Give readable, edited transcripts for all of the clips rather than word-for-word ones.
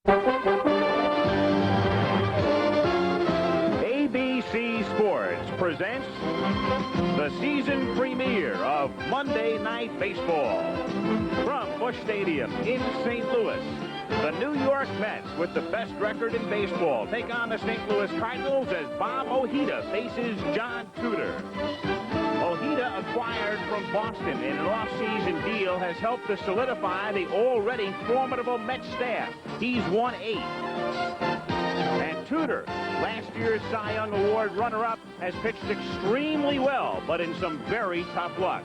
ABC Sports presents the season premiere of Monday Night Baseball. From Busch Stadium in St. Louis, the New York Mets, with the best record in baseball, take on the St. Louis Cardinals as Bob Ojeda faces John Tudor. Ojeda, acquired from Boston in an off-season deal, has helped to solidify the already formidable Mets staff. He's won 8. And Tudor, last year's Cy Young Award runner-up, has pitched extremely well, but in some very tough luck.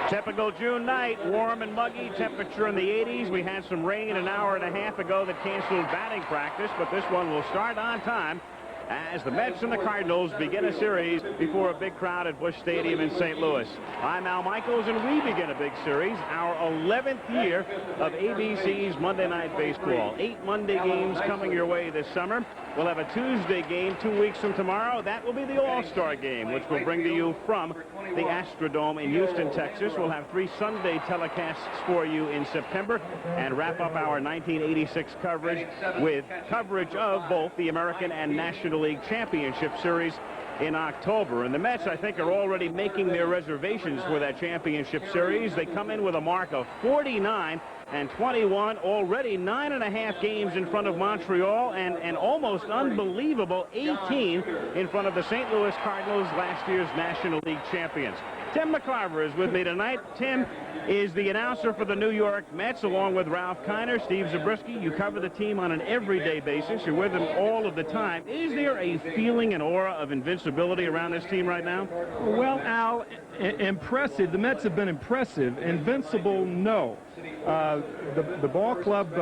Typical June night, warm and muggy, temperature in the 80s. We had some rain an hour and a half ago that canceled batting practice, but this one will start on time as the Mets and the Cardinals begin a series before a big crowd at Busch Stadium in St. Louis. I'm Al Michaels, and we begin a big series, our 11th year of ABC's Monday Night Baseball. 8 Monday games coming your way this summer. We'll have a Tuesday game 2 weeks from tomorrow. That will be the All-Star game, which we'll bring to you from the Astrodome in Houston, Texas. We'll have 3 Sunday telecasts for you in September and wrap up our 1986 coverage with coverage of both the American and National League Championship Series in October. And the Mets, I think, are already making their reservations for that championship series. They come in with a mark of 49 and 21, already 9.5 games in front of Montreal, and an almost unbelievable 18 in front of the St. Louis Cardinals, last year's National League champions. Tim McCarver is with me tonight. Tim is the announcer for the New York Mets, along with Ralph Kiner, Steve Zabriskie. You cover the team on an everyday basis. You're with them all of the time. Is there a feeling, an aura of invincibility around this team right now? Well, Al, impressive. The Mets have been impressive. Invincible, no. The ball club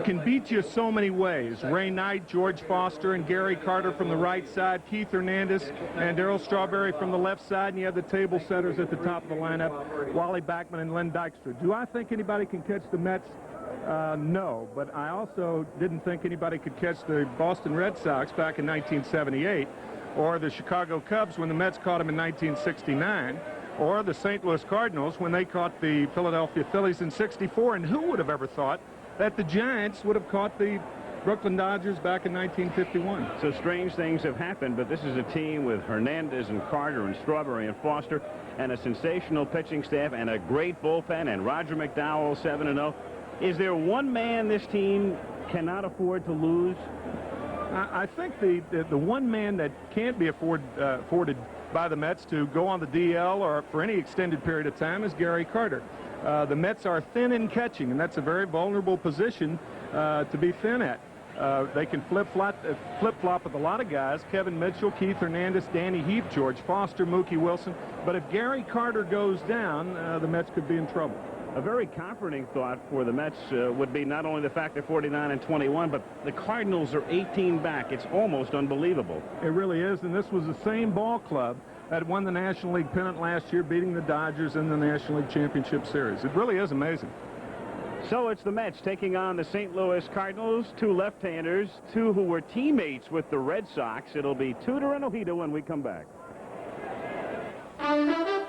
can beat you so many ways. Ray Knight, George Foster, and Gary Carter from the right side, Keith Hernandez and Darryl Strawberry from the left side, and you have the table setters at the top of the lineup, Wally Backman and Len Dykstra. Do I think anybody can catch the Mets? No, but I also didn't think anybody could catch the Boston Red Sox back in 1978, or the Chicago Cubs when the Mets caught them in 1969, or the St. Louis Cardinals when they caught the Philadelphia Phillies in '64. And who would have ever thought that the Giants would have caught the Brooklyn Dodgers back in 1951? So strange things have happened, but this is a team with Hernandez and Carter and Strawberry and Foster, and a sensational pitching staff and a great bullpen, and Roger McDowell 7-0. Is there one man this team cannot afford to lose? I think the one man that can't be afforded by the Mets to go on the DL or for any extended period of time is Gary Carter. The Mets are thin in catching, and that's a very vulnerable position to be thin at. They can flip-flop with a lot of guys: Kevin Mitchell, Keith Hernandez, Danny Heap, George Foster, Mookie Wilson. But if Gary Carter goes down, the Mets could be in trouble. A very comforting thought for the Mets would be not only the fact they're 49 and 21, but the Cardinals are 18 back. It's almost unbelievable. It really is, and this was the same ball club that won the National League pennant last year, beating the Dodgers in the National League Championship Series. It really is amazing. So it's the Mets taking on the St. Louis Cardinals, 2 left-handers, 2 who were teammates with the Red Sox. It'll be Tudor and Ojeda when we come back.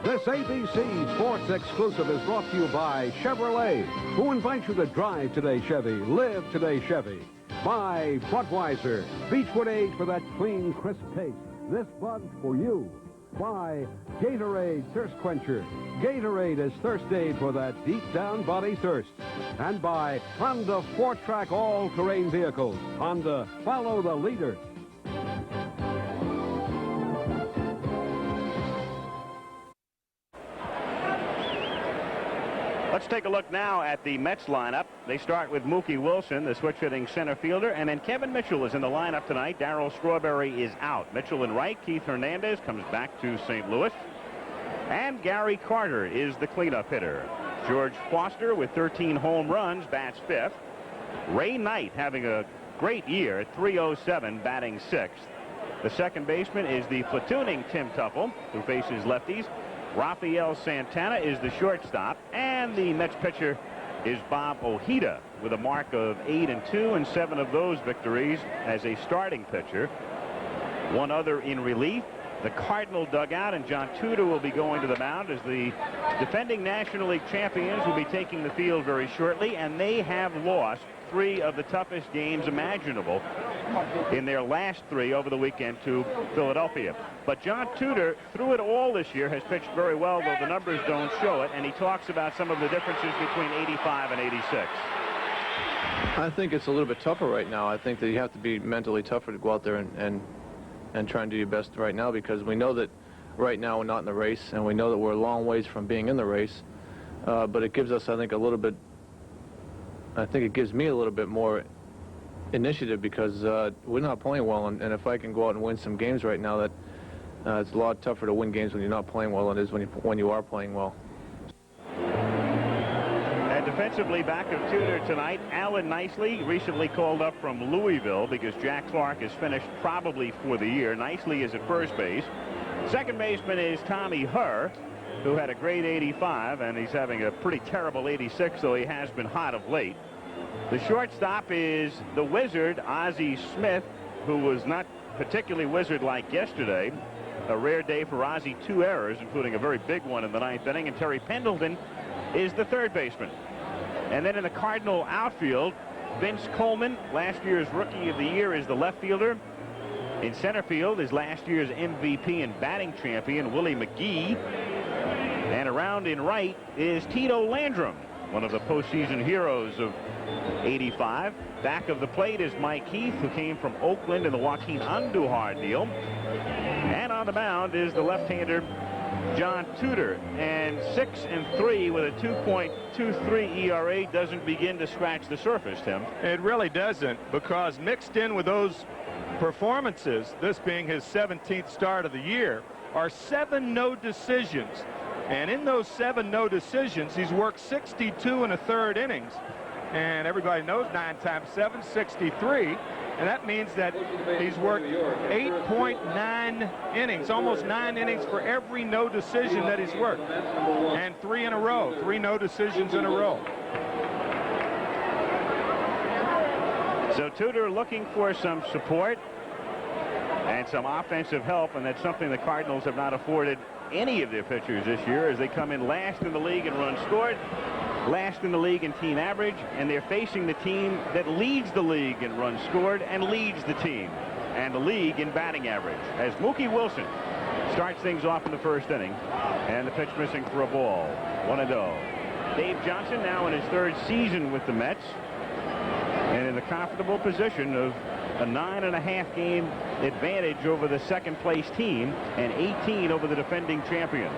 This ABC Sports exclusive is brought to you by Chevrolet, who invites you to drive today Chevy, live today Chevy. By Budweiser, Beechwood Age for that clean, crisp taste. This Bud's for you. By Gatorade Thirst Quencher. Gatorade is thirst aid for that deep down body thirst. And by Honda 4-Track all-terrain vehicles. Honda, follow the leader. Let's take a look now at the Mets lineup. They start with Mookie Wilson, the switch-hitting center fielder, and then Kevin Mitchell is in the lineup tonight. Darryl Strawberry is out. Mitchell in right. Keith Hernandez comes back to St. Louis. And Gary Carter is the cleanup hitter. George Foster, with 13 home runs, bats 5th. Ray Knight having a great year at .307, batting 6th. The second baseman is the platooning Tim Tuffle, who faces lefties. Rafael Santana is the shortstop, and the Mets pitcher is Bob Ojeda, with a mark of 8-2 and 7 of those victories as a starting pitcher. one other in relief. The Cardinal dugout, and John Tudor will be going to the mound as the defending National League champions will be taking the field very shortly, and they have lost 3 of the toughest games imaginable in their last 3 over the weekend to Philadelphia. But John Tudor, through it all this year, has pitched very well, though the numbers don't show it, and he talks about some of the differences between 85 and 86. I think it's a little bit tougher right now. I think that you have to be mentally tougher to go out there and try and do your best right now, because we know that right now we're not in the race, and we know that we're a long ways from being in the race. But it gives us, I think, it gives me a little bit more initiative, because we're not playing well, and if I can go out and win some games right now, that it's a lot tougher to win games when you're not playing well than it is when you are playing well. Defensively, back of Tudor tonight, Alan Nicely, recently called up from Louisville because Jack Clark is finished probably for the year. Nicely is at first base. Second baseman is Tommy Herr, who had a great 85, and he's having a pretty terrible 86, though he has been hot of late. The shortstop is the Wizard, Ozzie Smith, who was not particularly Wizard-like yesterday. A rare day for Ozzie, 2 errors, including a very big one in the 9th inning, and Terry Pendleton is the third baseman. And then in the Cardinal outfield, Vince Coleman, last year's Rookie of the Year, is the left fielder. In center field is last year's MVP and batting champion, Willie McGee. And around in right is Tito Landrum, one of the postseason heroes of 85. Back of the plate is Mike Heath, who came from Oakland in the Joaquin Andujar deal. And on the mound is the left-hander John Tudor, and 6-3 with a 2.23 ERA doesn't begin to scratch the surface, Tim. It really doesn't, because mixed in with those performances, this being his 17th start of the year, are 7 no decisions. And in those 7 no decisions, he's worked 62 1/3 innings. And everybody knows 9 times 7, 63. And that means that he's worked 8.9 innings, almost 9 innings for every no decision that he's worked. And 3 in a row, 3 no decisions in a row. So Tudor looking for some support and some offensive help, and that's something the Cardinals have not afforded any of their pitchers this year, as they come in last in the league in runs scored, last in the league in team average, and they're facing the team that leads the league in runs scored and leads the team and the league in batting average, as Mookie Wilson starts things off in the first inning, and the pitch missing for a ball. 1-0. Dave Johnson now in his 3rd season with the Mets, and in the comfortable position of a 9.5 game advantage over the second place team and 18 over the defending champions.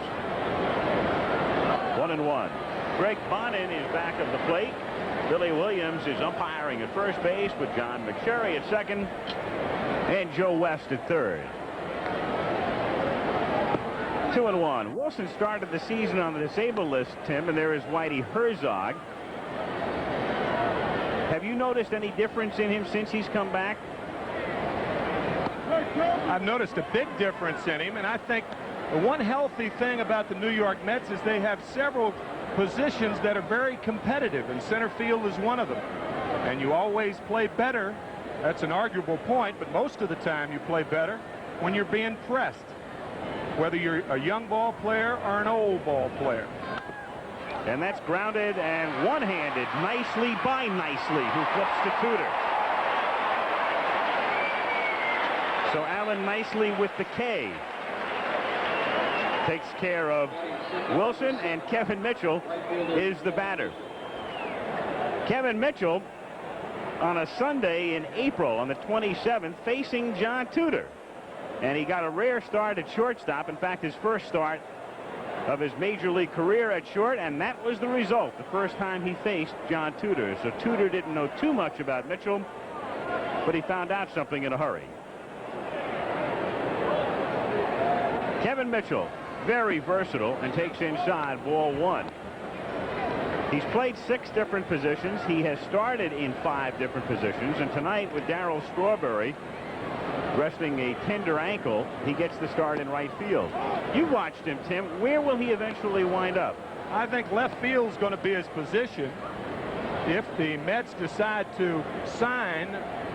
1-1. Greg Bonin is back of the plate. Billy Williams is umpiring at first base, with John McSherry at second and Joe West at third. 2-1. Wilson started the season on the disabled list, Tim, and there is Whitey Herzog. Have you noticed any difference in him since he's come back? I've noticed a big difference in him, and I think the one healthy thing about the New York Mets is they have several positions that are very competitive, and center field is one of them. And you always play better. That's an arguable point, but most of the time you play better when you're being pressed, whether you're a young ball player or an old ball player. And that's grounded and one-handed nicely by Nicely, who flips to Tudor. So Alan Nicely with the K takes care of Wilson, and Kevin Mitchell is the batter. Kevin Mitchell on a Sunday in April on the 27th facing John Tudor, and he got a rare start at shortstop. In fact, his first start of his major league career at short, and that was the result the first time he faced John Tudor. So Tudor didn't know too much about Mitchell, but he found out something in a hurry. Kevin Mitchell, very versatile, and takes inside, ball 1. He's played 6 different positions. He has started in 5 different positions, and tonight with Darryl Strawberry resting a tender ankle, he gets the start in right field. You watched him, Tim. Where will he eventually wind up? I think left field is going to be his position. If the Mets decide to sign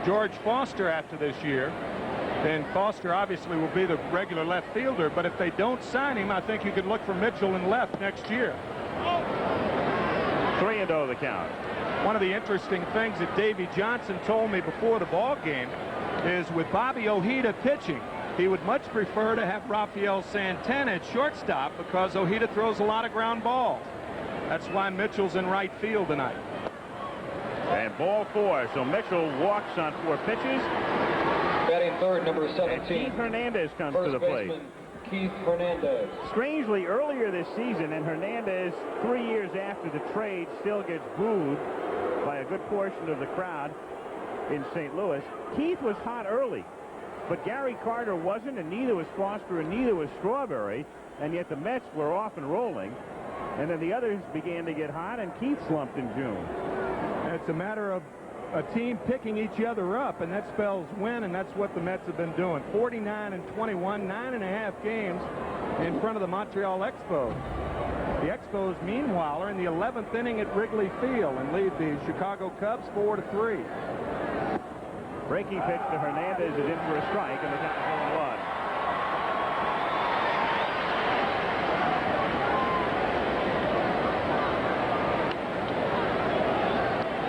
George Foster after this year, then Foster obviously will be the regular left fielder. But if they don't sign him, I think you could look for Mitchell in left next year. 3-0 the count. One of the interesting things that Davey Johnson told me before the ball game is with Bobby Ojeda pitching, he would much prefer to have Rafael Santana at shortstop because Ojeda throws a lot of ground balls. That's why Mitchell's in right field tonight. And ball 4. So Mitchell walks on 4 pitches. Batting third, number 17. And Keith Hernandez comes to the plate. Keith Hernandez. Strangely, earlier this season, and Hernandez, 3 years after the trade, still gets booed by a good portion of the crowd in St. Louis. Keith was hot early, but Gary Carter wasn't, and neither was Foster, and neither was Strawberry, and yet the Mets were off and rolling. And then the others began to get hot, and Keith slumped in June. It's a matter of a team picking each other up, and that spells win, and that's what the Mets have been doing. 49-21, 9.5 games in front of the Montreal Expos. The Expos, meanwhile, are in the 11th inning at Wrigley Field and lead the Chicago Cubs 4-3. Breaking pitch to Hernandez is in for a strike, and the count is 0-1.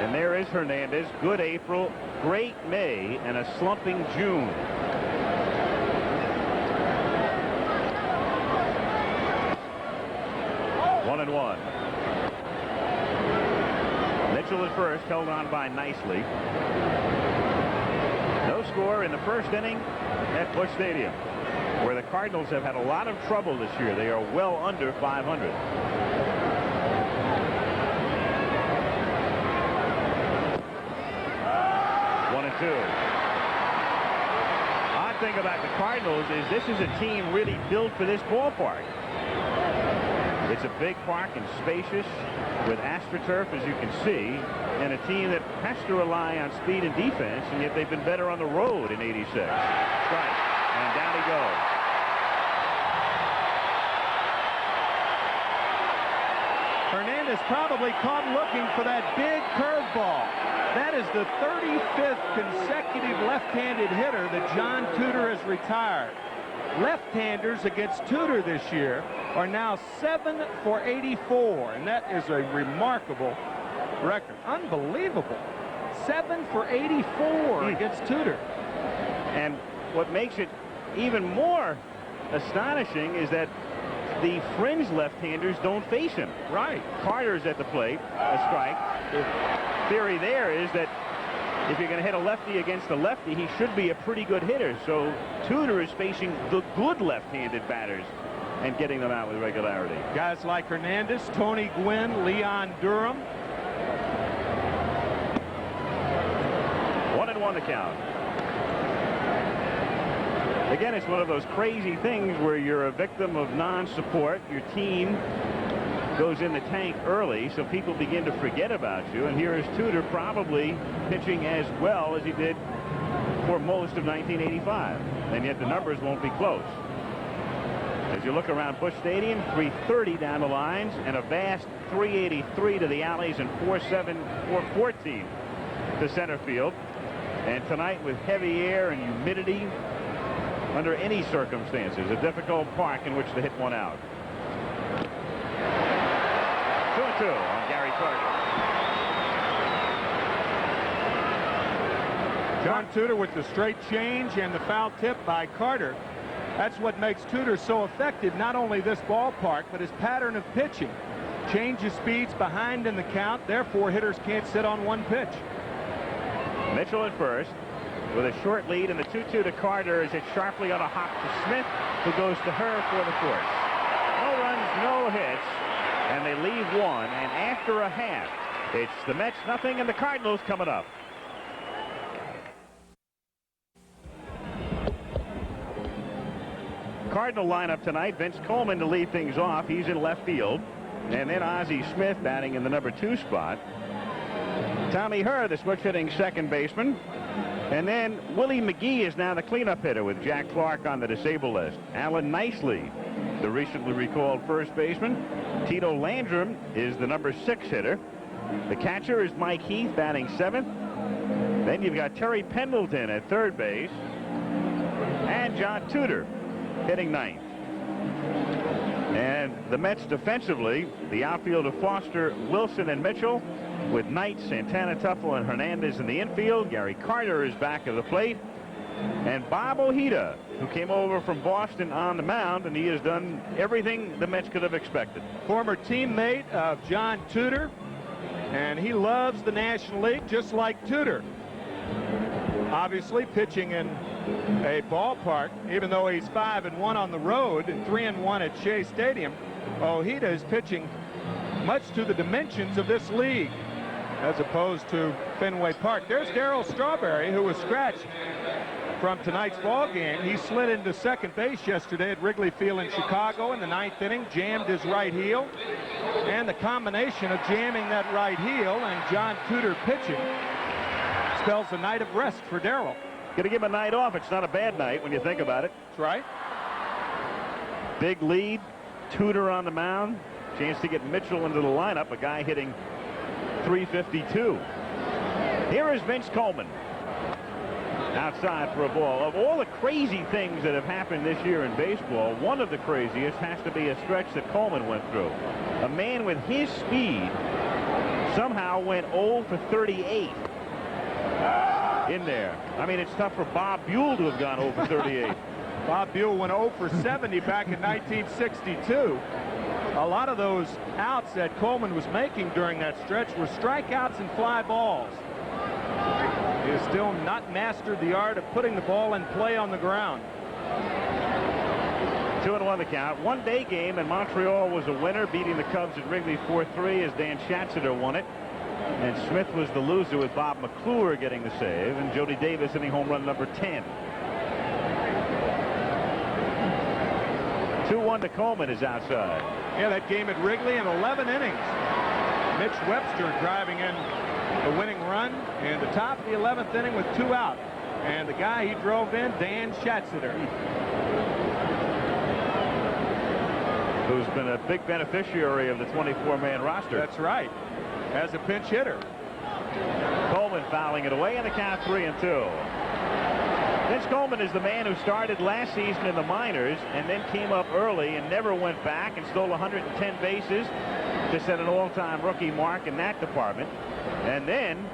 And there is Hernandez. Good April, great May, and a slumping June. One and one. Mitchell at first, held on by Nicely. No score in the first inning at Busch Stadium, where the Cardinals have had a lot of trouble this year. They are well under 500. 1-2. Odd thing about the Cardinals is this is a team really built for this ballpark. It's a big park and spacious with AstroTurf, as you can see, and a team that has to rely on speed and defense, and yet they've been better on the road in '86. Strike, and down he goes. Hernandez probably caught looking for that big curveball. That is the 35th consecutive left-handed hitter that John Tudor has retired. Left-handers against Tudor this year are now 7 for 84, and that is a remarkable record. Unbelievable. 7 for 84 against Tudor. And what makes it even more astonishing is that the fringe left-handers don't face him. Right. Carter's at the plate, a strike. The theory there is that if you're going to hit a lefty against a lefty, he should be a pretty good hitter. So Tudor is facing the good left-handed batters and getting them out with regularity. Guys like Hernandez, Tony Gwynn, Leon Durham. 1-1 the count. Again, it's one of those crazy things where you're a victim of non-support. Your team goes in the tank early, so people begin to forget about you. And here is Tudor probably pitching as well as he did for most of 1985. And yet the numbers won't be close. As you look around Busch Stadium, 330 down the lines and a vast 383 to the alleys and 414 to center field. And tonight with heavy air and humidity, under any circumstances, a difficult park in which to hit one out. 2-2 on Gary Carter. John Tudor with the straight change and the foul tip by Carter. That's what makes Tudor so effective, not only this ballpark, but his pattern of pitching. Changes speeds behind in the count, therefore hitters can't sit on one pitch. Mitchell at first with a short lead, and the 2-2 to Carter is hit sharply on a hop to Smith, who goes to her for the fourth. No runs, no hits, and they leave one. And after a half, it's the Mets nothing and the Cardinals coming up. Cardinal lineup tonight. Vince Coleman to lead things off. He's in left field. And then Ozzie Smith batting in the number 2 spot. Tommy Herr, the switch hitting second baseman. And then Willie McGee is now the cleanup hitter with Jack Clark on the disabled list. Alan Nicely, the recently recalled first baseman. Tito Landrum is the number 6 hitter. The catcher is Mike Heath batting 7th. Then you've got Terry Pendleton at third base. And John Tudor hitting ninth. And the Mets defensively, the outfield of Foster, Wilson, and Mitchell, with Knight, Santana, Tuffle, and Hernandez in the infield. Gary Carter is back at the plate. And Bob Ojeda, who came over from Boston, on the mound, and he has done everything the Mets could have expected. Former teammate of John Tudor, and he loves the National League just like Tudor. Obviously pitching in a ballpark, even though he's 5-1 on the road and 3-1 at Shea Stadium, Ojeda is pitching much to the dimensions of this league as opposed to Fenway Park. There's Darryl Strawberry, who was scratched from tonight's ball game. He slid into second base yesterday at Wrigley Field in Chicago in the 9th inning, jammed his right heel, and the combination of jamming that right heel and John Tudor pitching spells a night of rest for Darryl. Going to give him a night off. It's not a bad night when you think about it. That's right. Big lead, Tudor on the mound, chance to get Mitchell into the lineup, a guy hitting .352. Here is Vince Coleman outside for a ball. Of all the crazy things that have happened this year in baseball, one of the craziest has to be a stretch that Coleman went through. A man with his speed somehow went 0 for 38 in there. I mean, it's tough for Bob Buell to have gone 0 for 38. Bob Buell went 0 for 70 back in 1962. A lot of those outs that Coleman was making during that stretch were strikeouts and fly balls. He has still not mastered the art of putting the ball in play on the ground. 2-1 the count. One-day game, and Montreal was a winner, beating the Cubs at Wrigley 4-3 as Dan Schatzeder won it. And Smith was the loser, with Bob McClure getting the save, and Jody Davis hitting home run number 10. 2-1 to Coleman is outside. Yeah, that game at Wrigley in 11 innings. Mitch Webster driving in the winning run in the top of the 11th inning with 2 out. And the guy he drove in, Dan Schatzeder, who's been a big beneficiary of the 24-man roster. That's right, as a pinch hitter. Coleman fouling it away, and the count 3-2. Vince Coleman is the man who started last season in the minors and then came up early and never went back and stole 110 bases to set an all-time rookie mark in that department, and then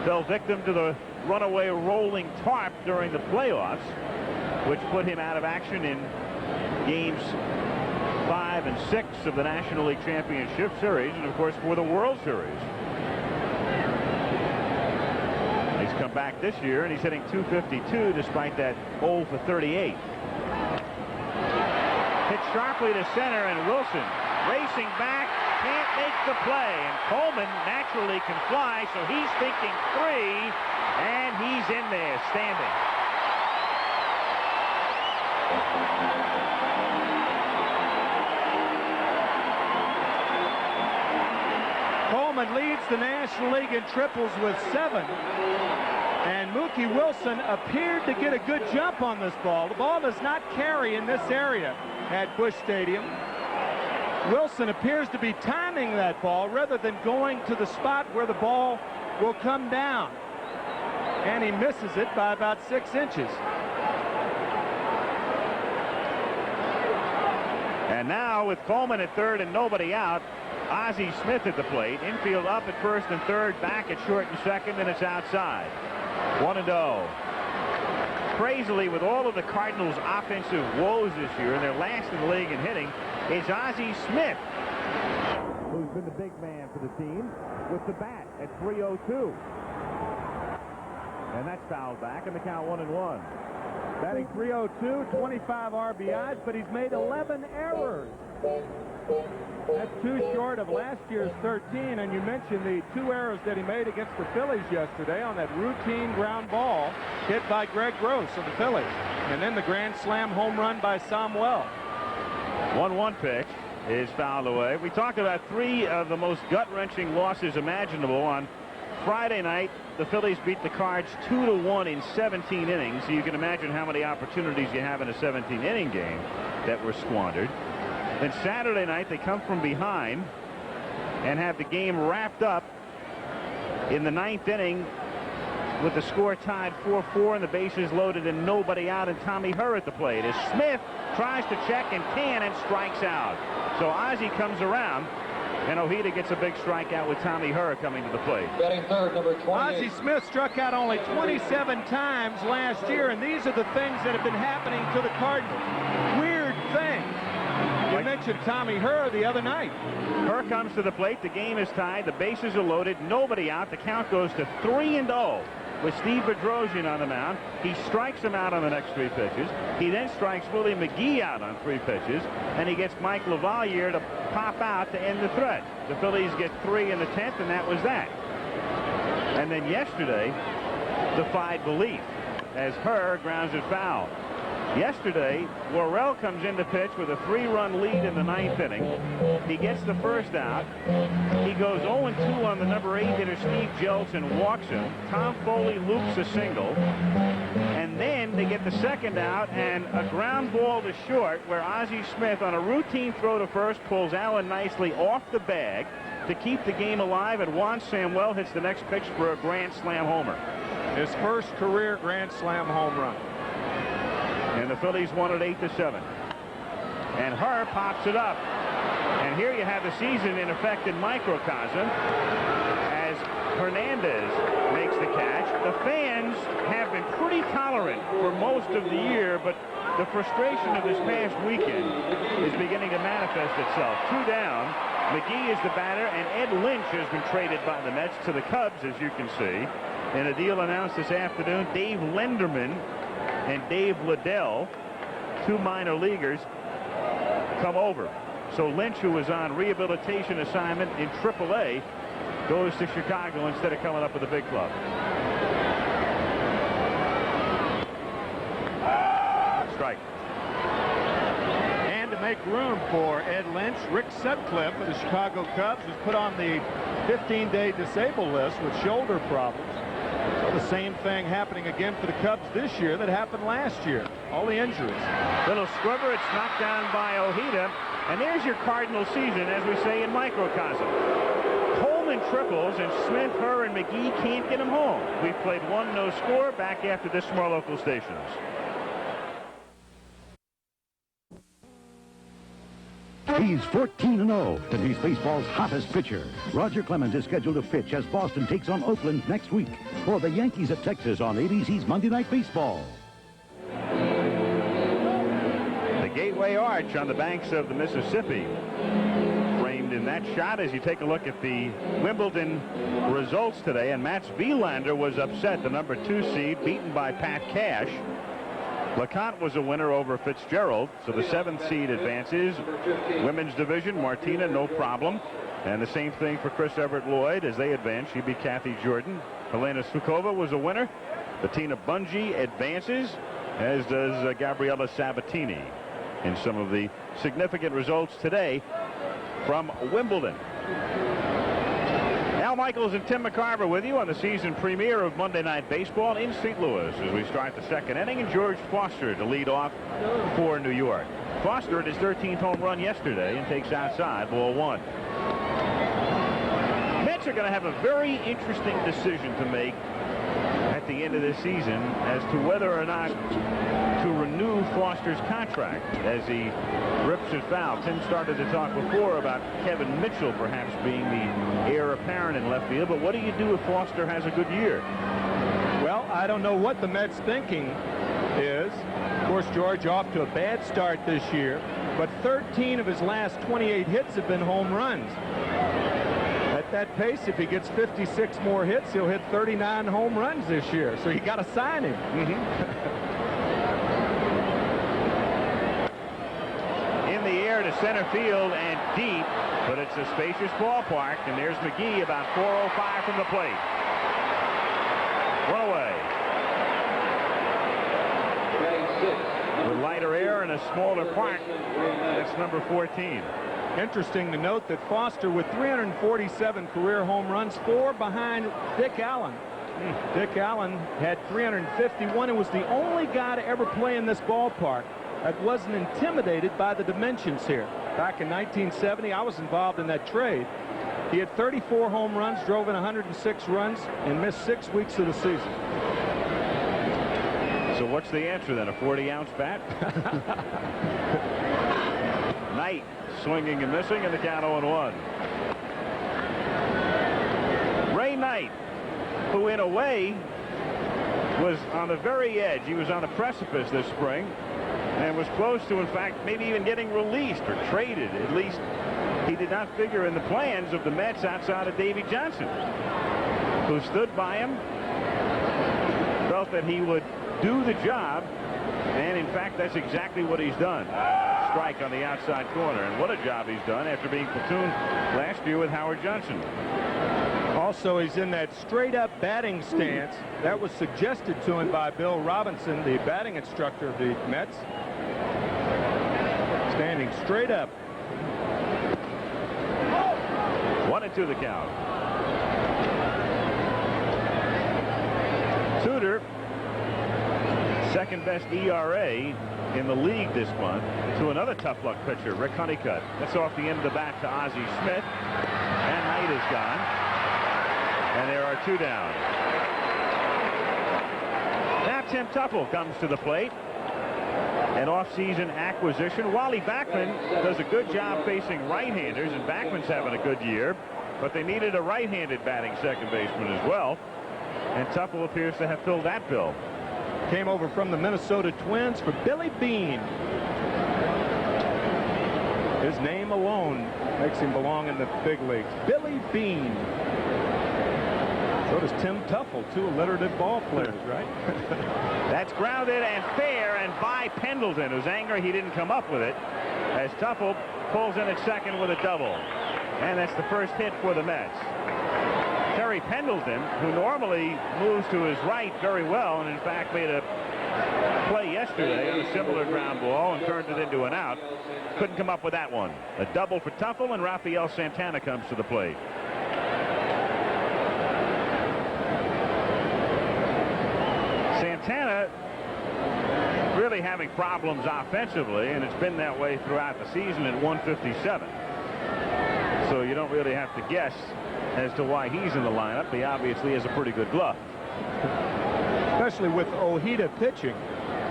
fell victim to the runaway rolling tarp during the playoffs, which put him out of action in games 5 and 6 of the National League Championship Series, and of course for the World Series. He's come back this year, and he's hitting .252 despite that 0 for 38. Hit sharply to center, and Wilson racing back, can't make the play, and Coleman naturally can fly, so he's thinking 3, and he's in there standing. Coleman leads the National League in triples with 7. And Mookie Wilson appeared to get a good jump on this ball. The ball does not carry in this area at Busch Stadium. Wilson appears to be timing that ball rather than going to the spot where the ball will come down. And he misses it by about 6 inches. And now with Coleman at third and nobody out, Ozzie Smith at the plate. Infield up at first and third, back at short and second, and it's outside. 1-0. Crazily, with all of the Cardinals' offensive woes this year, and they're last in the league in hitting, is Ozzie Smith, who's been the big man for the team, with the bat at .302. And that's fouled back, and the count 1-1. Batting .302, 25 RBIs, but he's made 11 errors. That's too short of last year's 13, and you mentioned the 2 errors that he made against the Phillies yesterday on that routine ground ball hit by Greg Gross of the Phillies, and then the grand slam home run by Samuel. 1-1 pitch is fouled away. We talked about 3 of the most gut-wrenching losses imaginable. On Friday night, the Phillies beat the Cards 2-1 in 17 innings, so you can imagine how many opportunities you have in a 17-inning game that were squandered. Then Saturday night, they come from behind and have the game wrapped up in the 9th inning with the score tied 4-4 and the bases loaded and nobody out, and Tommy Herr at the plate as Smith tries to check and can and strikes out. So Ozzie comes around, and Ojeda gets a big strikeout with Tommy Herr coming to the plate. Batting third, number 28. Ozzie Smith struck out only 27 times last year, and these are the things that have been happening to the Cardinals. Weird things. You mentioned Tommy Herr the other night. Herr comes to the plate. The game is tied. The bases are loaded. Nobody out. The count goes to 3-0 with Steve Bedrosian on the mound. He strikes him out on the next 3 pitches. He then strikes Willie McGee out on 3 pitches, and he gets Mike LaValliere to pop out to end the threat. The Phillies get 3 in the 10th, and that was that. And then yesterday, defied belief as Herr grounds it foul. Yesterday, Worrell comes in to pitch with a 3-run lead in the 9th inning. He gets the first out. He goes 0-2 on the number 8 hitter, Steve Jeltz, and walks him. Tom Foley loops a single. And then they get the second out and a ground ball to short where Ozzie Smith, on a routine throw to first, pulls Alan Nicely off the bag to keep the game alive, and Juan Samuel hits the next pitch for a grand slam homer. His first career grand slam home run. And the Phillies won it 8-7. And Herr pops it up. And here you have the season in effect in microcosm as Hernandez makes the catch. The fans have been pretty tolerant for most of the year, but the frustration of this past weekend is beginning to manifest itself. 2 down. McGee is the batter, and Ed Lynch has been traded by the Mets to the Cubs, as you can see. In a deal announced this afternoon, Dave Lenderman and Dave Liddell, 2 minor leaguers, come over. So Lynch, who was on rehabilitation assignment in AAA, goes to Chicago instead of coming up with the big club. Strike. And to make room for Ed Lynch, Rick Sutcliffe of the Chicago Cubs was put on the 15-day disabled list with shoulder problems. The same thing happening again for the Cubs this year that happened last year. All the injuries. Little squiver. It's knocked down by Ojeda. And there's your Cardinal season, as we say in microcosm. Coleman triples, and Smith, Herr, and McGee can't get him home. We've played 1 no score back after this from our local stations. He's 14-0, and he's baseball's hottest pitcher. Roger Clemens is scheduled to pitch as Boston takes on Oakland next week for the Yankees at Texas on ABC's Monday Night Baseball. The Gateway Arch on the banks of the Mississippi, framed in that shot as you take a look at the Wimbledon results today. And Mats Wilander was upset, the number 2 seed, beaten by Pat Cash. LeConte was a winner over Fitzgerald, so the 7th seed advances. Women's division, Martina, no problem. And the same thing for Chris Everett Lloyd as they advance. She beat Kathy Jordan. Helena Sukova was a winner. Bettina Bungie advances, as does Gabriela Sabatini, in some of the significant results today from Wimbledon. Al Michaels and Tim McCarver with you on the season premiere of Monday Night Baseball in St. Louis as we start the 2nd inning, and George Foster to lead off for New York. Foster at his 13th home run yesterday and takes outside, ball 1. Mets are going to have a very interesting decision to make at the end of this season as to whether or not to renew Foster's contract as he rips it foul. Tim started to talk before about Kevin Mitchell perhaps being the heir apparent in left field, but what do you do if Foster has a good year? Well, I don't know what the Mets' thinking is. Of course, George off to a bad start this year, but 13 of his last 28 hits have been home runs. At that pace, if he gets 56 more hits, he'll hit 39 home runs this year. So you got to sign him. In the air to center field and deep, but it's a spacious ballpark, and there's McGee about 405 from the plate. 1 away. With lighter air and a smaller park, that's number 14. Interesting to note that Foster, with 347 career home runs, 4 behind Dick Allen. Dick Allen had 351 and was the only guy to ever play in this ballpark that wasn't intimidated by the dimensions here. Back in 1970, I was involved in that trade. He had 34 home runs, drove in 106 runs, and missed 6 weeks of the season. So what's the answer then? A 40-ounce bat? Knight swinging and missing, and the count 0-1. Ray Knight, who in a way was on the very edge. He was on the precipice this spring and was close to, in fact, maybe even getting released or traded. At least he did not figure in the plans of the Mets outside of Davey Johnson, who stood by him, felt that he would do the job, and in fact that's exactly what he's done. Strike on the outside corner, and what a job he's done after being platooned last year with Howard Johnson. Also, he's in that straight-up batting stance that was suggested to him by Bill Robinson, the batting instructor of the Mets. Standing straight up. 1-2 the count. Tudor, second best ERA in the league this month, to another tough luck pitcher, Rick Honeycutt. That's off the end of the bat to Ozzie Smith, and Knight is gone, and there are 2 down. Now Tim Tuffle comes to the plate, an off-season acquisition. Wally Backman does a good job facing right-handers, and Backman's having a good year, but they needed a right-handed batting second baseman as well, and Tuffle appears to have filled that bill. Came over from the Minnesota Twins for Billy Beane. His name alone makes him belong in the big leagues. Billy Beane. So does Tim Tuffle, 2 alliterative ball players, right? That's grounded and fair, and by Pendleton, who's angry he didn't come up with it, as Tuffle pulls in at second with a double. And that's the first hit for the Mets. Terry Pendleton, who normally moves to his right very well, and in fact made a play yesterday on a similar ground ball and turned it into an out, couldn't come up with that one. A double for Tuffle, and Rafael Santana comes to the plate. Santana really having problems offensively, and it's been that way throughout the season at 157. So you don't really have to guess as to why he's in the lineup. He obviously has a pretty good glove. Especially with Ojeda pitching.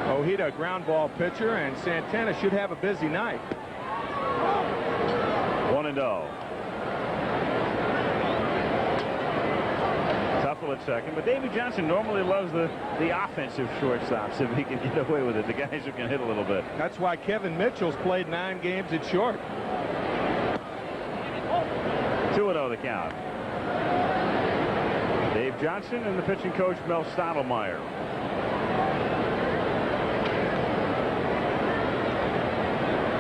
Ojeda, a ground ball pitcher, and Santana should have a busy night. 1-0. Tuffle at second, but Davey Johnson normally loves the offensive shortstops if he can get away with it, the guys who can hit a little bit. That's why Kevin Mitchell's played 9 games at short. 2-0 the count. Dave Johnson and the pitching coach Mel Stottlemyre.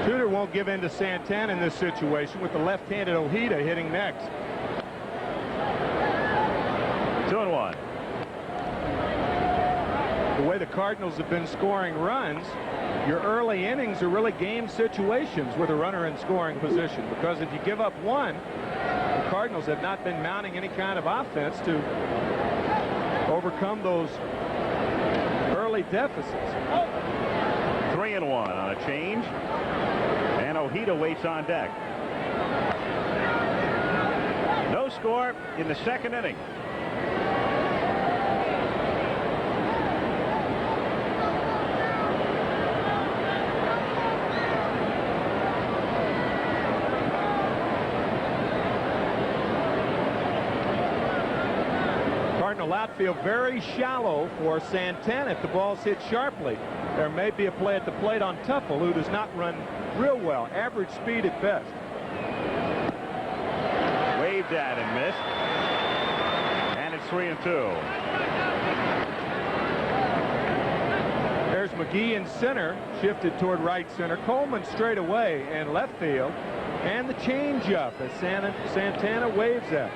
Tudor won't give in to Santana in this situation with the left-handed Ojeda hitting next. 2-1. The way the Cardinals have been scoring runs, your early innings are really game situations with a runner in scoring position, because if you give up 1, the Cardinals have not been mounting any kind of offense to overcome those early deficits. 3-1 on a change, and Ojeda waits on deck. No score in the second inning. Cardinal outfield very shallow for Santana if the ball's hit sharply. There may be a play at the plate on Tuffle, who does not run real well. Average speed at best. Waved at and missed. And it's 3-2. There's McGee in center, shifted toward right center. Coleman straight away in left field. And the changeup as Santana waves at.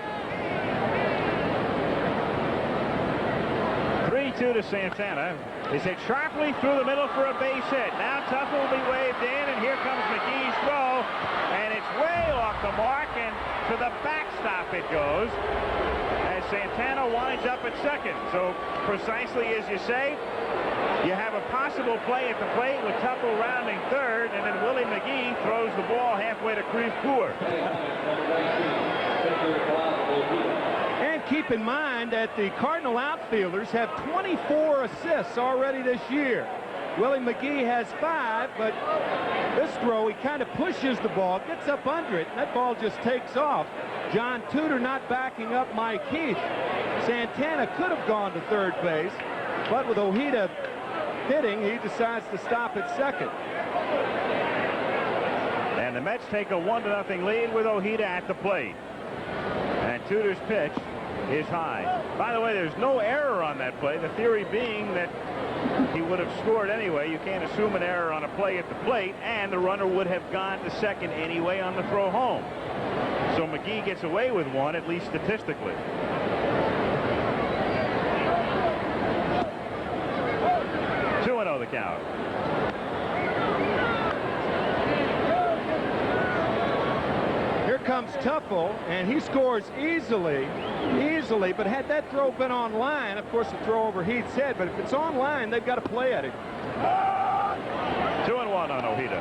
3-2 to Santana. He's hit sharply through the middle for a base hit. Now Tuffle will be waved in, and here comes McGee's throw, and it's way off the mark, and to the backstop it goes as Santana winds up at second. So precisely as you say, You have a possible play at the plate with Tupple rounding third, and then Willie McGee throws the ball halfway to Creve Coeur. And keep in mind that the Cardinal outfielders have 24 assists already this year. Willie McGee has 5, but this throw, he kind of pushes the ball, gets up under it, and that ball just takes off. John Tudor not backing up Mike Heath. Santana could have gone to third base, but with Ojeda hitting, he decides to stop at second. And the Mets take a 1-0 lead with Ojeda at the plate. And Tudor's pitch is high. By the way, there's no error on that play, the theory being that he would have scored anyway. You can't assume an error on a play at the plate, and the runner would have gone to second anyway on the throw home. So McGee gets away with one, at least statistically. 2-0 the count. Here comes Tupple, and he scores easily, but had that throw been on line, of course the throw over Heath's head, but if it's on line, they've got to play at it. 2-1 on Ojeda.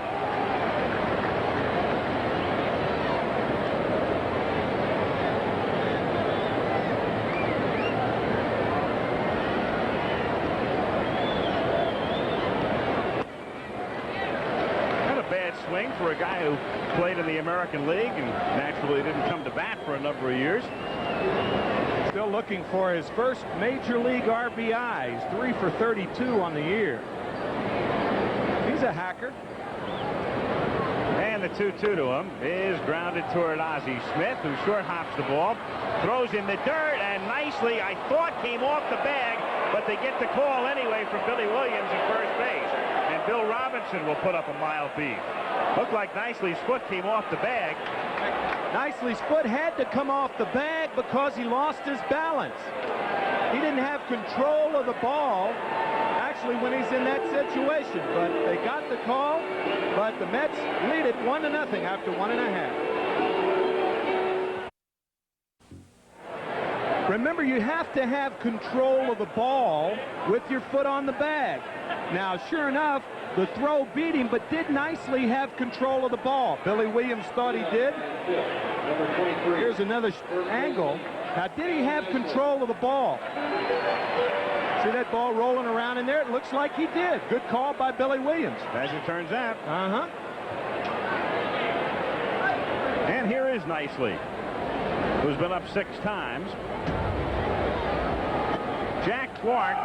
Swing for a guy who played in the American League and naturally didn't come to bat for a number of years. Still looking for his first major league RBI. He's 3 for 32 on the year. He's a hacker. And the 2-2 to him is grounded toward Ozzie Smith, who short hops the ball, throws in the dirt, and nicely, I thought, came off the bag, but they get the call anyway from Billy Williams at first base. And Bill Robinson will put up a mild beat. Looked like Nicely's foot came off the bag. Nicely's foot had to come off the bag because he lost his balance. He didn't have control of the ball, actually, when he's in that situation. But they got the call, but the Mets lead it 1-0 after 1.5. Remember, you have to have control of the ball with your foot on the bag. Now, sure enough, the throw beat him, but did Nicely have control of the ball? Billy Williams thought he did. Here's another angle. Now, did he have control of the ball? See that ball rolling around in there? It looks like he did. Good call by Billy Williams. As it turns out. Uh-huh. And here is Nicely, who's been up 6 times. Jack Clark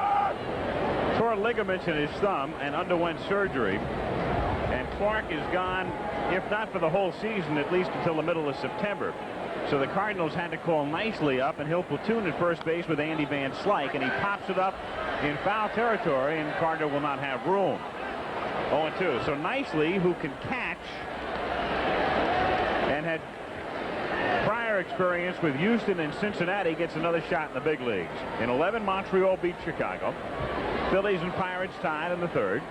tore ligaments in his thumb and underwent surgery. And Clark is gone, if not for the whole season, at least until the middle of September. So the Cardinals had to call Nicely up, and he'll platoon at first base with Andy Van Slyke, and he pops it up in foul territory, and Carter will not have room. 0-2. So Nicely, who can catch and had prior experience with Houston and Cincinnati, gets another shot in the big leagues. In 11, Montreal beat Chicago. Phillies and Pirates tied in the 3rd.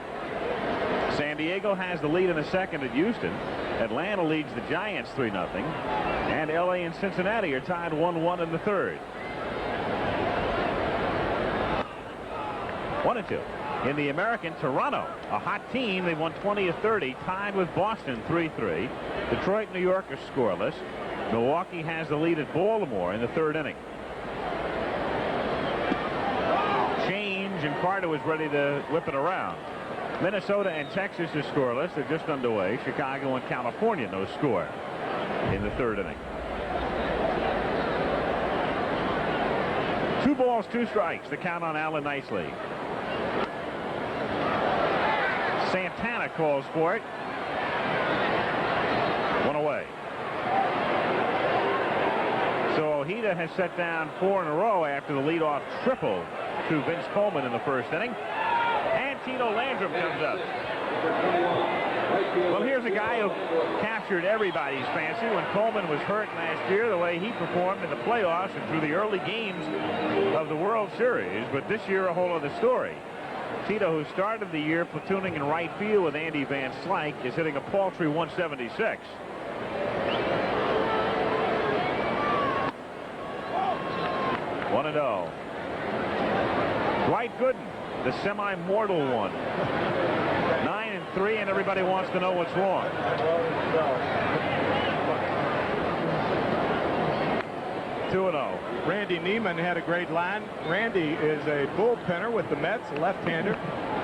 San Diego has the lead in the 2nd at Houston. Atlanta leads the Giants 3-0. And LA and Cincinnati are tied 1-1 in the 3rd. 1-2. In the American, Toronto, a hot team. They won 20-30, tied with Boston 3-3. Detroit and New York are scoreless. Milwaukee has the lead at Baltimore in the 3rd inning. Change, and Carter was ready to whip it around. Minnesota and Texas are scoreless. They're just underway. Chicago and California no score in the 3rd inning. 2 balls, 2 strikes. The count on Alan Nicely. Santana calls for it. 1 away. So Ojeda has set down 4 in a row after the leadoff triple to Vince Coleman in the 1st inning. And Tino Landrum comes up. Well, here's a guy who captured everybody's fancy when Coleman was hurt last year, the way he performed in the playoffs and through the early games of the World Series. But this year, a whole other story. Tito, who started the year platooning in right field with Andy Van Slyke, is hitting a paltry 176. Dwight Gooden the semi-mortal one. 9-3, and everybody wants to know what's wrong. 2-0. Randy Neiman had a great line. Randy is a bullpenner with the Mets, a left-hander.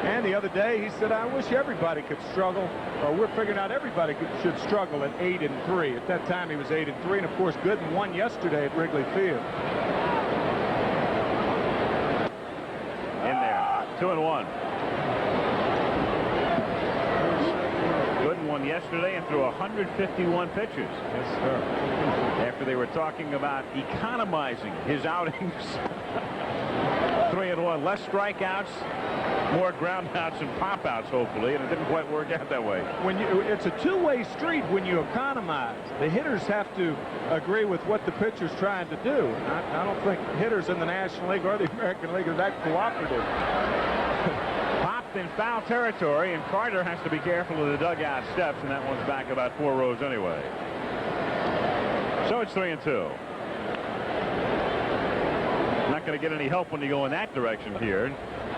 And the other day he said, I wish everybody could struggle, or we're figuring out everybody should struggle at 8-3. At that time he was 8-3, and of course Gooden won yesterday at Wrigley Field. In there, 2-1. Gooden won yesterday and threw 151 pitches. Yes, sir. After they were talking about economizing his outings. 3-1, less strikeouts, more groundouts and pop-outs, hopefully, and it didn't quite work out that way. It's a two-way street when you economize. The hitters have to agree with what the pitcher's trying to do. I don't think hitters in the National League or the American League are that cooperative. Popped in foul territory, and Carter has to be careful of the dugout steps, and that one's back about 4 rows anyway. So it's 3-2. Not going to get any help when you go in that direction here.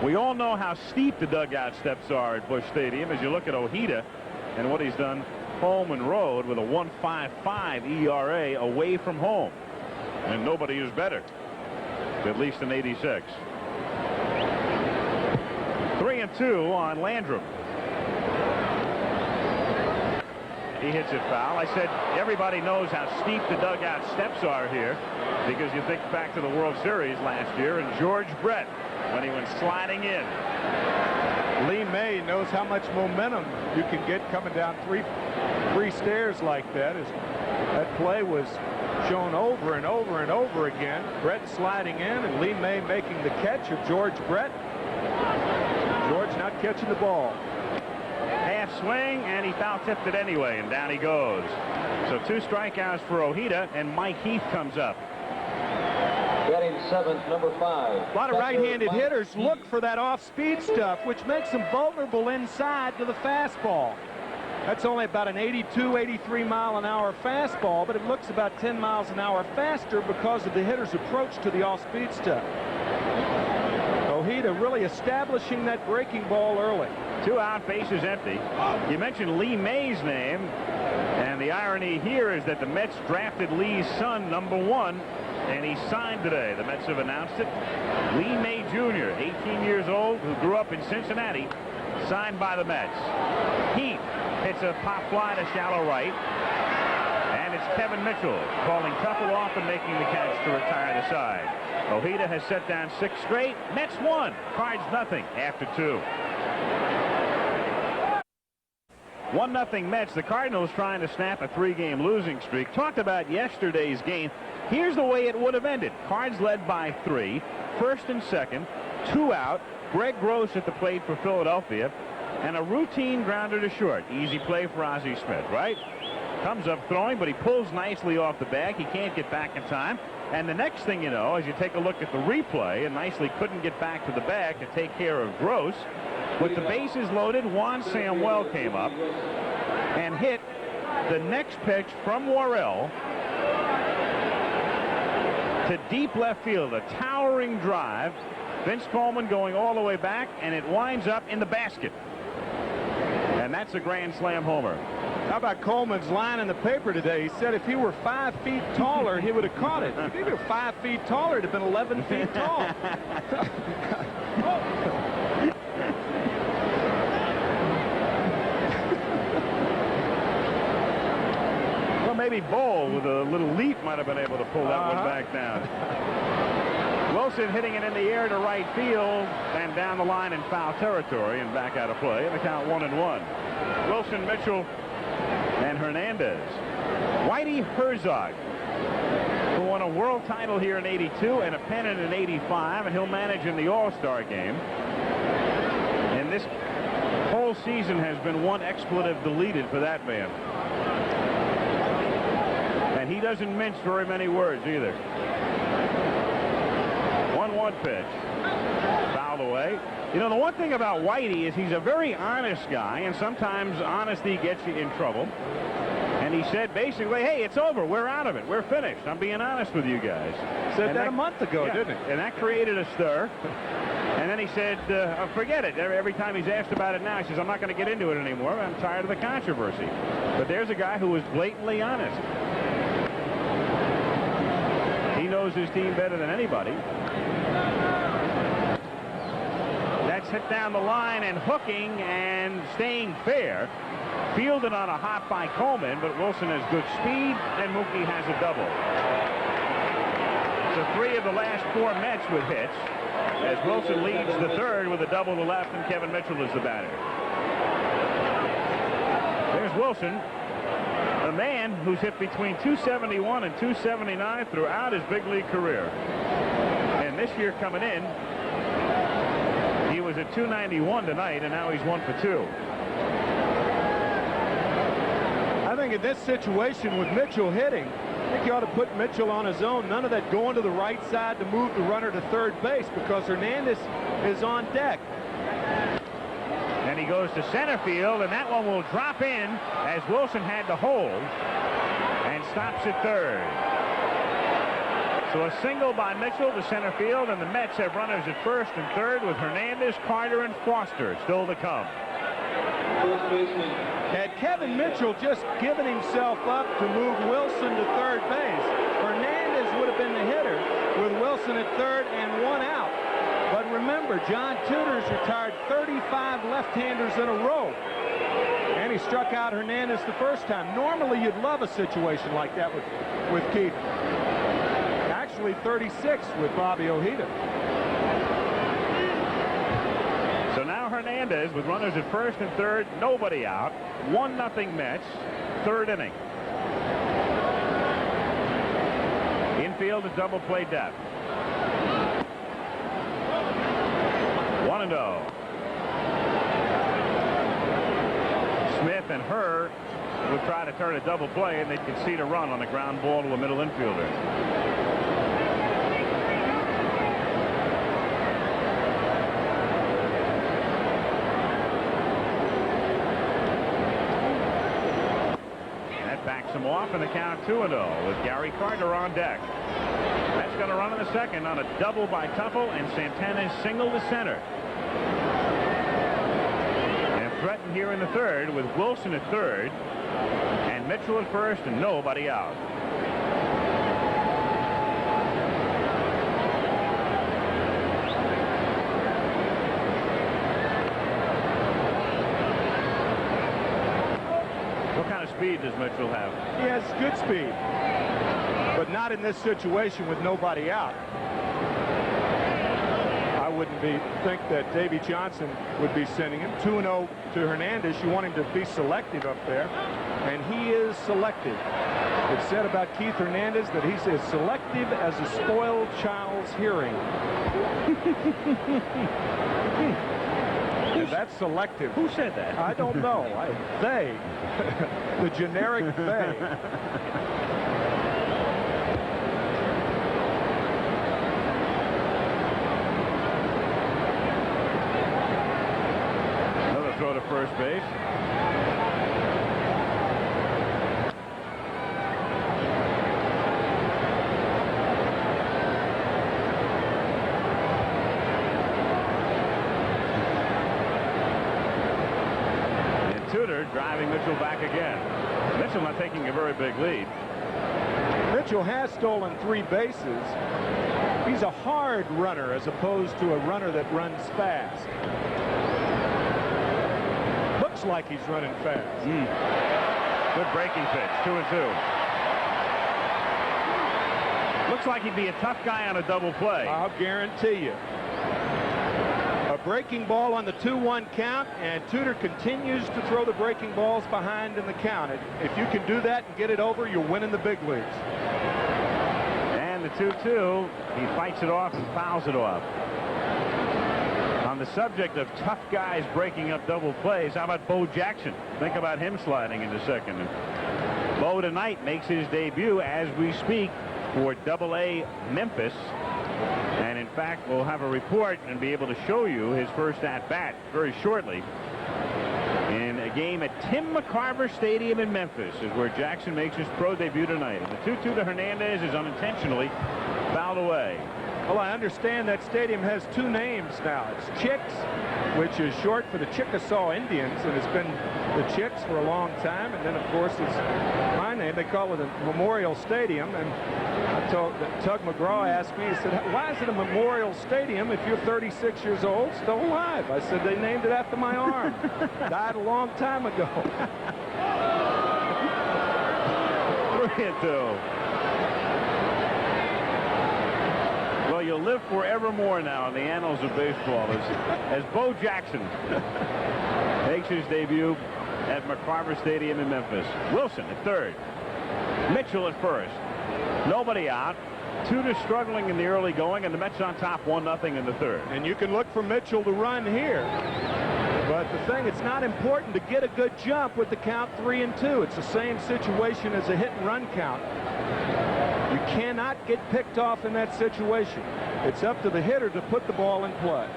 We all know how steep the dugout steps are at Busch Stadium as you look at Ojeda and what he's done home and road with a 1.55 ERA away from home. And nobody is better, at least in 86. 3-2 on Landrum. He hits it foul. I said everybody knows how steep the dugout steps are here because you think back to the World Series last year and George Brett when he went sliding in. Lee May knows how much momentum you can get coming down three stairs like that. That play was shown over and over and over again. Brett sliding in and Lee May making the catch of George Brett. George not catching the ball. Half swing, and he foul tipped it anyway, and down he goes. So 2 strikeouts for Ojeda, and Mike Heath comes up. Batting 7th, number 5. A lot of right-handed hitters look for that off-speed stuff, which makes them vulnerable inside to the fastball. That's only about an 82, 83 mile an hour fastball, but it looks about 10 miles an hour faster because of the hitter's approach to the off-speed stuff. Ojeda really establishing that breaking ball early. 2 out, bases empty. You mentioned Lee May's name, and the irony here is that the Mets drafted Lee's son #1, and he signed today. The Mets have announced it. Lee May Jr., 18 years old, who grew up in Cincinnati, signed by the Mets. Heath hits a pop fly to shallow right, and it's Kevin Mitchell calling Tuffle off and making the catch to retire the side. Ojeda has set down 6 straight. Mets 1, Cards nothing after 2. 1-0 Mets. The Cardinals trying to snap a 3-game losing streak. Talked about yesterday's game. Here's the way it would have ended. Cards led by 3. 1st and 2nd. 2 out. Greg Gross at the plate for Philadelphia. And a routine grounder to short. Easy play for Ozzie Smith, right? Comes up throwing, but he pulls nicely off the bag. He can't get back in time. And the next thing you know, as you take a look at the replay, and nicely couldn't get back to the bag to take care of Gross. With the bases loaded, Juan Samuel came up and hit the next pitch from Worrell to deep left field. A towering drive. Vince Coleman going all the way back, and it winds up in the basket. And that's a grand slam homer. How about Coleman's line in the paper today? He said if he were 5 feet taller, he would have caught it. If he were 5 feet taller, it'd have been 11 feet tall. Well, maybe Ball with a little leap might have been able to pull that one back down. Wilson hitting it in the air to right field and down the line in foul territory and back out of play. And the count 1-1. Wilson, Mitchell, and Hernandez. Whitey Herzog, who won a world title here in '82 and a pennant in '85, and he'll manage in the All-Star game. And this whole season has been one expletive deleted for that man. And he doesn't mince very many words either. 1-1 pitch. Fouled away. You know, the one thing about Whitey is he's a very honest guy, and sometimes honesty gets you in trouble. And he said basically, hey, it's over. We're out of it. We're finished. I'm being honest with you guys. Said that a month ago, didn't it? And that created a stir. And then then he said, forget it. Every time he's asked about it now, he says, I'm not going to get into it anymore. I'm tired of the controversy. But there's a guy who was blatantly honest. He knows his team better than anybody. That's hit down the line and hooking and staying fair. Fielded on a hop by Coleman, but Wilson has good speed, and Mookie has a double. So 3 of the last 4 Mets with hits, as Wilson leads the third with a double to left, and Kevin Mitchell is the batter. There's Wilson, a man who's hit between 271 and 279 throughout his big league career. And this year coming in, he was at 291 tonight, and now he's 1 for 2. I think in this situation with Mitchell hitting, I think you ought to put Mitchell on his own. None of that going to the right side to move the runner to third base, because Hernandez is on deck. And he goes to center field, and that one will drop in as Wilson had to hold and stops at third. So a single by Mitchell to center field, and the Mets have runners at first and third with Hernandez, Carter, and Foster still to come. Had Kevin Mitchell just given himself up to move Wilson to third base, Hernandez would have been the hitter with Wilson at third and 1 out. But remember, John Tudor's retired 35 left-handers in a row, and he struck out Hernandez the first time. Normally, you'd love a situation like that with Keith. Actually, 36 with Bobby Ojeda. So now Hernandez with runners at first and third, nobody out. 1-0 Mets, third inning. Infield is double play depth. 1-0. Smith and Herr would try to turn a double play, and they'd concede a run on a ground ball to a middle infielder. Backs him off, and the count 2-0 with Gary Carter on deck. That's going to run in the second on a double by Tuffle, and Santana's single to center. And threatened here in the third with Wilson at third and Mitchell at first and nobody out. Speed does Mitchell have? He has good speed, but not in this situation with nobody out. I wouldn't think that Davey Johnson would be sending him. 2-0 to Hernandez. You want him to be selective up there, and he is selective. It's said about Keith Hernandez that he's as selective as a spoiled child's hearing. That's selective. Who said that? I don't know. They. The generic they. Another throw to first base. Driving Mitchell back again. Mitchell not taking a very big lead. Mitchell has stolen 3 bases. He's a hard runner as opposed to a runner that runs fast. Looks like he's running fast. Good breaking pitch. 2-2. Looks like he'd be a tough guy on a double play. I'll guarantee you. A breaking ball on the 2-1 count, and Tudor continues to throw the breaking balls behind in the count. If you can do that and get it over, you're winning the big leagues. And the 2-2, he fights it off and fouls it off. On the subject of tough guys breaking up double plays, how about Bo Jackson? Think about him sliding into second. And Bo tonight makes his debut as we speak for Double-A Memphis. And in fact, we'll have a report and be able to show you his first at-bat very shortly in a game at Tim McCarver Stadium in Memphis, is where Jackson makes his pro debut tonight. And the 2-2 to Hernandez is unintentionally fouled away. Well, I understand that stadium has 2 names now. It's Chicks, which is short for the Chickasaw Indians, and it's been the Chicks for a long time. And then, of course, it's my name. They call it a Memorial Stadium. And I told Tug McGraw asked me, he said, why is it a Memorial Stadium if you're 36 years old, still alive? I said, they named it after my arm. Died a long time ago. 3-2. Well, you'll live forevermore now in the annals of baseball as Bo Jackson makes his debut at McCarver Stadium in Memphis. Wilson at third. Mitchell at first. Nobody out. Tudor struggling in the early going, and the Mets on top 1-0 in the third. And you can look for Mitchell to run here. But the thing, it's not important to get a good jump with the count 3-2. It's the same situation as a hit-and-run count. You cannot get picked off in that situation. It's up to the hitter to put the ball in play.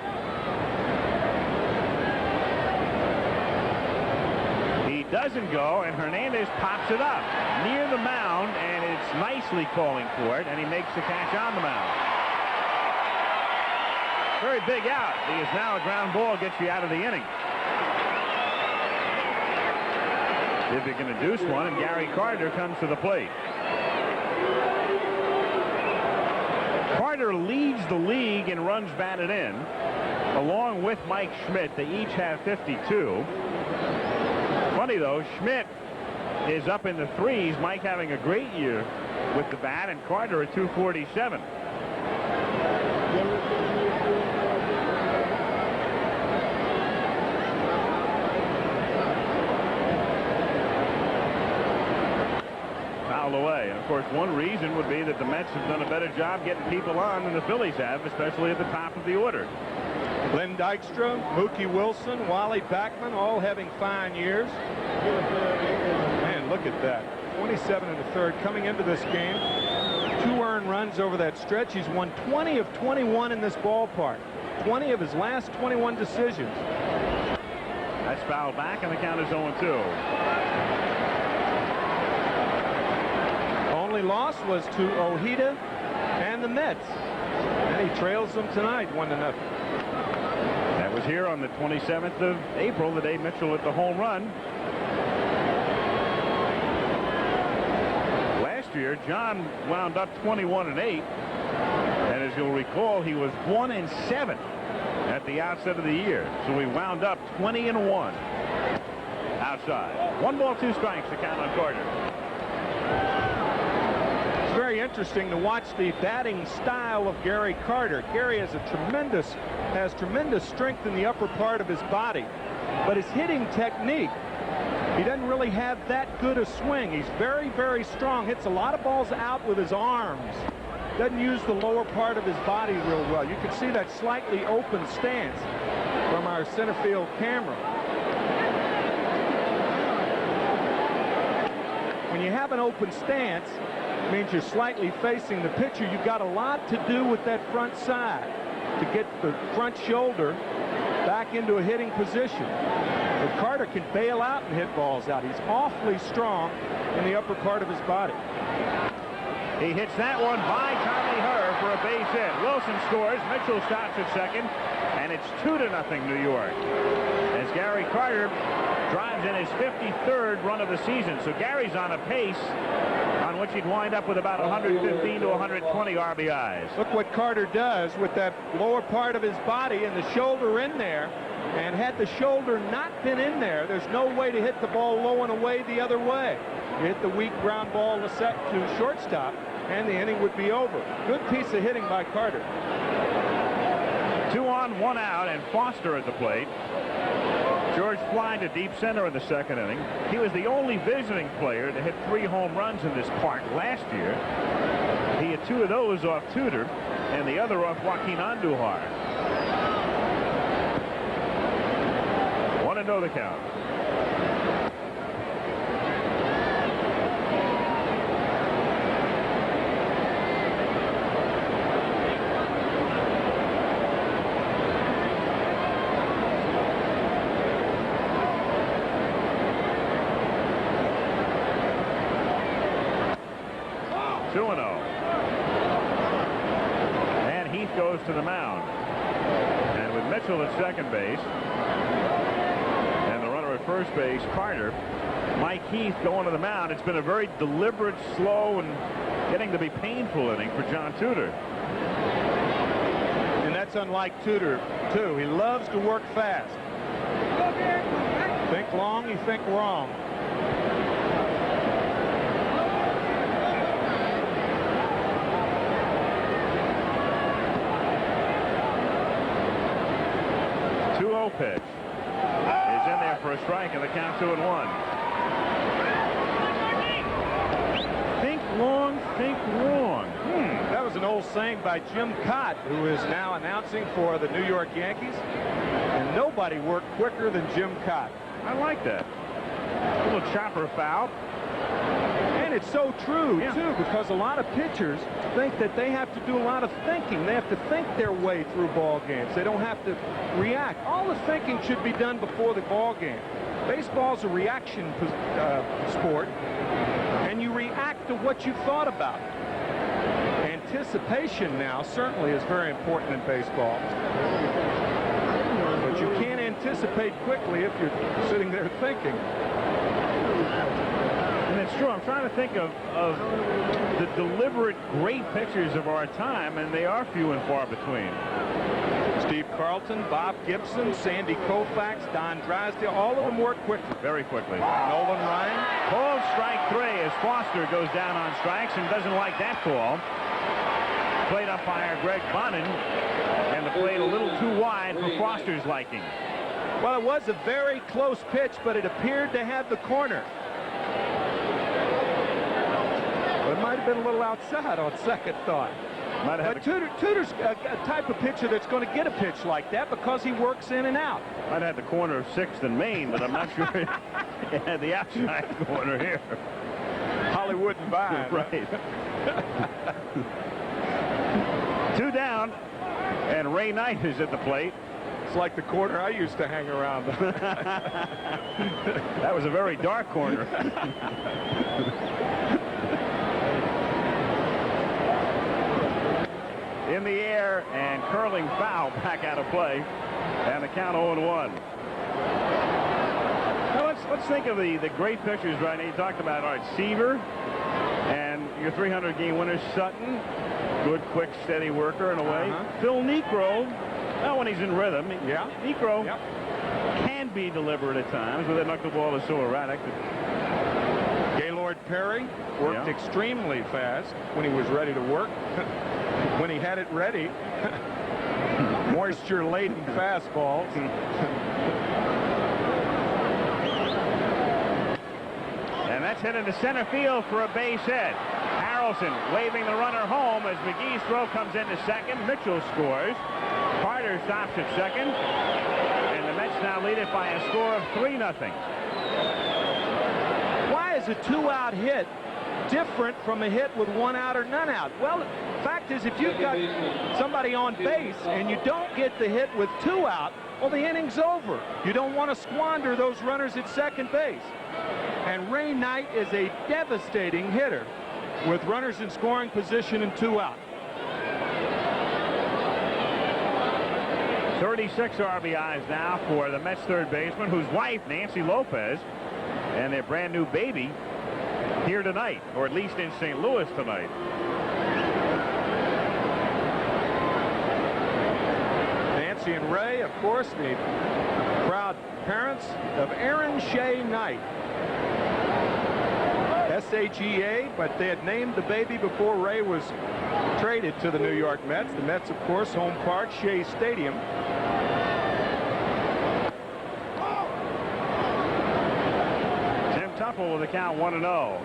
He doesn't go, and Hernandez pops it up near the mound, and it's nicely calling for it, and he makes the catch on the mound. Very big out, because now a ground ball gets you out of the inning. If you can induce one, and Gary Carter comes to the plate. Carter leads the league in runs batted in, along with Mike Schmidt. They each have 52. Funny, though, Schmidt is up in the 3s. Mike having a great year with the bat, and Carter at 247. Away. And of course, one reason would be that the Mets have done a better job getting people on than the Phillies have, especially at the top of the order. Glenn Dykstra, Mookie Wilson, Wally Backman, all having fine years. Man, look at that. 27 in the third coming into this game. 2 earned runs over that stretch. He's won 20 of 21 in this ballpark. 20 of his last 21 decisions. That's fouled back, and the count is 0-2. Only loss was to Ojeda and the Mets. And he trails them tonight 1-0. That was here on the 27th of April, the day Mitchell hit the home run. Last year, John wound up 21-8. And as you'll recall, he was 1-7 at the outset of the year. So we wound up 20-1 outside. 1 ball, 2 strikes, the count on Carter. Very interesting to watch the batting style of Gary Carter. Gary has tremendous strength in the upper part of his body, but his hitting technique, he doesn't really have that good a swing. He's very, very strong, hits a lot of balls out with his arms, doesn't use the lower part of his body real well. You can see that slightly open stance from our center field camera. When you have an open stance, means you're slightly facing the pitcher. You've got a lot to do with that front side to get the front shoulder back into a hitting position. But Carter can bail out and hit balls out. He's awfully strong in the upper part of his body. He hits that one by Tommy Herr for a base hit. Wilson scores. Mitchell stops at second, and it's 2-0 New York as Gary Carter drives in his 53rd run of the season. So Gary's on a pace on which he'd wind up with about 115 to 120 RBIs. Look what Carter does with that lower part of his body and the shoulder in there. And had the shoulder not been in there, there's no way to hit the ball low and away the other way. You hit the weak ground ball to shortstop, and the inning would be over. Good piece of hitting by Carter. 2 on, 1 out, and Foster at the plate. George flying to deep center in the second inning. He was the only visiting player to hit 3 home runs in this park last year. He had 2 of those off Tudor, and the other off Joaquin Andujar. 1-0 the count. goes to the mound. And with Mitchell at second base and the runner at first base, Carter, Mike Heath going to the mound. It's been a very deliberate, slow, and getting to be painful inning for John Tudor. And that's unlike Tudor, too. He loves to work fast. Think long, you think wrong. Pitch is in there for a strike, and the count 2-1. Think long, think wrong. That was an old saying by Jim Cott, who is now announcing for the New York Yankees. And nobody worked quicker than Jim Cott. I like that. A little chopper foul. And it's so true, too, because a lot of pitchers think that they have to do a lot of thinking. They have to think their way through ball games. They don't have to react. All the thinking should be done before the ball game. Baseball's a reaction sport, and you react to what you thought about. Anticipation now certainly is very important in baseball. But you can't anticipate quickly if you're sitting there thinking. And it's true. I'm trying to think of the deliberate great pitchers of our time, and they are few and far between. Steve Carlton, Bob Gibson, Sandy Koufax, Don Drysdale, all of them work quickly. Very quickly. Nolan Ryan. Called strike 3 as Foster goes down on strikes and doesn't like that call. Plate umpire Greg Bonin, and the plate a little too wide for Foster's liking. Well, it was a very close pitch, but it appeared to have the corner. It might have been a little outside on second thought. But Tudor's a type of pitcher that's going to get a pitch like that because he works in and out. Might have the corner of 6th and Main, but I'm not sure it had the outside corner here. Hollywood and Vine. Right. 2 down, and Ray Knight is at the plate. It's like the corner I used to hang around. That was a very dark corner. In the air, and curling foul back out of play, and the count 0-1. Now let's think of the great pitchers right now. You talked about Art Seaver and your 300-game winner Sutton, good, quick, steady worker in a way. Phil Niekro, well, when he's in rhythm, Niekro can be deliberate at times, but that knuckleball is so erratic. Gaylord Perry worked extremely fast when he was ready to work. When he had it ready, moisture-laden fastballs. And that's hit into center field for a base hit. Harrelson waving the runner home as McGee's throw comes into second. Mitchell scores. Carter stops at second. And the Mets now lead it by a score of 3-0. Why is a 2-out hit different from a hit with 1 out or none out? Well, the fact is, if you've got somebody on base and you don't get the hit with 2 out, well, the inning's over. You don't want to squander those runners at second base. And Ray Knight is a devastating hitter with runners in scoring position and 2 out. 36 RBIs now for the Mets third baseman, whose wife, Nancy Lopez, and their brand new baby here tonight, or at least in St. Louis tonight. Nancy and Ray, of course, the proud parents of Aaron Shea Knight. S-H-E-A, but they had named the baby before Ray was traded to the New York Mets. The Mets, of course, home park, Shea Stadium. Jim Tupple with the count 1-0.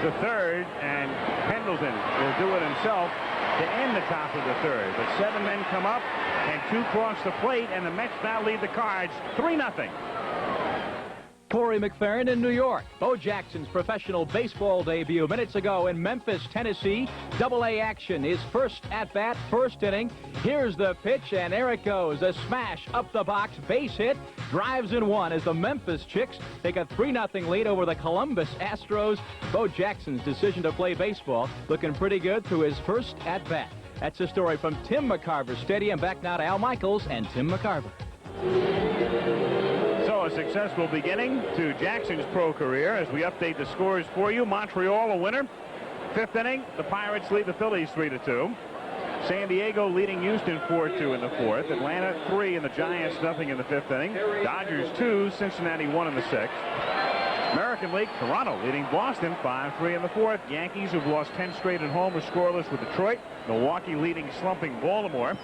The third, and Pendleton will do it himself to end the top of the third. But 7 men come up and 2 cross the plate, and the Mets now lead the Cards 3-0. Corey McFerrin in New York. Bo Jackson's professional baseball debut minutes ago in Memphis, Tennessee. Double-A action. His first at-bat, first inning. Here's the pitch, and there it goes. A smash up the box, base hit, drives in one as the Memphis Chicks take a 3-0 lead over the Columbus Astros. Bo Jackson's decision to play baseball looking pretty good through his first at-bat. That's a story from Tim McCarver Stadium. Back now to Al Michaels and Tim McCarver. So a successful beginning to Jackson's pro career as we update the scores for you. Montreal a winner. 5th inning, the Pirates lead the Phillies 3-2. San Diego leading Houston 4-2 in the 4th. Atlanta 3 and the Giants nothing in the 5th inning. Dodgers 2, Cincinnati 1 in the 6th. American League, Toronto leading Boston 5-3 in the 4th. Yankees, who've lost 10 straight at home, are scoreless with Detroit. Milwaukee leading slumping Baltimore.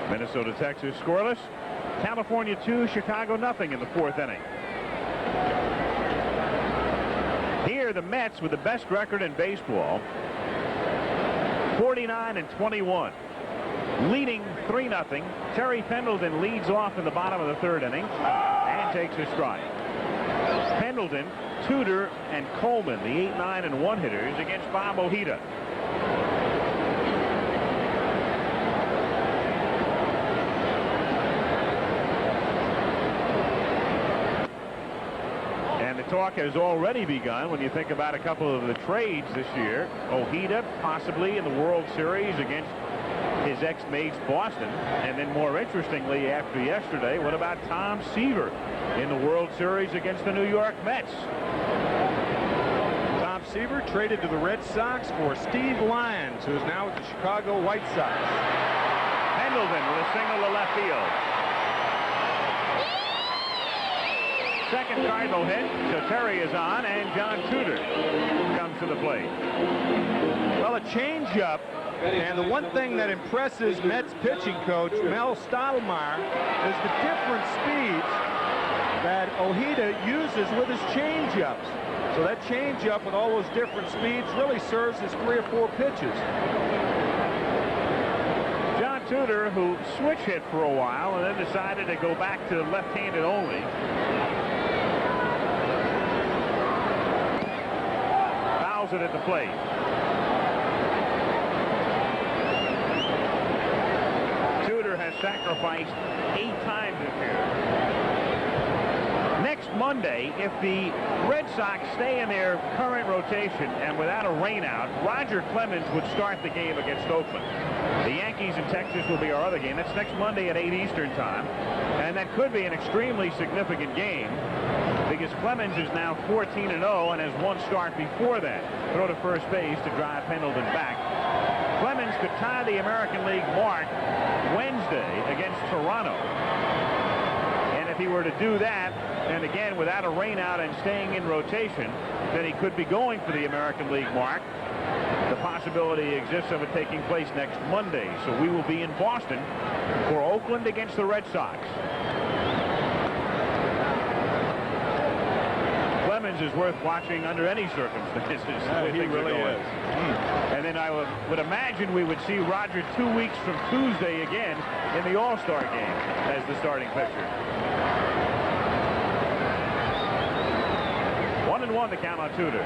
Minnesota, Texas scoreless. California 2, Chicago nothing in the 4th inning. Here the Mets with the best record in baseball, 49-21, leading 3-0. Terry Pendleton leads off in the bottom of the 3rd inning and takes a strike. Pendleton, Tudor, and Coleman, the 8, 9, and 1 hitters against Bob Ojeda. And the talk has already begun when you think about a couple of the trades this year. Ojeda possibly in the World Series against his ex-mates Boston. And then more interestingly, after yesterday, what about Tom Seaver in the World Series against the New York Mets? Tom Seaver traded to the Red Sox for Steve Lyons, who is now with the Chicago White Sox. Pendleton with a single to left field. Second Cardinal hit, so Terry is on, and John Tudor comes to the plate. Well, a changeup, and the one thing that impresses Mets pitching coach Mel Stottlemyre is the different speeds that Ojeda uses with his changeups. So that changeup with all those different speeds really serves as 3 or 4 pitches. John Tudor, who switch hit for a while and then decided to go back to left-handed only. Fouls it at the plate. Tudor has sacrificed 8 times this year. Next Monday, if the Red Sox stay in their current rotation and without a rainout, Roger Clemens would start the game against Oakland. The Yankees in Texas will be our other game. That's next Monday at 8 Eastern time. And that could be an extremely significant game because Clemens is now 14-0 and has 1 start before that. Throw to first base to drive Pendleton back. Clemens could tie the American League mark Wednesday against Toronto. And if he were to do that, and again without a rainout and staying in rotation, then he could be going for the American League mark. The possibility exists of it taking place next Monday. So we will be in Boston for Oakland against the Red Sox. Clemens is worth watching under any circumstances. He really is. And then I would imagine we would see Roger 2 weeks from Tuesday again in the All-Star game as the starting pitcher. 1-1 the count on Tudor.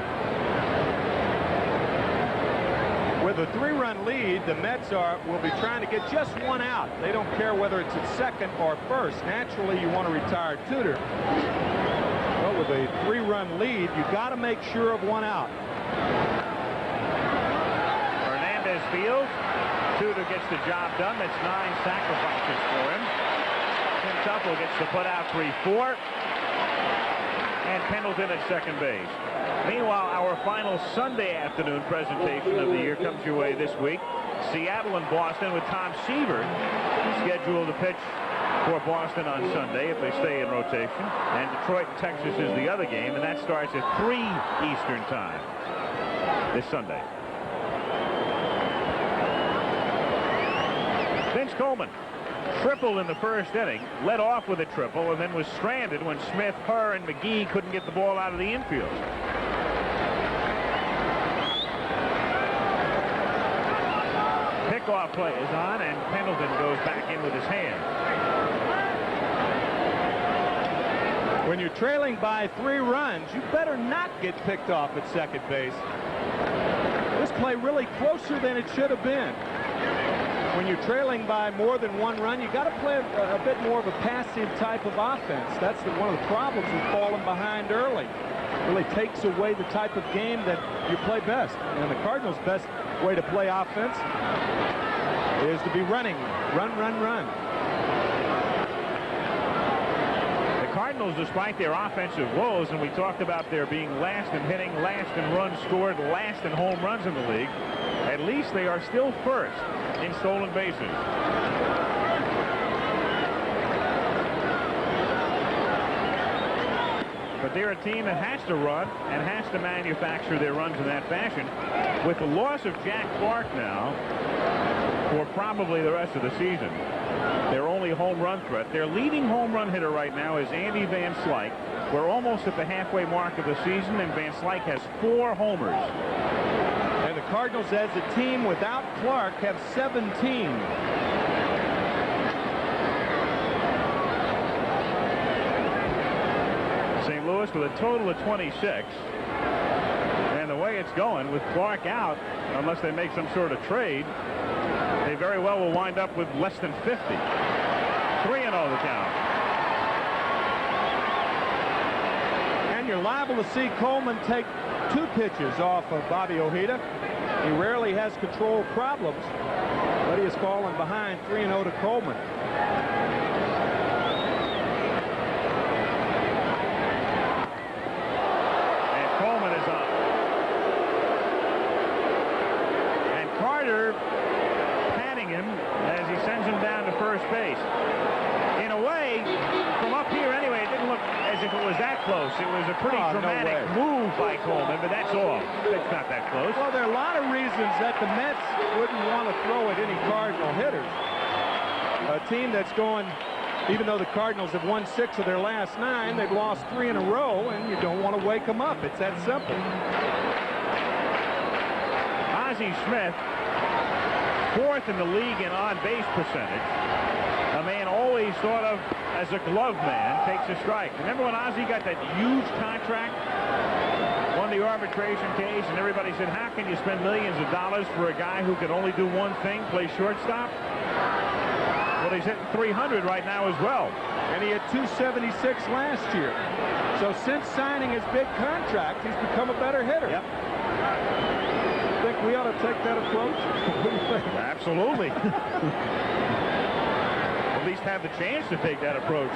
With a 3-run lead, the Mets will be trying to get just 1 out. They don't care whether it's at second or first. Naturally, you want to retire Tudor. But with a 3-run lead, you got to make sure of 1 out. Hernandez fields. Tudor gets the job done. That's 9 sacrifices for him. Tim Tuffle gets the put out 3-4. And Pendleton at second base. Meanwhile, our final Sunday afternoon presentation of the year comes your way this week. Seattle and Boston with Tom Seaver scheduled to pitch for Boston on Sunday if they stay in rotation. And Detroit and Texas is the other game, and that starts at 3 Eastern time this Sunday. Vince Coleman tripled in the first inning, led off with a triple, and then was stranded when Smith, Herr, and McGee couldn't get the ball out of the infield. Pickoff play is on, and Pendleton goes back in with his hand. when you're trailing by 3 runs, you better not get picked off at second base. This play really closer than it should have been. When you're trailing by more than 1 run, you got to play a bit more of a passive type of offense. That's one of the problems with falling behind early. It really takes away the type of game that you play best. And the Cardinals' best way to play offense is to be running. Run, run, run. The Cardinals, despite their offensive woes, and we talked about their being last in hitting, last in runs scored, last in home runs in the league, at least they are still first in stolen bases. But they're a team that has to run and has to manufacture their runs in that fashion. With the loss of Jack Clark now for probably the rest of the season, their only home run threat, their leading home run hitter right now is Andy Van Slyke. We're almost at the halfway mark of the season, and Van Slyke has 4 homers. And the Cardinals, as a team without Clark, have 17. St. Louis with a total of 26. And the way it's going with Clark out, unless they make some sort of trade, they very well will wind up with less than 50. 3-0 the count. And you're liable to see Coleman take 2 pitches off of Bobby Ojeda. He rarely has control problems, but he has fallen behind 3-0 to Coleman. And Coleman is up. And Carter patting him as he sends him down to first base. In a way, from up here anyway, it didn't look as if it was that close. It was a pretty dramatic move by Coleman, but that's all. It's not that close. Well, there are a lot of reasons that the Mets wouldn't want to throw at any Cardinal hitters. A team that's going, even though the Cardinals have won 6 of their last 9, they've lost 3 in a row, and you don't want to wake them up. It's that simple. Ozzie Smith, 4th in the league in on-base percentage. A man always thought of as a glove man, takes a strike. Remember when Ozzie got that huge contract, won the arbitration case, and everybody said, how can you spend millions of dollars for a guy who can only do one thing, play shortstop? Well, he's hitting 300 right now as well. And he had 276 last year. So since signing his big contract, he's become a better hitter. Yep. Think we ought to take that approach? Absolutely. At least have the chance to take that approach.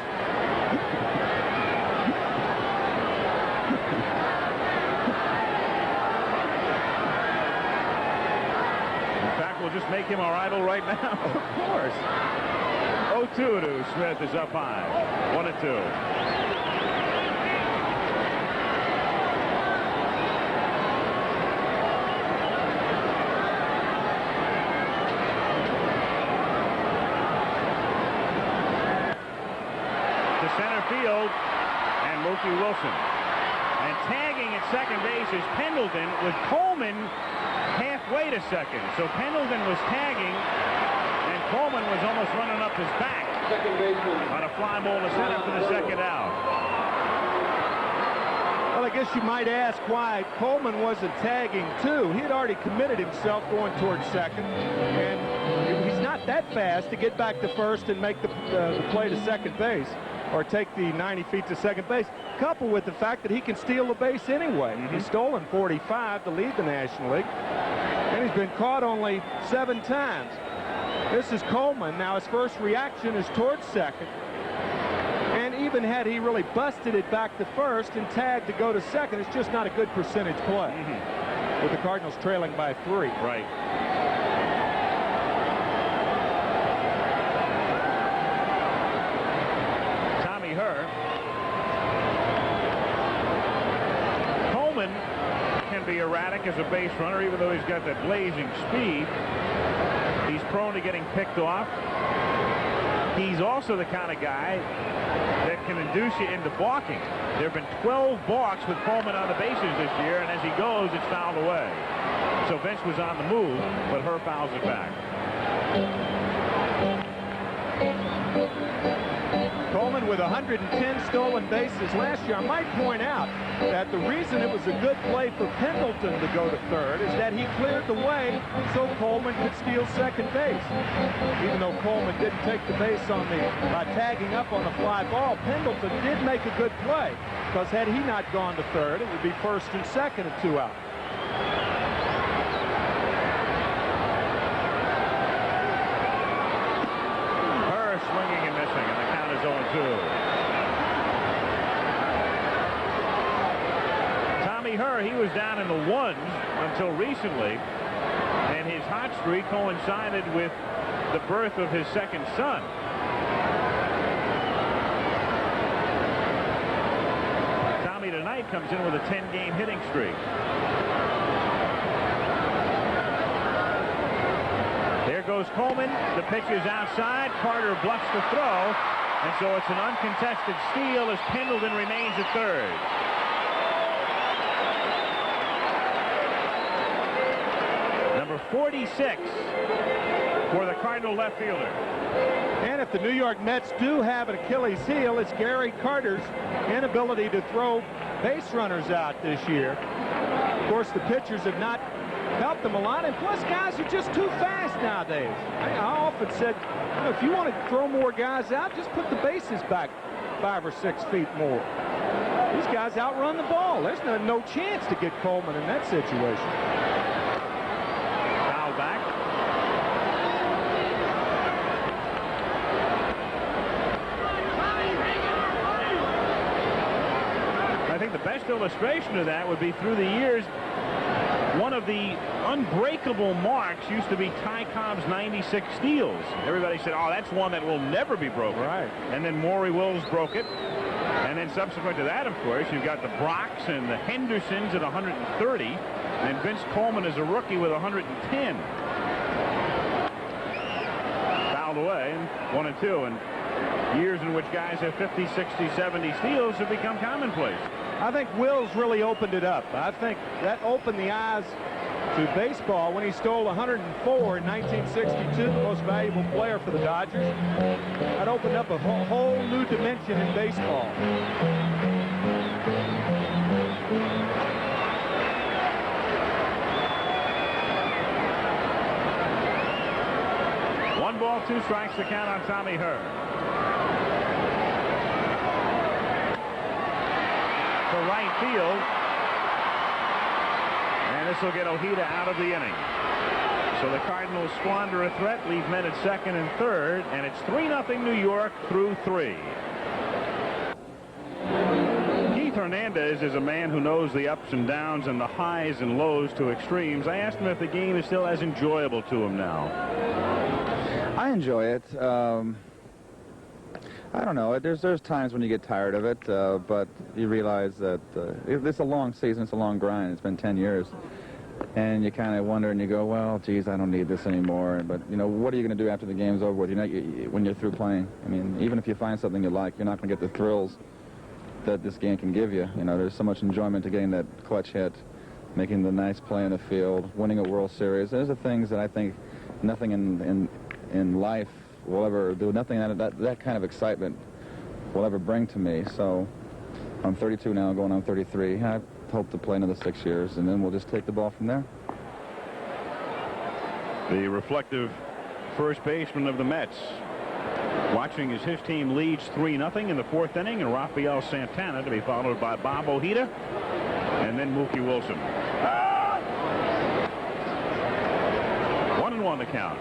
In fact, we'll just make him our idol right now. Of course. 0-2 to Smith is up high. 1-2. Center field, and Mookie Wilson. And tagging at second base is Pendleton, with Coleman halfway to second. So Pendleton was tagging, and Coleman was almost running up his back on a fly ball to center for the second out. Well, I guess you might ask why Coleman wasn't tagging too. He had already committed himself going towards second, and he's not that fast to get back to first and make the play to second base, or take the 90 feet to second base, coupled with the fact that he can steal the base anyway. He's stolen 45 to lead the National League, and he's been caught only 7 times. This is Coleman. Now his first reaction is towards second, and even had he really busted it back to first and tagged to go to second, it's just not a good percentage play, with the Cardinals trailing by 3. Right. Coleman can be erratic as a base runner, even though he's got that blazing speed. He's prone to getting picked off. He's also the kind of guy that can induce you into balking. There have been 12 balks with Coleman on the bases this year, and as he goes, it's fouled away. So Vince was on the move, but Herr fouls it back. Coleman with 110 stolen bases last year. I might point out that the reason it was a good play for Pendleton to go to third is that he cleared the way so Coleman could steal second base. Even though Coleman didn't take the base by tagging up on the fly ball, Pendleton did make a good play, because had he not gone to third, it would be first and second and 2 out. Swinging and missing, and the count is 0-2. Tommy Herr, he was down in the ones until recently, and his hot streak coincided with the birth of his second son. Tommy tonight comes in with a 10-game hitting streak. There goes Coleman. The pitch is outside. Carter bluffs the throw, and so it's an uncontested steal as Pendleton remains at third. Number 46 for the Cardinal left fielder. And if the New York Mets do have an Achilles heel, it's Gary Carter's inability to throw base runners out this year. Of course, the pitchers have not helped them a lot, and plus guys are just too fast nowadays. I often said, you know, if you want to throw more guys out, just put the bases back 5 or 6 feet more. These guys outrun the ball. There's no chance to get Coleman in that situation. Foul back. I think the best illustration of that would be through the years. One of the unbreakable marks used to be Ty Cobb's 96 steals. Everybody said, oh, that's one that will never be broken. Right. And then Maury Wills broke it. And then subsequent to that, of course, you've got the Brocks and the Hendersons at 130. And Vince Coleman is a rookie with 110. Fouled away, and 1-2. And years in which guys have 50, 60, 70 steals have become commonplace. I think Wills really opened it up. I think that opened the eyes to baseball when he stole 104 in 1962, the most valuable player for the Dodgers. That opened up a whole new dimension in baseball. One ball, 2 strikes, the count on Tommy Herr. To right field, and this will get Ojeda out of the inning. So the Cardinals squander a threat, leave men at second and third, and it's 3-0 New York through 3. Keith Hernandez is a man who knows the ups and downs and the highs and lows to extremes. I asked him if the game is still as enjoyable to him now. I enjoy it. I don't know. There's times when you get tired of it, but you realize that it's a long season, it's a long grind. It's been 10 years, and you kind of wonder and you go, well, geez, I don't need this anymore. But you know, what are you going to do after the game's over with? When you're through playing. I mean, even if you find something you like, you're not going to get the thrills that this game can give you. You know, there's so much enjoyment to getting that clutch hit, making the nice play in the field, winning a World Series. Those are things that I think nothing in life will ever do, nothing that kind of excitement will ever bring to me. So I'm 32 now, going on 33. I hope to play another 6 years, and then we'll just take the ball from there. The reflective first baseman of the Mets watching as his team leads 3-0 in the 4th inning, and Rafael Santana to be followed by Bob Ojeda and then Mookie Wilson. 1-1 the count.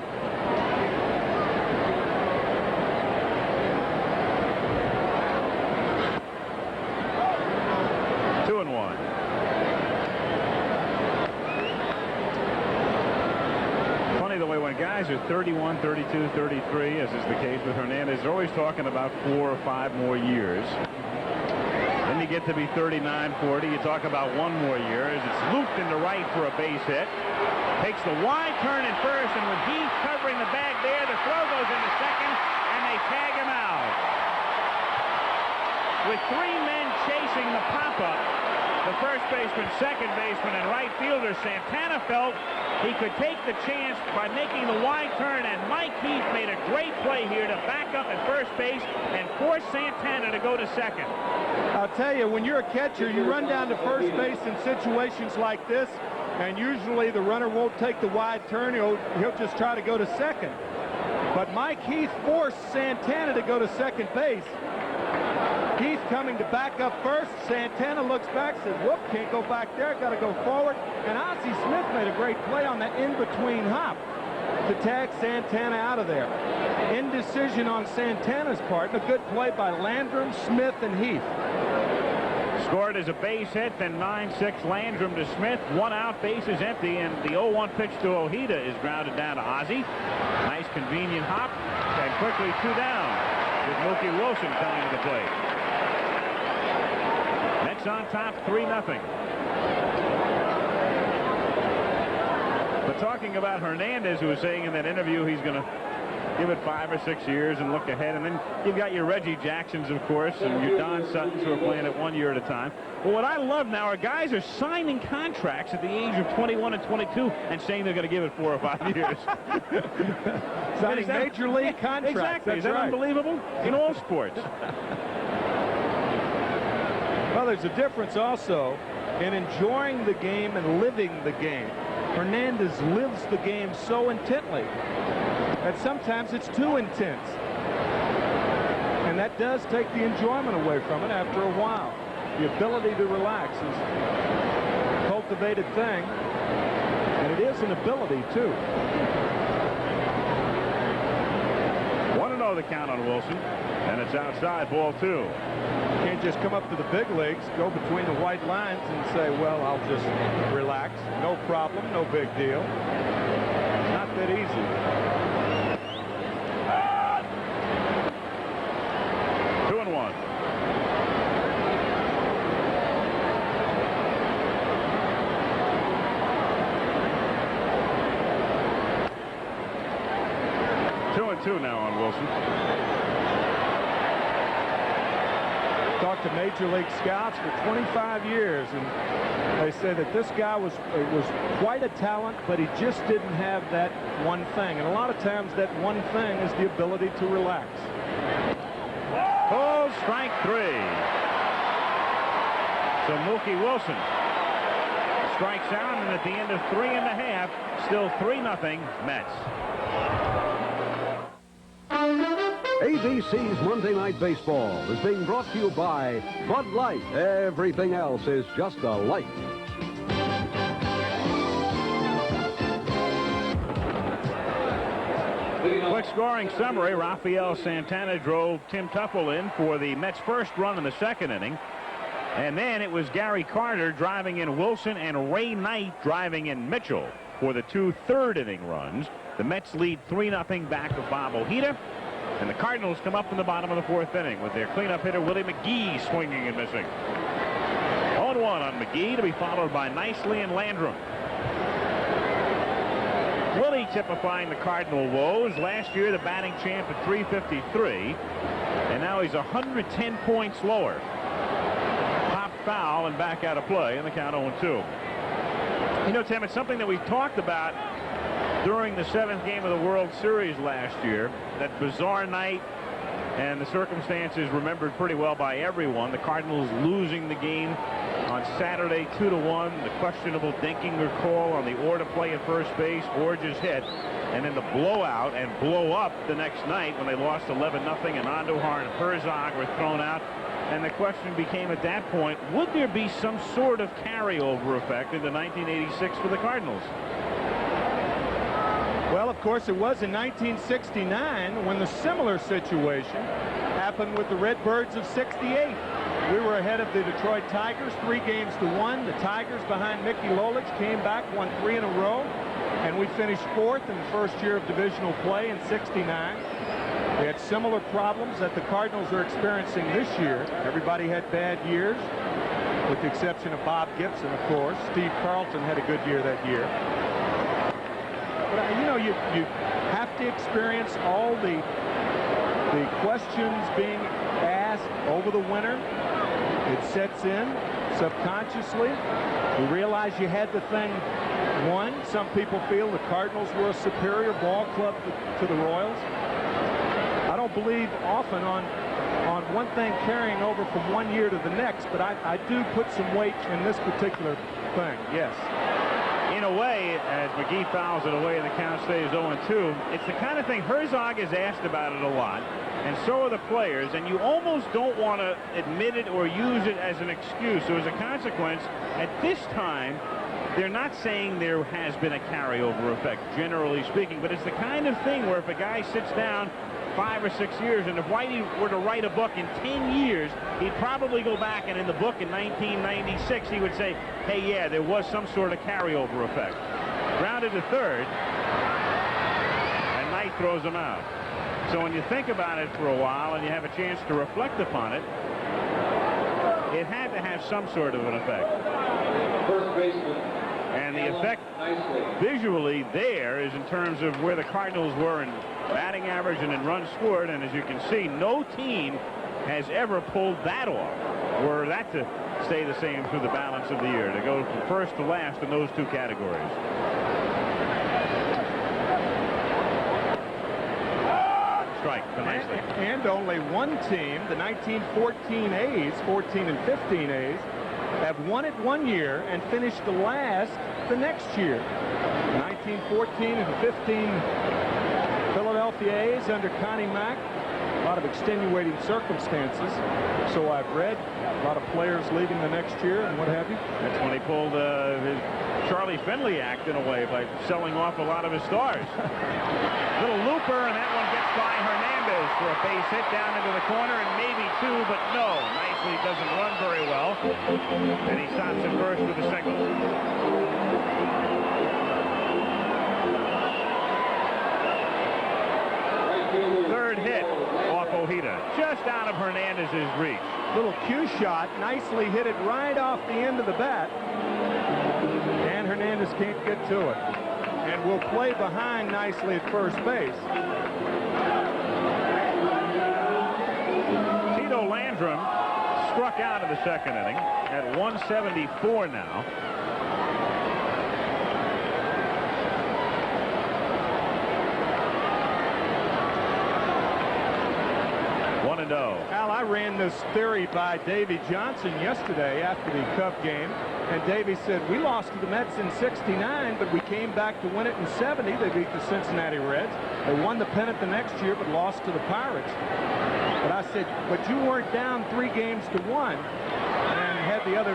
The way when guys are 31, 32, 33, as is the case with Hernandez, they're always talking about 4 or 5 more years. Then you get to be 39, 40, you talk about 1 more year as it's looped into right for a base hit. Takes the wide turn at first, and with Heath covering the bag there, the throw goes into second, and they tag him out. With 3 men chasing the pop-up, the first baseman, second baseman, and right fielder. Santana felt he could take the chance by making the wide turn, and Mike Heath made a great play here to back up at first base and force Santana to go to second. I'll tell you, when you're a catcher, you run down to first base in situations like this, and usually the runner won't take the wide turn. He'll just try to go to second. But Mike Heath forced Santana to go to second base. Heath coming to back up first. Santana looks back, says, whoop, can't go back there, got to go forward. And Ozzie Smith made a great play on that in-between hop to tag Santana out of there. Indecision on Santana's part, and a good play by Landrum, Smith, and Heath. Scored as a base hit, then 9-6 Landrum to Smith. 1 out, bases empty, and the 0-1 pitch to Ojeda is grounded down to Ozzie. Nice convenient hop, and quickly 2 down with Mookie Wilson coming to the plate. Mets on top, 3-0. But talking about Hernandez, who was saying in that interview he's going to give it 5 or 6 years and look ahead. And then you've got your Reggie Jacksons, of course, and your Don Suttons who are playing it 1 year at a time. But what I love now are guys are signing contracts at the age of 21 and 22 and saying they're going to give it 4 or 5 years. Signing major league contracts. Exactly. Is that right. unbelievable? In all sports. Well, there's a difference also in enjoying the game and living the game. Hernandez lives the game so intently that sometimes it's too intense. And that does take the enjoyment away from it after a while. The ability to relax is a cultivated thing, and it is an ability, too. 1-0 the count on Wilson, and it's outside, ball 2. You can't just come up to the big leagues, go between the white lines and say, well, I'll just relax. No problem, no big deal. It's not that easy. 2-1. Two now on Wilson. Talked to Major League scouts for 25 years, and they say that this guy was quite a talent, but he just didn't have that one thing. And a lot of times that one thing is the ability to relax. Oh, strike 3. So Mookie Wilson strikes out, and at the end of 3.5, still 3-0 Mets. ABC's Monday Night Baseball is being brought to you by Bud Light. Everything else is just a light. Quick scoring summary. Rafael Santana drove Tim Tuffle in for the Mets' first run in the second inning. And then it was Gary Carter driving in Wilson and Ray Knight driving in Mitchell for the 2 third-inning runs. The Mets lead 3-0 back with Bob Ojeda. And the Cardinals come up in the bottom of the 4th inning with their cleanup hitter Willie McGee swinging and missing. 0-1 on McGee, to be followed by Nicely and Landrum. Willie typifying the Cardinal woes. Last year the batting champ at .353, and now he's 110 points lower. Pop foul and back out of play, and the count 0-2. You know, Tim, it's something that we talked about during the 7th game of the World Series last year, that bizarre night and the circumstances remembered pretty well by everyone. The Cardinals losing the game on Saturday 2-1, the questionable Dinkinger call on the Orr to play at first base, Orr just hit, and then the blowout and blow up the next night when they lost 11-0 and Andujar and Herzog were thrown out. And the question became at that point, would there be some sort of carryover effect into 1986 for the Cardinals? Well, of course, it was in 1969 when the similar situation happened with the Redbirds of '68. We were ahead of the Detroit Tigers 3-1. The Tigers, behind Mickey Lolich, came back, won 3 in a row, and we finished 4th in the first year of divisional play in '69. We had similar problems that the Cardinals are experiencing this year. Everybody had bad years, with the exception of Bob Gibson, of course. Steve Carlton had a good year that year. But, you know, you have to experience all the questions being asked over the winter. It sets in. Subconsciously, you realize you had the thing won. Some people feel the Cardinals were a superior ball club to the Royals. I don't believe often on one thing carrying over from one year to the next, but I do put some weight in this particular thing, yes. In a way, as McGee fouls it away and the count stays 0-2, it's the kind of thing Herzog has asked about it a lot, and so are the players, and you almost don't want to admit it or use it as an excuse. So as a consequence, at this time, they're not saying there has been a carryover effect, generally speaking, but it's the kind of thing where if a guy sits down 5 or 6 years, and if Whitey were to write a book in 10 years, he'd probably go back, and in the book in 1996, he would say, hey, yeah, there was some sort of carryover effect. Grounded to third, and Knight throws him out. So when you think about it for a while and you have a chance to reflect upon it, it had to have some sort of an effect. First baseman. And the effect visually there is in terms of where the Cardinals were in batting average and in runs scored, and as you can see, no team has ever pulled that off. Were that to stay the same through the balance of the year, to go from first to last in those two categories. Strike nicely. And only one team, the 1914 A's, 14 and 15 A's, have won it one year and finished the last the next year. 1914 and 15 Philadelphia A's under Connie Mack. A lot of extenuating circumstances, so I've read. A lot of players leaving the next year and what have you. That's when he pulled his Charlie Finley act in a way by selling off a lot of his stars. Little looper, and that one gets by Hernandez for a base hit down into the corner, and maybe two, but no. Nicely doesn't run very well, and he stops at first with a single. Third hit off Ojeda, just out of Hernandez's reach. Little cue shot, nicely hit it right off the end of the bat, and Hernandez can't get to it. And will play behind nicely at first base. Tito Landrum struck out in the second inning at 174 now. Al, I ran this theory by Davey Johnson yesterday after the Cub game, and Davey said, we lost to the Mets in '69, but we came back to win it in '70. They beat the Cincinnati Reds. They won the pennant the next year, but lost to the Pirates. But I said, but you weren't down 3 games to 1 and had the other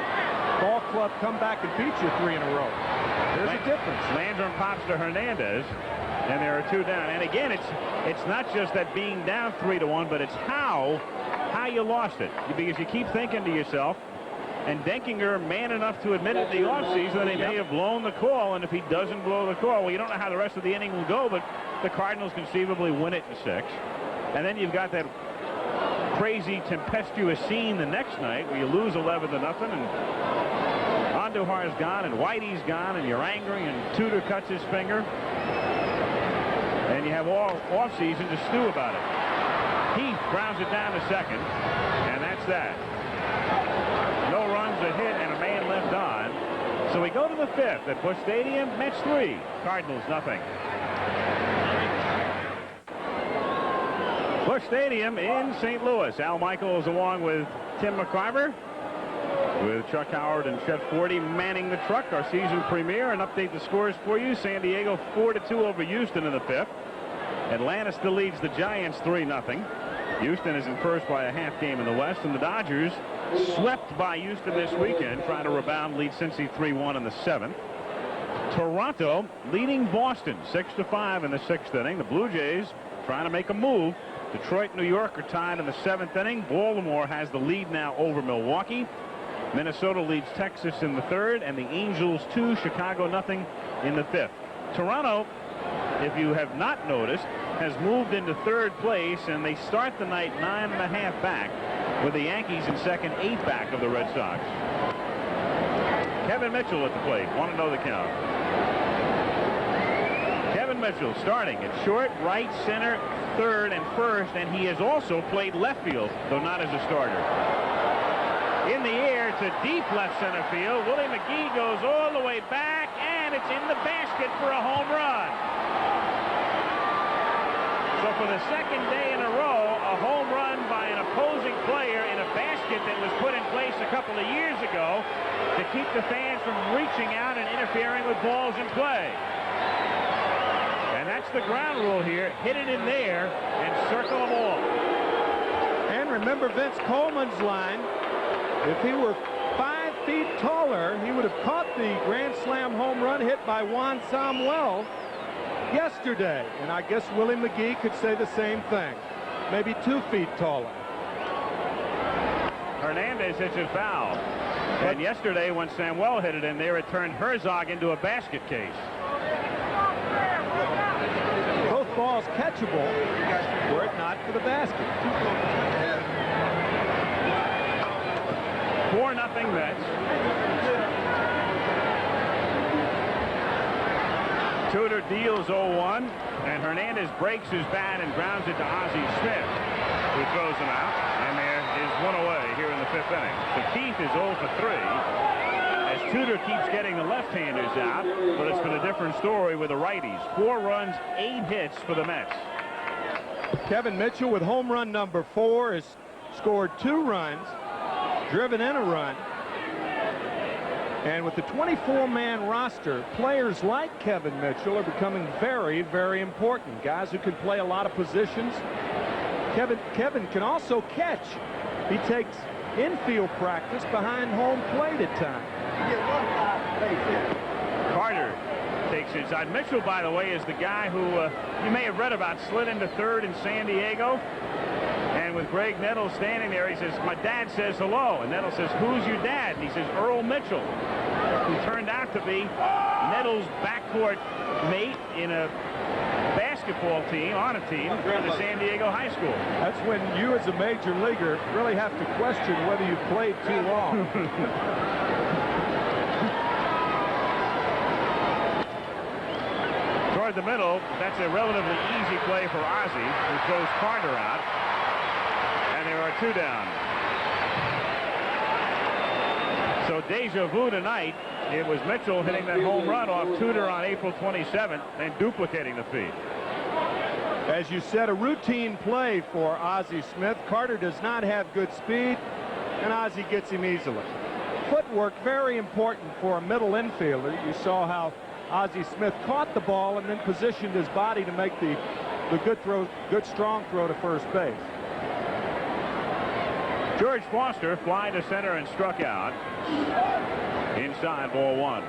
ball club come back and beat you 3 in a row. There's a difference. Landrum pops to Hernandez, and there are 2 down. And again, it's not just that being down 3-1, but it's how you lost it. Because you keep thinking to yourself, and Denkinger, man enough to admit it in the offseason that he may have blown the call, and if he doesn't blow the call, well, you don't know how the rest of the inning will go, but the Cardinals conceivably win it in 6. And then you've got that crazy, tempestuous scene the next night where you lose 11-0, and Andujar's gone, and Whitey's gone, and you're angry, and Tudor cuts his finger. And you have all offseason to stew about it. Heath grounds it down to second, and that's that. No runs, a hit, and a man left on. So we go to the 5th at Busch Stadium. Mets 3, Cardinals nothing. Busch Stadium in St. Louis. Al Michaels along with Tim McCarver, with Chuck Howard and Chet Forty manning the truck. Our season premiere, and update the scores for you. San Diego 4-2 over Houston in the 5th. Atlanta still leads the Giants 3-0. Houston is in first by a half game in the West, and the Dodgers swept by Houston this weekend, trying to rebound, lead Cincy 3-1 in the 7th. Toronto leading Boston 6-5 in the 6th inning. The Blue Jays trying to make a move. Detroit and New York are tied in the 7th inning. Baltimore has the lead now over Milwaukee. Minnesota leads Texas in the 3rd, and the Angels 2, Chicago nothing in the 5th. Toronto, if you have not noticed, has moved into 3rd place, and they start the night 9.5 back, with the Yankees in second, 8 back of the Red Sox. Kevin Mitchell at the plate. Want to know the count. Kevin Mitchell starting at short, right, center, 3rd, and 1st, and he has also played left field, though not as a starter. in the air to deep left center field. Willie McGee goes all the way back, and it's in the basket for a home run. So for the second day in a row, a home run by an opposing player in a basket that was put in place a couple of years ago to keep the fans from reaching out and interfering with balls in play. And that's the ground rule here. Hit it in there and circle them all. And remember Vince Coleman's line. If he were 5 feet taller, he would have caught the grand slam home run hit by Juan Samuel yesterday. And I guess Willie McGee could say the same thing. Maybe 2 feet taller. Hernandez hits it foul. And yesterday when Samuel hit it in there, it turned Herzog into a basket case. Both balls catchable were it not for the basket. 4-0 Mets. Tudor deals 0-1, and Hernandez breaks his bat and grounds it to Ozzie Smith, who throws him out, and there is one away here in the 5th inning. So Keith is 0 for 3, as Tudor keeps getting the left-handers out, but it's been a different story with the righties. 4 runs, 8 hits for the Mets. Kevin Mitchell with home run number 4 has scored 2 runs, driven in a run. And with the 24-man roster, players like Kevin Mitchell are becoming very, very important. Guys who can play a lot of positions. Kevin can also catch. He takes infield practice behind home plate at times. Carter takes inside. Mitchell, by the way, is the guy who you may have read about, slid into third in San Diego. And with Greg Nettles standing there, he says, "My dad says hello." And Nettles says, "Who's your dad?" And he says, "Earl Mitchell," who turned out to be Nettles' backcourt mate in a basketball team, on a team at the San Diego High School. That's when you as a major leaguer really have to question whether you've played too long. Toward the middle, that's a relatively easy play for Ozzie, who throws Carter out. And there are 2 down. So deja vu tonight. It was Mitchell hitting that home run off Tudor on April 27th and duplicating the feat. As you said, a routine play for Ozzie Smith. Carter does not have good speed, and Ozzie gets him easily. Footwork very important for a middle infielder. You saw how Ozzie Smith caught the ball and then positioned his body to make the good strong throw to first base. George Foster fly to center and struck out. Inside, ball 1.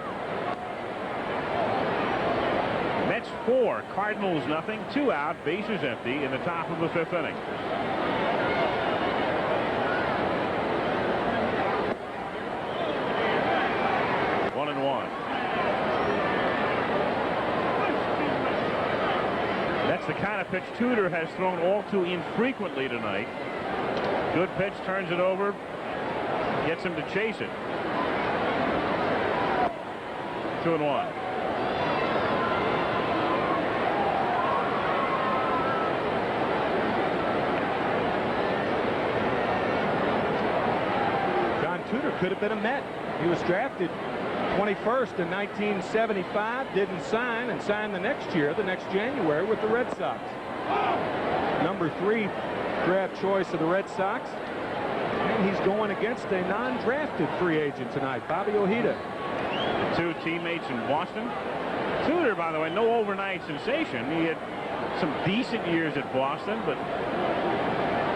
Mets 4, Cardinals nothing. 2 out, bases empty in the top of the 5th inning. One and 1. That's the kind of pitch Tudor has thrown all too infrequently tonight. Good pitch, turns it over, gets him to chase it. 2-1. John Tudor could have been a Met. He was drafted 21st in 1975, didn't sign, and signed the next year, the next January, with the Red Sox. Number 3 draft choice of the Red Sox. And he's going against a non-drafted free agent tonight, Bobby Ojeda. 2 teammates in Boston. Tudor, by the way, no overnight sensation. He had some decent years at Boston, but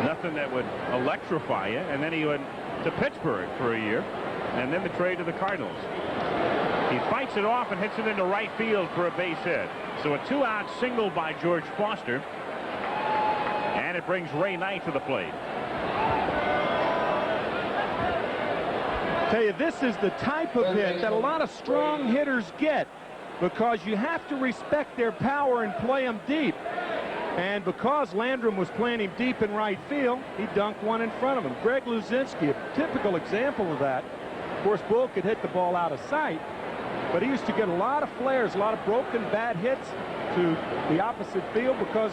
nothing that would electrify you. And then he went to Pittsburgh for a year, and then the trade to the Cardinals. He fights it off and hits it into right field for a base hit. So a 2-out single by George Foster, and it brings Ray Knight to the plate. Tell you, this is the type of hit that a lot of strong hitters get, because you have to respect their power and play them deep. And because Landrum was playing him deep in right field, he dunked one in front of him. Greg Luzinski, a typical example of that. Of course, Bull could hit the ball out of sight, but he used to get a lot of flares, a lot of broken bad hits to the opposite field, because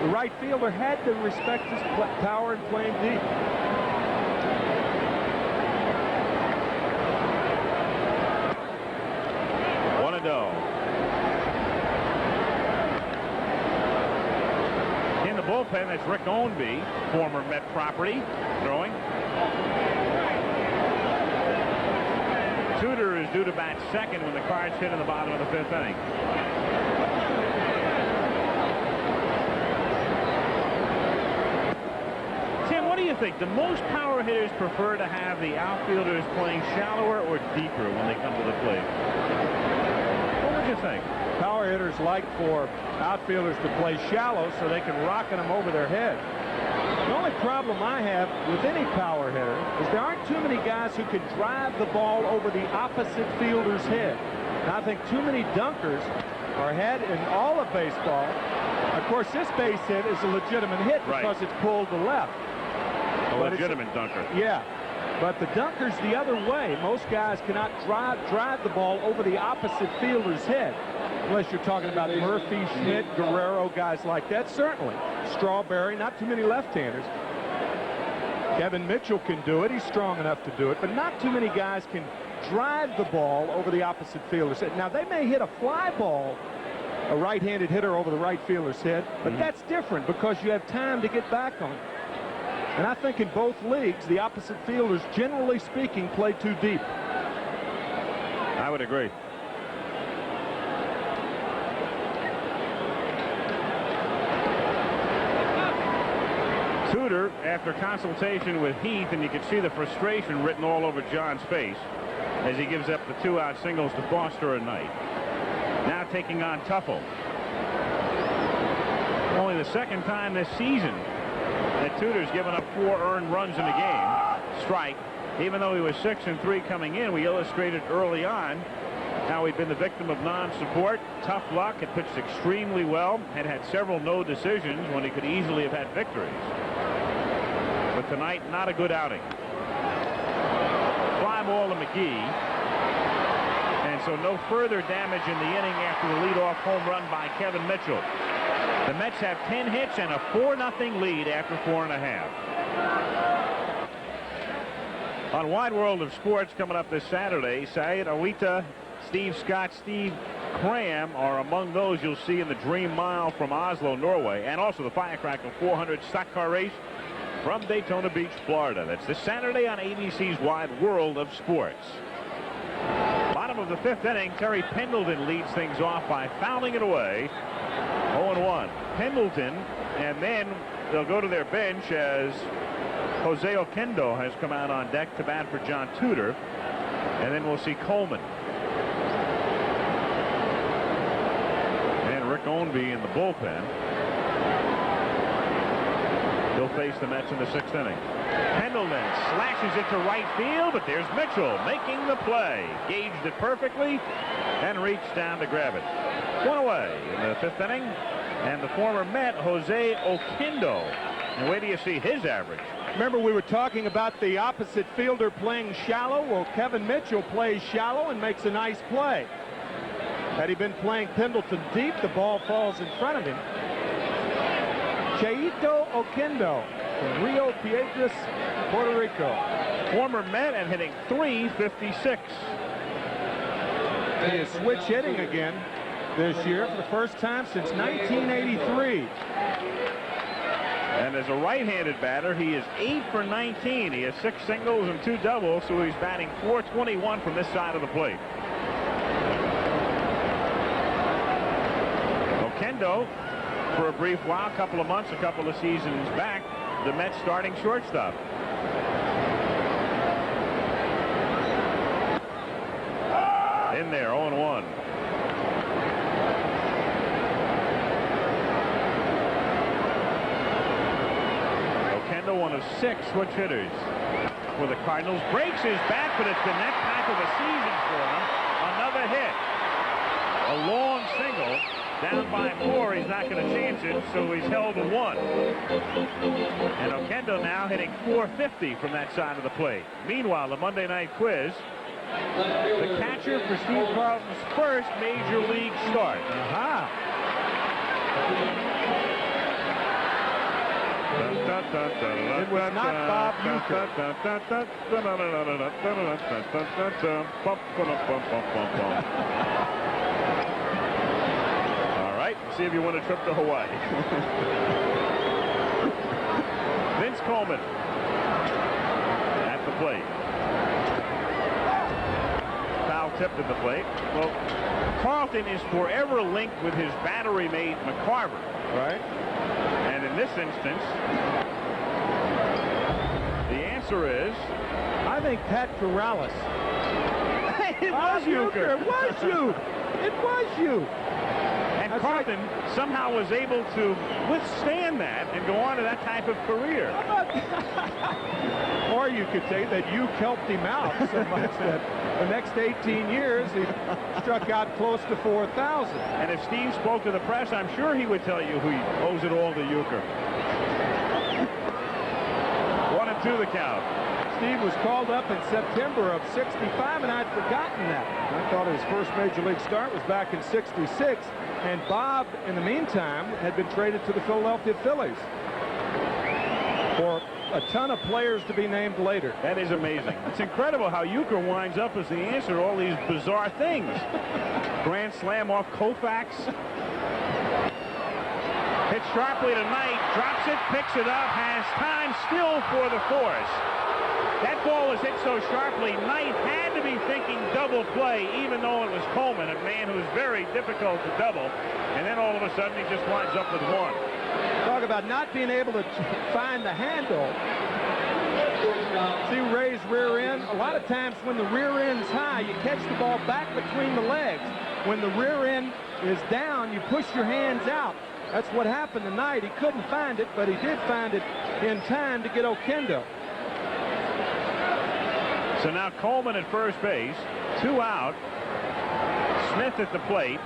the right fielder had to respect his power and play him deep. bullpen. That's Rick Ownby, former Met property, throwing. Tudor is due to bat second when the Cards hit in the bottom of the 5th inning. Tim, what do you think? Do most power hitters prefer to have the outfielders playing shallower or deeper when they come to the plate? What would you think? Power hitters like for outfielders to play shallow so they can rocket them over their head. The only problem I have with any power hitter is there aren't too many guys who can drive the ball over the opposite fielder's head. And I think too many dunkers are had in all of baseball. Of course, this base hit is a legitimate hit because it's pulled to left. A legitimate dunker. Yeah. But the dunker's the other way. Most guys cannot drive the ball over the opposite fielder's head. Unless you're talking about Murphy, Schmidt, Guerrero, guys like that, certainly. Strawberry, not too many left-handers. Kevin Mitchell can do it. He's strong enough to do it. But not too many guys can drive the ball over the opposite fielder's head. Now, they may hit a fly ball, a right-handed hitter over the right fielder's head, but that's different because you have time to get back on it. And I think in both leagues, the opposite fielders, generally speaking, play too deep. I would agree. Tudor, after consultation with Heath, and you can see the frustration written all over John's face as he gives up the 2-out singles to Foster and Knight. Now taking on Tuffle. Only the second time this season that Tudor's given up 4 earned runs in a game. Strike. Even though he was 6-3 coming in, we illustrated early on how he'd been the victim of non-support. Tough luck. Had pitched extremely well. Had several no decisions when he could easily have had victories. But tonight, not a good outing. Fly ball to McGee. And so no further damage in the inning after the leadoff home run by Kevin Mitchell. The Mets have 10 hits and a 4-0 lead after 4½. On Wide World of Sports coming up this Saturday, Syed Awita, Steve Scott, Steve Cram are among those you'll see in the Dream Mile from Oslo, Norway, and also the Firecracker 400 stock car race from Daytona Beach, Florida. That's this Saturday on ABC's Wide World of Sports. Bottom of the 5th inning, Terry Pendleton leads things off by fouling it away. 0-1. Pendleton, and then they'll go to their bench as Jose Oquendo has come out on deck to bat for John Tudor, and then we'll see Coleman. And Rick Ownby in the bullpen. He'll face the Mets in the 6th inning. Pendleton slashes it to right field, but there's Mitchell making the play. Gauged it perfectly and reached down to grab it. One away in the 5th inning, and the former Met, Jose Oquendo. And where do you see his average? Remember, we were talking about the opposite fielder playing shallow. Well, Kevin Mitchell plays shallow and makes a nice play. Had he been playing Pendleton deep, the ball falls in front of him. Cheito Oquendo from Rio Piedras, Puerto Rico. Former Met and hitting .356. He is switch hitting again this year for the first time since 1983. And as a right-handed batter, he is 8 for 19. He has 6 singles and 2 doubles, so he's batting .421 from this side of the plate. Oquendo, for a brief while, a couple of months, a couple of seasons back, the Mets starting shortstop. In there, 0-1. Oquendo, one of 6 switch hitters for the Cardinals. Breaks his back, but it's the next pack of the season for him. Another hit. A long single. Down by 4, he's not going to chance it, so he's held to 1. And Oquendo now hitting .450 from that side of the plate. Meanwhile, the Monday Night Quiz, the catcher for Steve Carlton's first major league start. It was not Bob Uecker. See if you win a trip to Hawaii. Vince Coleman at the plate. Foul tipped at the plate. Well, Carlton is forever linked with his battery mate McCarver. Right. And in this instance, the answer is, I think Pat Corrales. it was Euchre. It was you. It was you. And Carlton somehow was able to withstand that and go on to that type of career. Or you could say that you helped him out so much that the next 18 years he struck out close to 4,000. And if Steve spoke to the press, I'm sure he would tell you who he owes it all to Euchre. 1-2 the count. Steve was called up in September of '65, and I'd forgotten that. I thought his first Major League start was back in '66, and Bob, in the meantime, had been traded to the Philadelphia Phillies for a ton of players to be named later. That is amazing. It's incredible how Euchre winds up as the answer to all these bizarre things. Grand slam off Koufax. Hit sharply tonight, drops it, picks it up, has time still for the force. That ball was hit so sharply, Knight had to be thinking double play, even though it was Coleman, a man who is very difficult to double. And then all of a sudden, he just winds up with one. Talk about not being able to find the handle. See Ray's rear end? A lot of times when the rear end's high, you catch the ball back between the legs. When the rear end is down, you push your hands out. That's what happened tonight. He couldn't find it, but he did find it in time to get Oquendo. So now Coleman at first base, 2 out. Smith at the plate.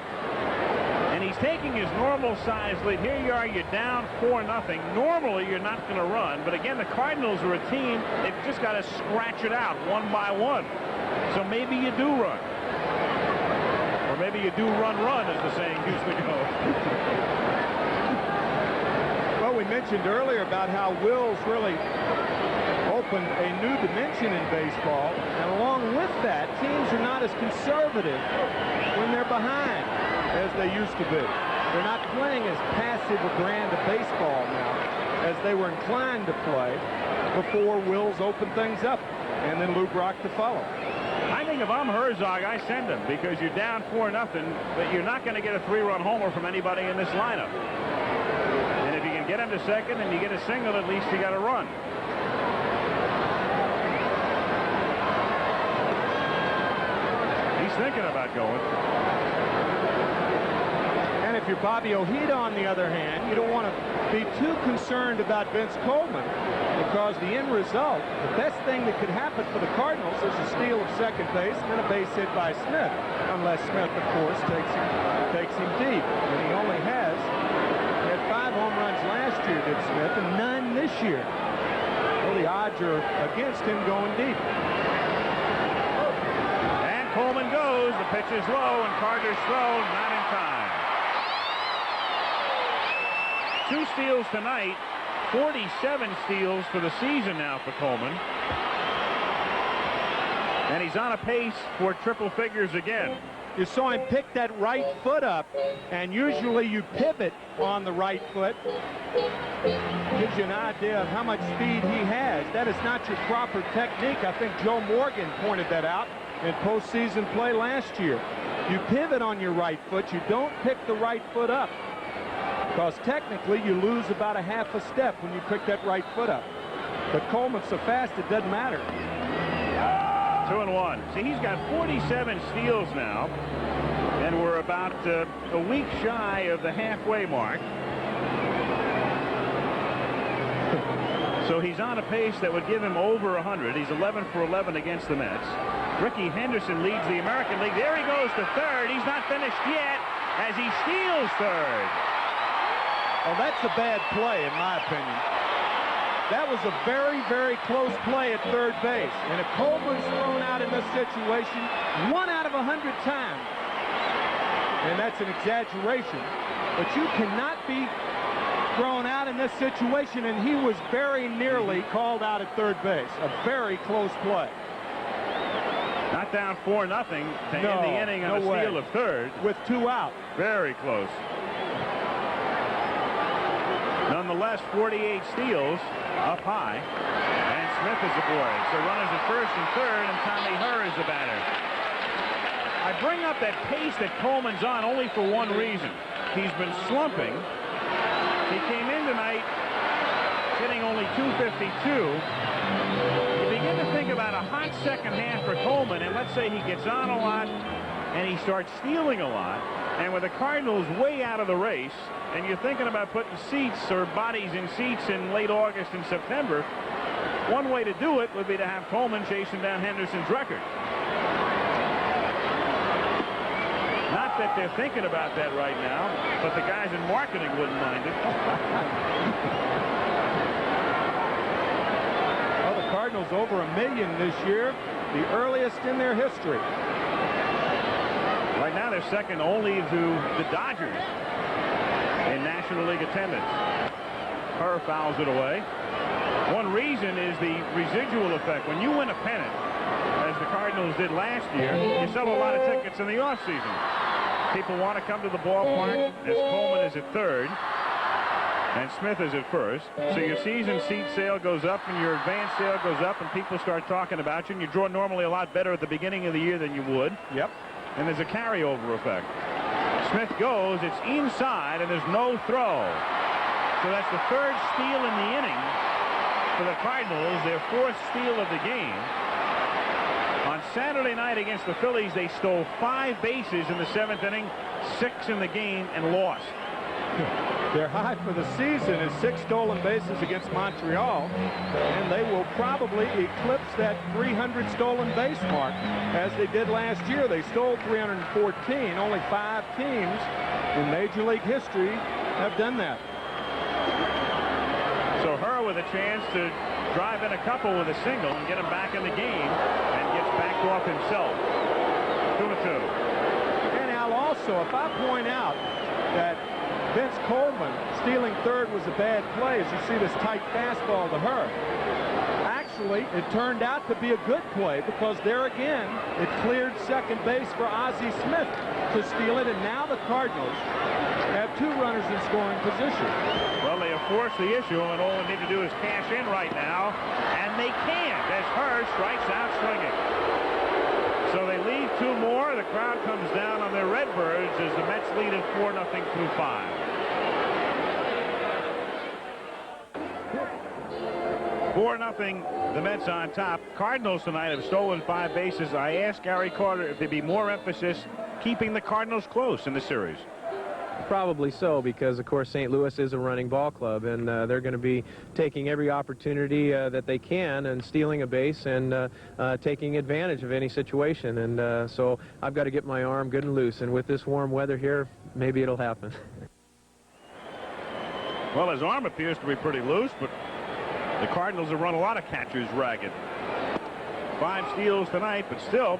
And he's taking his normal size lead. Here you are, you're down 4-0. Normally, you're not going to run. But again, the Cardinals are a team, they've just got to scratch it out one by one. So maybe you do run. Or maybe you do run, as the saying used to go. Well, we mentioned earlier about how Wills really opened a new dimension in baseball, and along with that, teams are not as conservative when they're behind as they used to be. They're not playing as passive a brand of baseball now as they were inclined to play before Wills opened things up, and then Lou Brock to follow. I think if I'm Herzog, I send him, because you're down 4-0, but you're not going to get a 3-run homer from anybody in this lineup. And if you can get him to second and you get a single, at least you got to run. He's thinking about going. And if you're Bobby Ojeda, on the other hand, you don't want to be too concerned about Vince Coleman, because the end result, the best thing that could happen for the Cardinals is a steal of second base and then a base hit by Smith, unless Smith, of course, takes him deep. And he only had 5 home runs last year, did Smith, and none this year. Well, the odds are against him going deep. And Coleman goes. The pitch is low, and Carter's throw not in time. 2 steals tonight, 47 steals for the season now for Coleman. And he's on a pace for triple figures again. You saw him pick that right foot up, and usually you pivot on the right foot. Gives you an idea of how much speed he has. That is not your proper technique. I think Joe Morgan pointed that out in postseason play last year. You pivot on your right foot. You don't pick the right foot up, because technically you lose about a half a step when you pick that right foot up. But Coleman's so fast it doesn't matter. 2-1. See, he's got 47 steals now, and we're about a week shy of the halfway mark. So he's on a pace that would give him over 100. He's 11 for 11 against the Mets. Ricky Henderson leads the American League. There he goes to third. He's not finished yet as he steals third. Oh, that's a bad play, in my opinion. That was a very, very close play at third base. And if Coleman's thrown out in this situation 1 out of 100 times, and that's an exaggeration, but you cannot be thrown out in this situation, and he was very nearly called out at third base. A very close play. Not down 4-0 to end the inning on a steal of third. With 2 out. Very close. Nonetheless, 48 steals. up high. And Smith is aboard. So runners at first and third, and Tommy Herr is the batter. I bring up that pace that Coleman's on only for one reason. He's been slumping. He came in tonight hitting only .252. You begin to think about a hot second half for Coleman, and let's say he gets on a lot and he starts stealing a lot, and with the Cardinals way out of the race, and you're thinking about putting seats or bodies in seats in late August and September, one way to do it would be to have Coleman chasing down Henderson's record. Not that they're thinking about that right now, but the guys in marketing wouldn't mind it. Well, the Cardinals over $1 million this year, the earliest in their history. Right now they're second only to the Dodgers in National League attendance. Herr fouls it away. One reason is the residual effect. When you win a pennant, as the Cardinals did last year, you sell a lot of tickets in the offseason. People want to come to the ballpark as Coleman is at third and Smith is at first. So your season seat sale goes up and your advance sale goes up, and people start talking about you, and you draw normally a lot better at the beginning of the year than you would. Yep. And there's a carryover effect. Smith goes, it's inside, and there's no throw. So that's the third steal in the inning for the Cardinals, their fourth steal of the game. On Saturday night against the Phillies, they stole 5 bases in the 7th inning, 6 in the game, and lost. Their high for the season is 6 stolen bases against Montreal, and they will probably eclipse that 300 stolen base mark as they did last year. They stole 314. Only 5 teams in Major League history have done that. So Herr with a chance to drive in a couple with a single and get him back in the game, and gets backed off himself. 2-2. And Al, also, if I point out that Vince Coleman stealing third was a bad play, as you see this tight fastball to Herr. Actually, it turned out to be a good play, because there again, it cleared second base for Ozzie Smith to steal it, and now the Cardinals have 2 runners in scoring position. Well, they have forced the issue, and all they need to do is cash in right now, and they can't, as Herr strikes out swinging. So they leave 2 more. The crowd comes down on their Redbirds as the Mets lead it 4-0 through 5. 4-0, the Mets on top. Cardinals tonight have stolen 5 bases. I asked Gary Carter if there'd be more emphasis keeping the Cardinals close in the series. Probably so, because of course St. Louis is a running ball club, and they're going to be taking every opportunity that they can and stealing a base and taking advantage of any situation. And so I've got to get my arm good and loose, and with this warm weather here, maybe it'll happen. Well, his arm appears to be pretty loose, but the Cardinals have run a lot of catchers ragged. 5 steals tonight, but still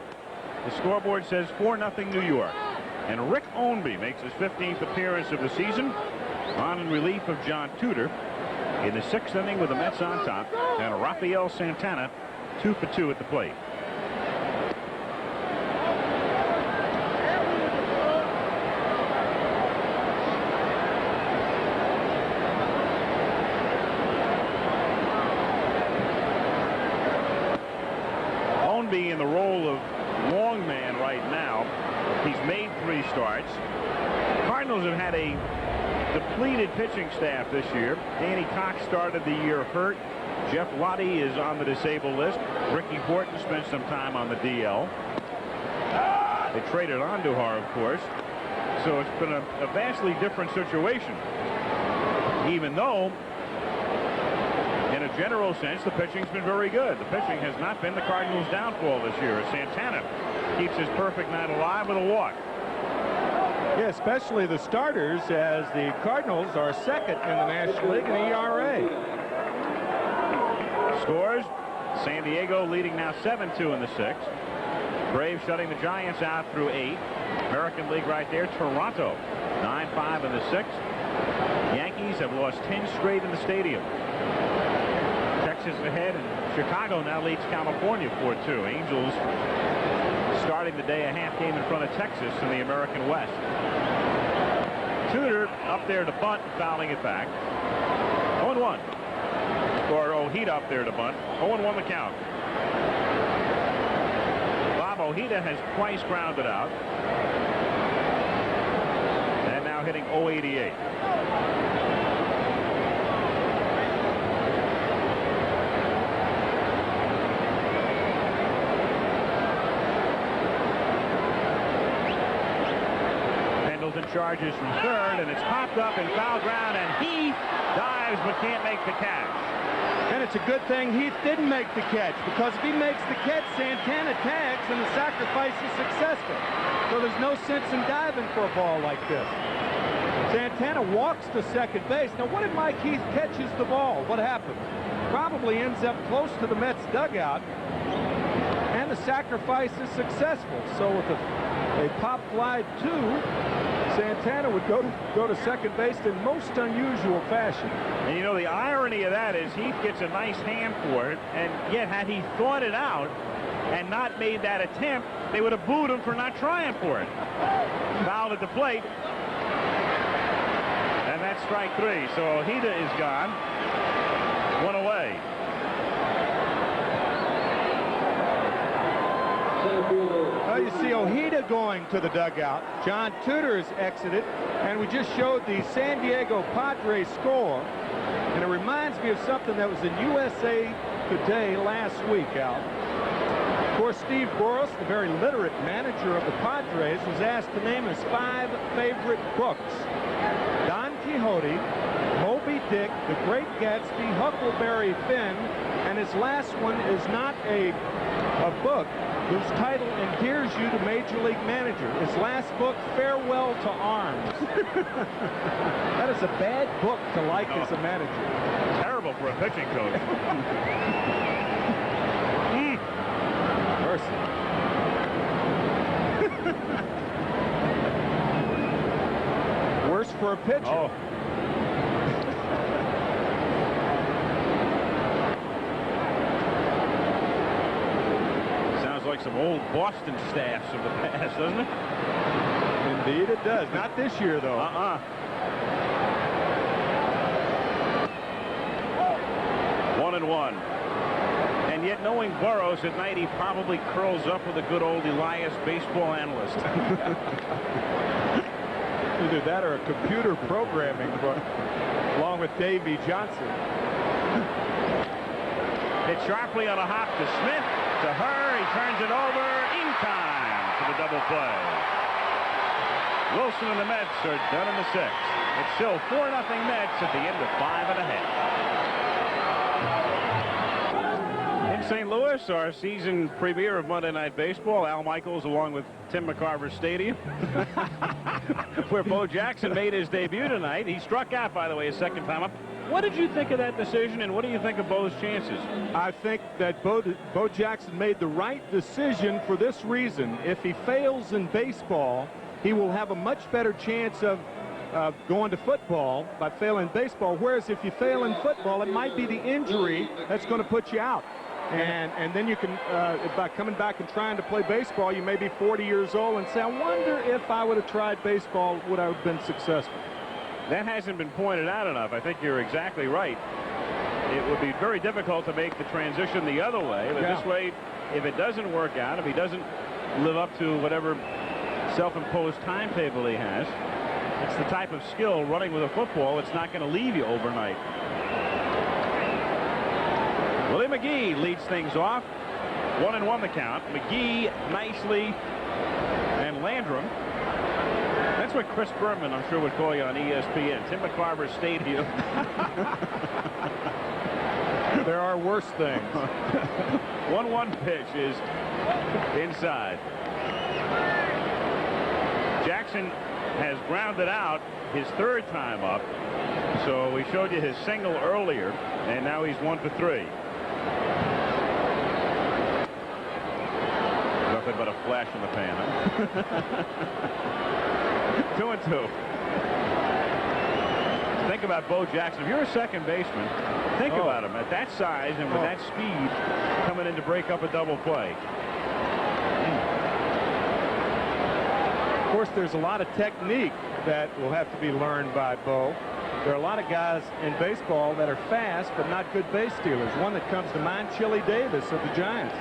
the scoreboard says 4-0 New York. And Rick Ownby makes his 15th appearance of the season on in relief of John Tudor in the 6th inning with the Mets on top, and Rafael Santana 2 for 2 at the plate. Ownby in the role of long man right now. He's made 3 starts. Cardinals have had a depleted pitching staff this year. Danny Cox started the year hurt. Jeff Lottie is on the disabled list. Ricky Horton spent some time on the DL. They traded Andujar, of course. So it's been a vastly different situation. Even though, in a general sense, the pitching's been very good. The pitching has not been the Cardinals' downfall this year. Santana keeps his perfect night alive with a walk. Yeah, especially the starters, as the Cardinals are second in the National League in ERA. Scores, San Diego leading now 7-2 in the 6th. Braves shutting the Giants out through 8. American League right there, Toronto 9-5 in the 6th. Yankees have lost 10 straight in the stadium. Texas ahead, and Chicago now leads California 4-2. Angels starting the day a half game in front of Texas in the American West. Tudor up there to bunt, fouling it back. 0-1. Or Ojeda up there to bunt. 0-1 the count. Bob Ojeda has twice grounded out. And now hitting .088. Charges from third, and it's popped up in foul ground, and Heath dives but can't make the catch. And it's a good thing Heath didn't make the catch, because if he makes the catch, Santana tags, and the sacrifice is successful. So there's no sense in diving for a ball like this. Santana walks to second base. Now, what if Mike Heath catches the ball? What happens? Probably ends up close to the Mets dugout, and the sacrifice is successful. So with a pop fly 2, Santana would go to second base in most unusual fashion. And you know, the irony of that is Heath gets a nice hand for it, and yet had he thought it out and not made that attempt, they would have booed him for not trying for it. Fouled at the plate. And that's strike 3. So Ojeda is gone. 1 away. Well, you see Ojeda going to the dugout. John Tudor has exited, and we just showed the San Diego Padres score, and it reminds me of something that was in USA Today last week, Al. Of course, Steve Boros, the very literate manager of the Padres, was asked to name his 5 favorite books: Don Quixote, Moby Dick, The Great Gatsby, Huckleberry Finn, and his last one is not a book whose title endears you to Major League Manager. His last book, Farewell to Arms. That is a bad book to like as a manager. Terrible for a pitching coach. Mercy. Worse for a pitcher. Oh. Like some old Boston staffs of the past, doesn't it? Indeed it does. Not this year, though. 1-1. And yet, knowing Burroughs at night, he probably curls up with a good old Elias baseball analyst. Either that or a computer programming book, along with Davey Johnson. Hit sharply on a hop to Smith. To her, he turns it over in time for the double play. Wilson and the Mets are done in the 6th. It's still 4-0 Mets at the end of 5 1/2. In St. Louis, our season premiere of Monday Night Baseball, Al Michaels along with Tim McCarver Stadium, where Bo Jackson made his debut tonight. He struck out, by the way, his second time up. What did you think of that decision, and what do you think of Bo's chances? I think that Bo Jackson made the right decision for this reason. If he fails in baseball, he will have a much better chance of going to football by failing baseball, whereas if you fail in football, it might be the injury that's going to put you out. And then you can, by coming back and trying to play baseball, you may be 40 years old and say, I wonder if I would have tried baseball, would I have been successful? That hasn't been pointed out enough. I think you're exactly right. It would be very difficult to make the transition the other way, but this way, if it doesn't work out, if he doesn't live up to whatever self-imposed timetable he has, it's the type of skill running with a football, it's not going to leave you overnight. Willie McGee leads things off. 1-1 the count. McGee nicely, and Landrum. That's what Chris Berman, I'm sure, would call you on ESPN. Tim McCarver Stadium. There are worse things. 1-1 pitch is inside. Jackson has grounded out his 3rd time up. So we showed you his single earlier, and now he's 1 for 3. Nothing but a flash in the pan, huh? 2-2. Think about Bo Jackson. If you're a second baseman, think about him at that size and with that speed coming in to break up a double play. Of course, there's a lot of technique that will have to be learned by Bo. There are a lot of guys in baseball that are fast but not good base stealers. One that comes to mind, Chili Davis of the Giants.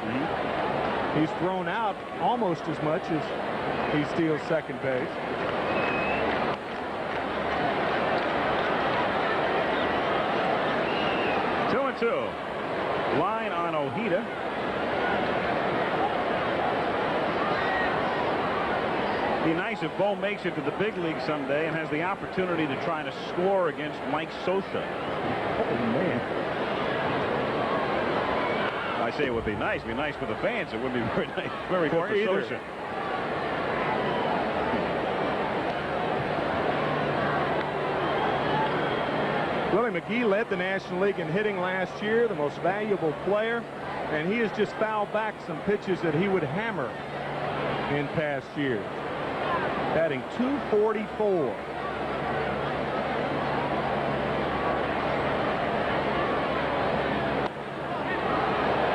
He's thrown out almost as much as he steals second base. Two and two. Line on Ojeda. Be nice if Bo makes it to the big league someday and has the opportunity to try to score against Mike Sosa. Oh, man. I say it would be nice. It'd be nice for the fans. It would be very nice. Very good for Sosa. Willie McGee led the National League in hitting last year, the most valuable player, and he has just fouled back some pitches that he would hammer in past years. Batting .244.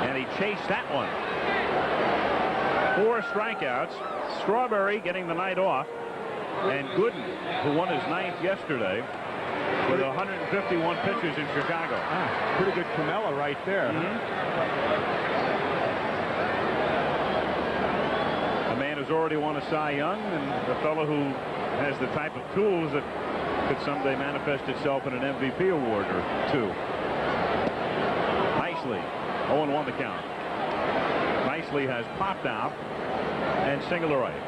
And he chased that one. 4 strikeouts. Strawberry getting the night off. And Gooden, who won his 9th yesterday, with 151 pitches in Chicago. Pretty good Camella right there. A man who's already won a Cy Young, and a fellow who has the type of tools that could someday manifest itself in an MVP award or two. Nicely. 0-1 the count. Nicely has popped out and single right.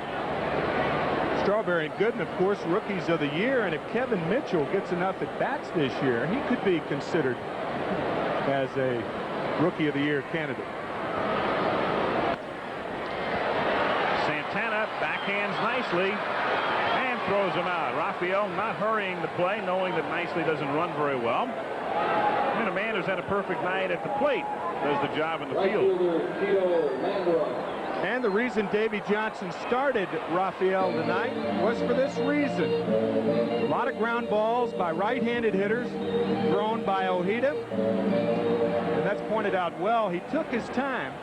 Strawberry and Gooden, of course, rookies of the year, and if Kevin Mitchell gets enough at bats this year, he could be considered as a rookie of the year candidate. Santana backhands nicely and throws him out. Raphael not hurrying the play, knowing that Nicely doesn't run very well. And a man who's had a perfect night at the plate does the job in the field. And the reason Davy Johnson started Raphael tonight was for this reason. A lot of ground balls by right-handed hitters thrown by Ojeda. And that's pointed out well. He took his time.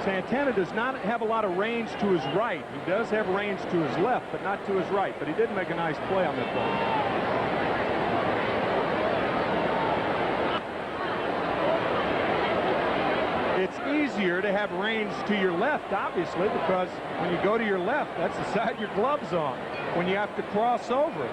Santana does not have a lot of range to his right. He does have range to his left, but not to his right. But he did make a nice play on that ball. It's easier to have range to your left, obviously, because when you go to your left, that's the side your glove's on. When you have to cross over,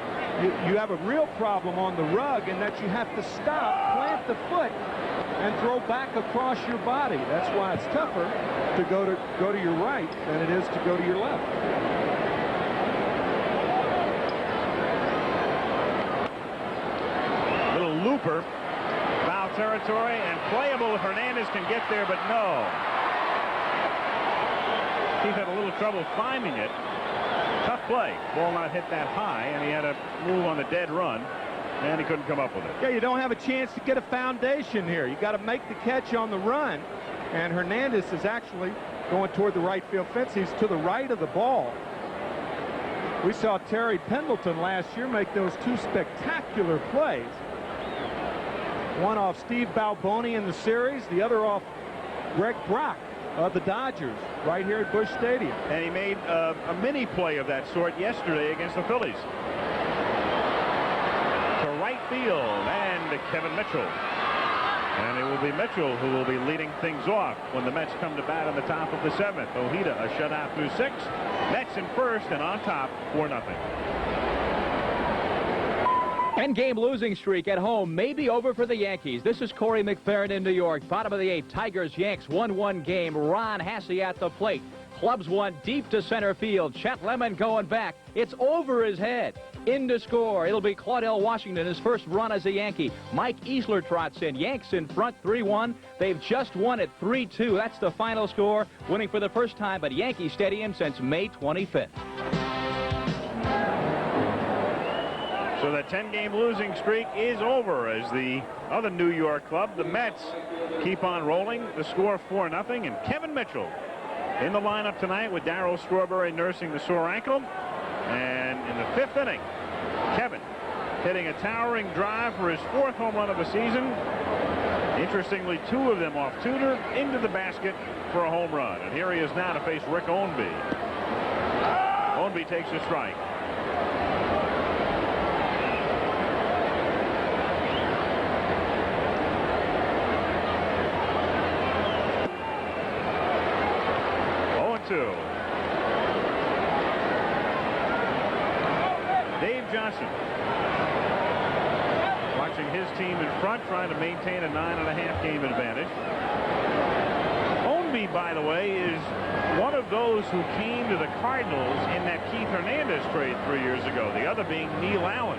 you have a real problem on the rug in that you have to stop, plant the foot, and throw back across your body. That's why it's tougher to go to your right than it is to go to your left. Little looper. Foul territory and playable if Hernandez can get there, but no. He's had a little trouble finding it. Tough play. Ball not hit that high, and he had to move on the dead run, and he couldn't come up with it. Yeah, you don't have a chance to get a foundation here. You got to make the catch on the run, and Hernandez is actually going toward the right field fence. He's to the right of the ball. We saw Terry Pendleton last year make those 2 spectacular plays. One off Steve Balboni in the series, the other off Greg Brock of the Dodgers right here at Busch Stadium. And he made a mini play of that sort yesterday against the Phillies. To right field and to Kevin Mitchell. And it will be Mitchell who will be leading things off when the Mets come to bat in the top of the 7th. Ojeda a shutout through 6. Mets in first and on top 4-0. 10-game losing streak at home may be over for the Yankees. This is Corey McFerrin in New York. Bottom of the 8th, Tigers-Yanks 1-1 game. Ron Hassey at the plate. Clubs one deep to center field. Chet Lemon going back. It's over his head. In to score. It'll be Claudell Washington, his first run as a Yankee. Mike Easler trots in. Yanks in front 3-1. They've just won at 3-2. That's the final score. Winning for the first time at Yankee Stadium since May 25th. So the 10-game losing streak is over as the other New York club, the Mets, keep on rolling. The score 4-0, and Kevin Mitchell in the lineup tonight with Darryl Strawberry nursing the sore ankle. And in the 5th inning, Kevin hitting a towering drive for his 4th home run of the season. Interestingly, 2 of them off Tudor into the basket for a home run. And here he is now to face Rick Ownby. Ownby takes a strike. 2. Dave Johnson watching his team in front, trying to maintain a 9.5 game advantage. Ownby, by the way, is one of those who came to the Cardinals in that Keith Hernandez trade 3 years ago, the other being Neil Allen.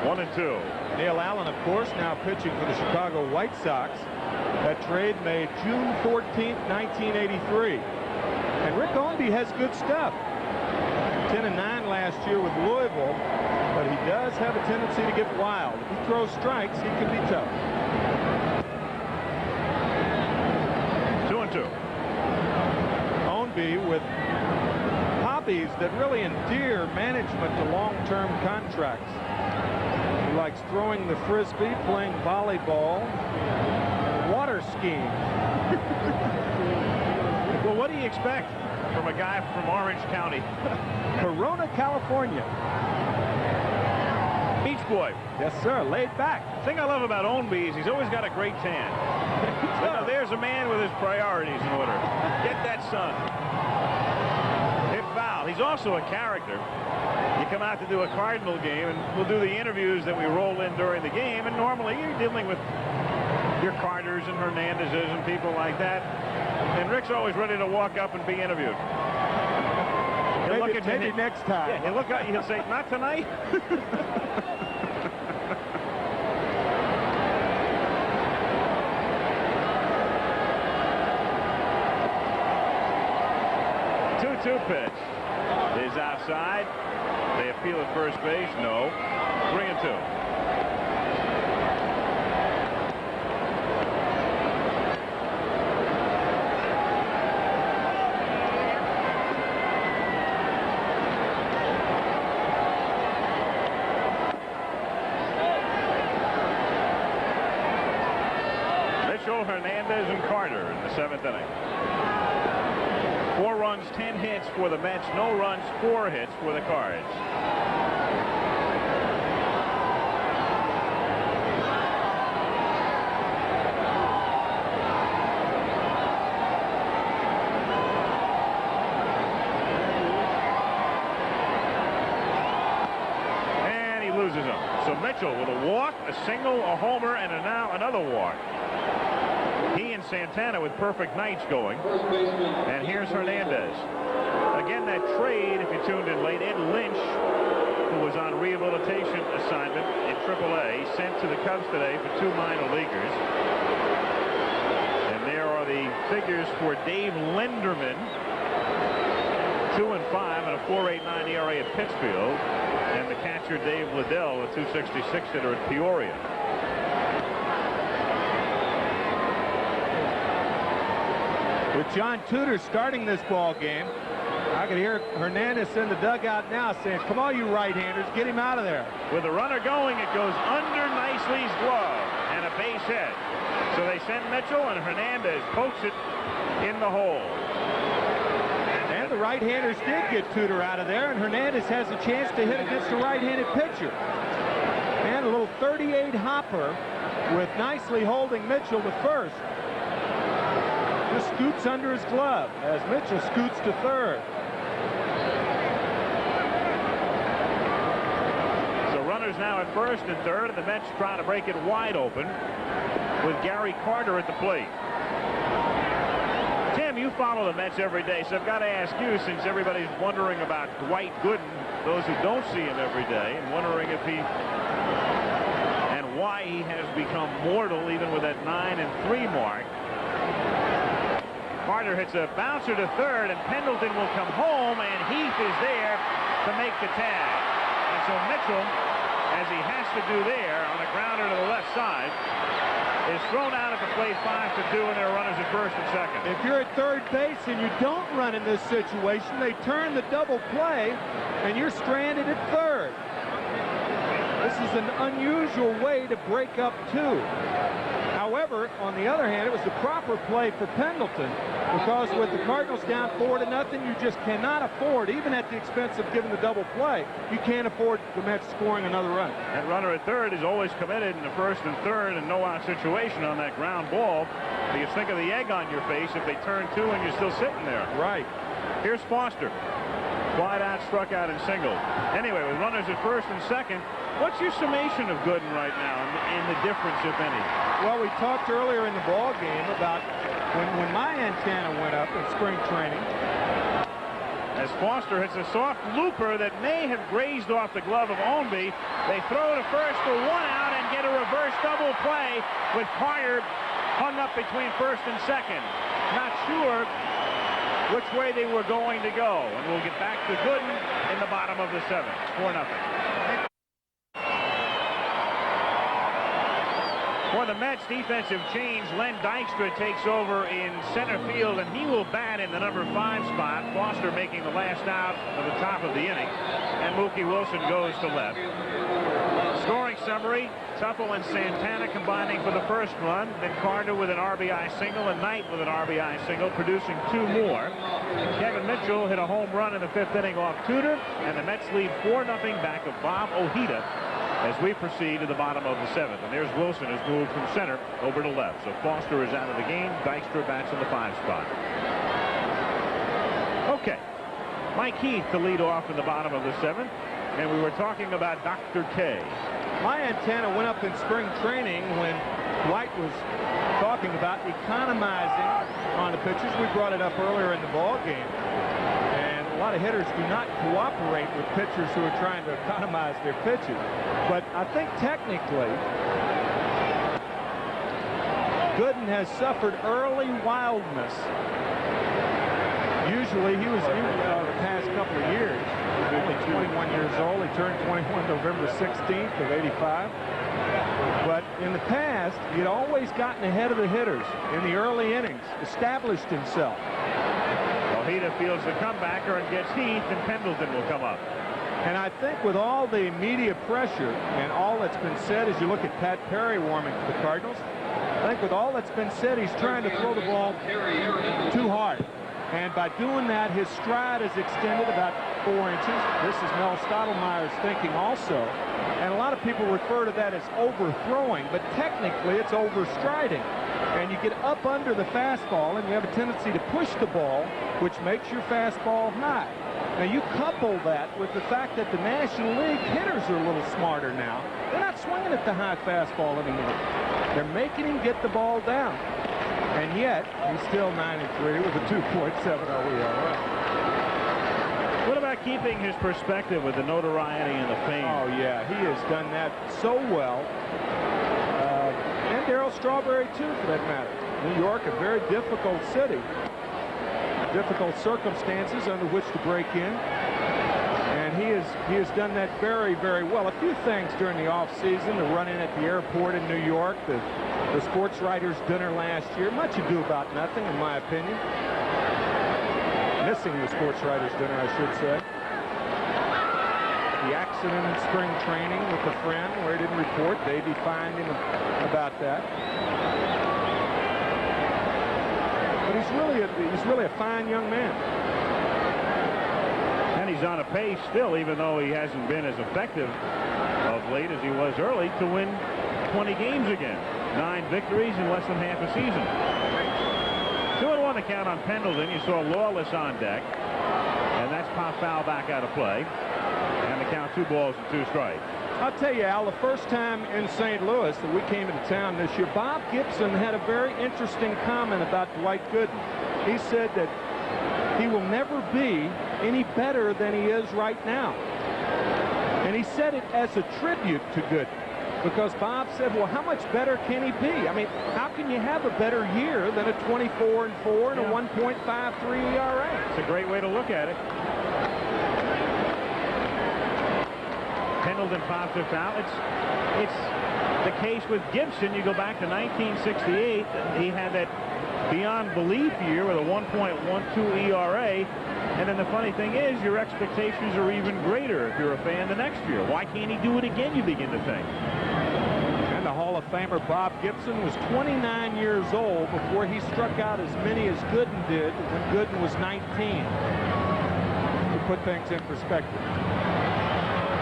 1-2. Neil Allen, of course, now pitching for the Chicago White Sox. That trade made June 14th, 1983. And Rick Ownby has good stuff. 10-9 last year with Louisville, but he does have a tendency to get wild. If he throws strikes, he can be tough. 2-2. Ownby with hobbies that really endear management to long-term contracts. He likes throwing the frisbee, playing volleyball, water skiing. Well, what do you expect from a guy from Orange County? Corona, California. Beach boy. Yes, sir. Laid back. The thing I love about Ownby is he's always got a great tan. Now, there's a man with his priorities in order. Get that sun. Hit foul. He's also a character. You come out to do a Cardinal game, and we'll do the interviews that we roll in during the game, and normally you're dealing with your Carters and Hernandezes and people like that. And Rick's always ready to walk up and be interviewed. He'll look at you, maybe next time. Yeah, he'll look at you, he'll say, not tonight. Two pitch is outside. They appeal at first base. No. 3-2. Mitchell, Hernandez, and Carter in the 7th inning. 4 runs, 10 hits for the Mets. No runs, 4 hits for the Cards. And he loses them. So Mitchell with a walk, a single, a homer, and now another walk. He and Santana with perfect nights going. And here's Hernandez. Again, that trade, if you tuned in late, Ed Lynch, who was on rehabilitation assignment in AAA, sent to the Cubs today for 2 minor leaguers. And there are the figures for Dave Lenderman. 2-5 and a 4.89 ERA at Pittsfield. And the catcher Dave Liddell, a 2.66 hitter at Peoria. With John Tudor starting this ball game, I can hear Hernandez in the dugout now saying, come on, you right-handers, get him out of there. With the runner going, it goes under Nicely's glove and a base hit. So they send Mitchell, and Hernandez pokes it in the hole. And the right-handers did get Tudor out of there, and Hernandez has a chance to hit against a right-handed pitcher. And a little 38 hopper with Nicely holding Mitchell to first. Just scoots under his glove as Mitchell scoots to third. So runners now at first and third, and the Mets trying to break it wide open with Gary Carter at the plate. Tim, you follow the Mets every day, so I've got to ask you, since everybody's wondering about Dwight Gooden, those who don't see him every day, and wondering if he and why he has become mortal even with that 9-3 mark. Carter hits a bouncer to third, and Pendleton will come home, and Heath is there to make the tag. And so Mitchell, as he has to do there on a grounder to the left side, is thrown out at the plate 5-2, and there are runners at first and second. If you're at third base and you don't run in this situation, they turn the double play, and you're stranded at third. This is an unusual way to break up 2. However, However, on the other hand, it was the proper play for Pendleton, because with the Cardinals down 4-0, you just cannot afford, even at the expense of giving the double play, you can't afford the Mets scoring another run. That runner at third is always committed in the first and third and no-out situation on that ground ball. You just think of the egg on your face if they turn two and you're still sitting there. Right. Here's Foster. Flied out, struck out, and singled. Anyway, with runners at first and second, what's your summation of Gooden right now and the difference, if any? Well, we talked earlier in the ball game about when my antenna went up in spring training. As Foster hits a soft looper that may have grazed off the glove of Ownby, they throw to first for one out and get a reverse double play with Pryor hung up between first and second. Not sure which way they were going to go. And we'll get back to Gooden in the bottom of the seventh. 4-0. For the Mets, defensive change. Len Dykstra takes over in center field, and he will bat in the number 5 spot. Foster making the last out of the top of the inning. And Mookie Wilson goes to left. Scoring summary, Tuffle and Santana combining for the first run. Then Carter with an RBI single and Knight with an RBI single, producing 2 more. Kevin Mitchell hit a home run in the 5th inning off Tudor, and the Mets lead 4-0 back of Bob Ojeda as we proceed to the bottom of the 7th. And there's Wilson, who's moved from center over to left. So Foster is out of the game. Dykstra bats in the 5 spot. Okay. Mike Heath to lead off in the bottom of the 7th. And we were talking about Dr. K. My antenna went up in spring training when Dwight was talking about economizing on the pitchers. We brought it up earlier in the ball game. And a lot of hitters do not cooperate with pitchers who are trying to economize their pitches. But I think technically, Gooden has suffered early wildness. Usually he was the past couple of years, only 21 years old. He turned 21 November 16th of '85. But in the past, he'd always gotten ahead of the hitters in the early innings, established himself. Ojeda fields the comebacker and gets Heath, and Pendleton will come up. And I think with all the media pressure and all that's been said, as you look at Pat Perry warming for the Cardinals, I think with all that's been said, he's trying to throw the ball too hard. And by doing that, his stride is extended about 4 inches. This is Mel Stottlemyre's thinking also. And a lot of people refer to that as overthrowing, but technically it's overstriding. And you get up under the fastball, and you have a tendency to push the ball, which makes your fastball high. Now, you couple that with the fact that the National League hitters are a little smarter now. They're not swinging at the high fastball anymore. They're making him get the ball down. And yet, he's still 9-3 with a 2.70 ERA. What about keeping his perspective with the notoriety and the fame? Oh, yeah, he has done that so well. And Darryl Strawberry, too, for that matter. New York, a very difficult city. Difficult circumstances under which to break in. And he has done that very, very well. A few things during the offseason, the run-in at the airport in New York, the sports writers' dinner last year. Much ado about nothing, in my opinion. Missing the sports writers' dinner, I should say. The accident in spring training with a friend where he didn't report. They defined him about that. But he's really a fine young man. And he's on a pace still, even though he hasn't been as effective of late as he was early, to win 20 games again. 9 victories in less than half a season. 2-1 the count on Pendleton. You saw Lawless on deck. And that's popped foul back out of play. And the count 2 balls and 2 strikes. I'll tell you, Al, the first time in St. Louis that we came into town this year, Bob Gibson had a very interesting comment about Dwight Gooden. He said that he will never be any better than he is right now. And he said it as a tribute to Gooden. Because Bob said, well, how much better can he be? I mean, how can you have a better year than a 24-4 and a 1.53 ERA? It's a great way to look at it. Pendleton pops it foul. It's the case with Gibson. You go back to 1968. He had that beyond belief year with a 1.12 ERA. And then the funny thing is, your expectations are even greater if you're a fan the next year. Why can't he do it again, you begin to think? And the Hall of Famer Bob Gibson was 29 years old before he struck out as many as Gooden did when Gooden was 19. To put things in perspective.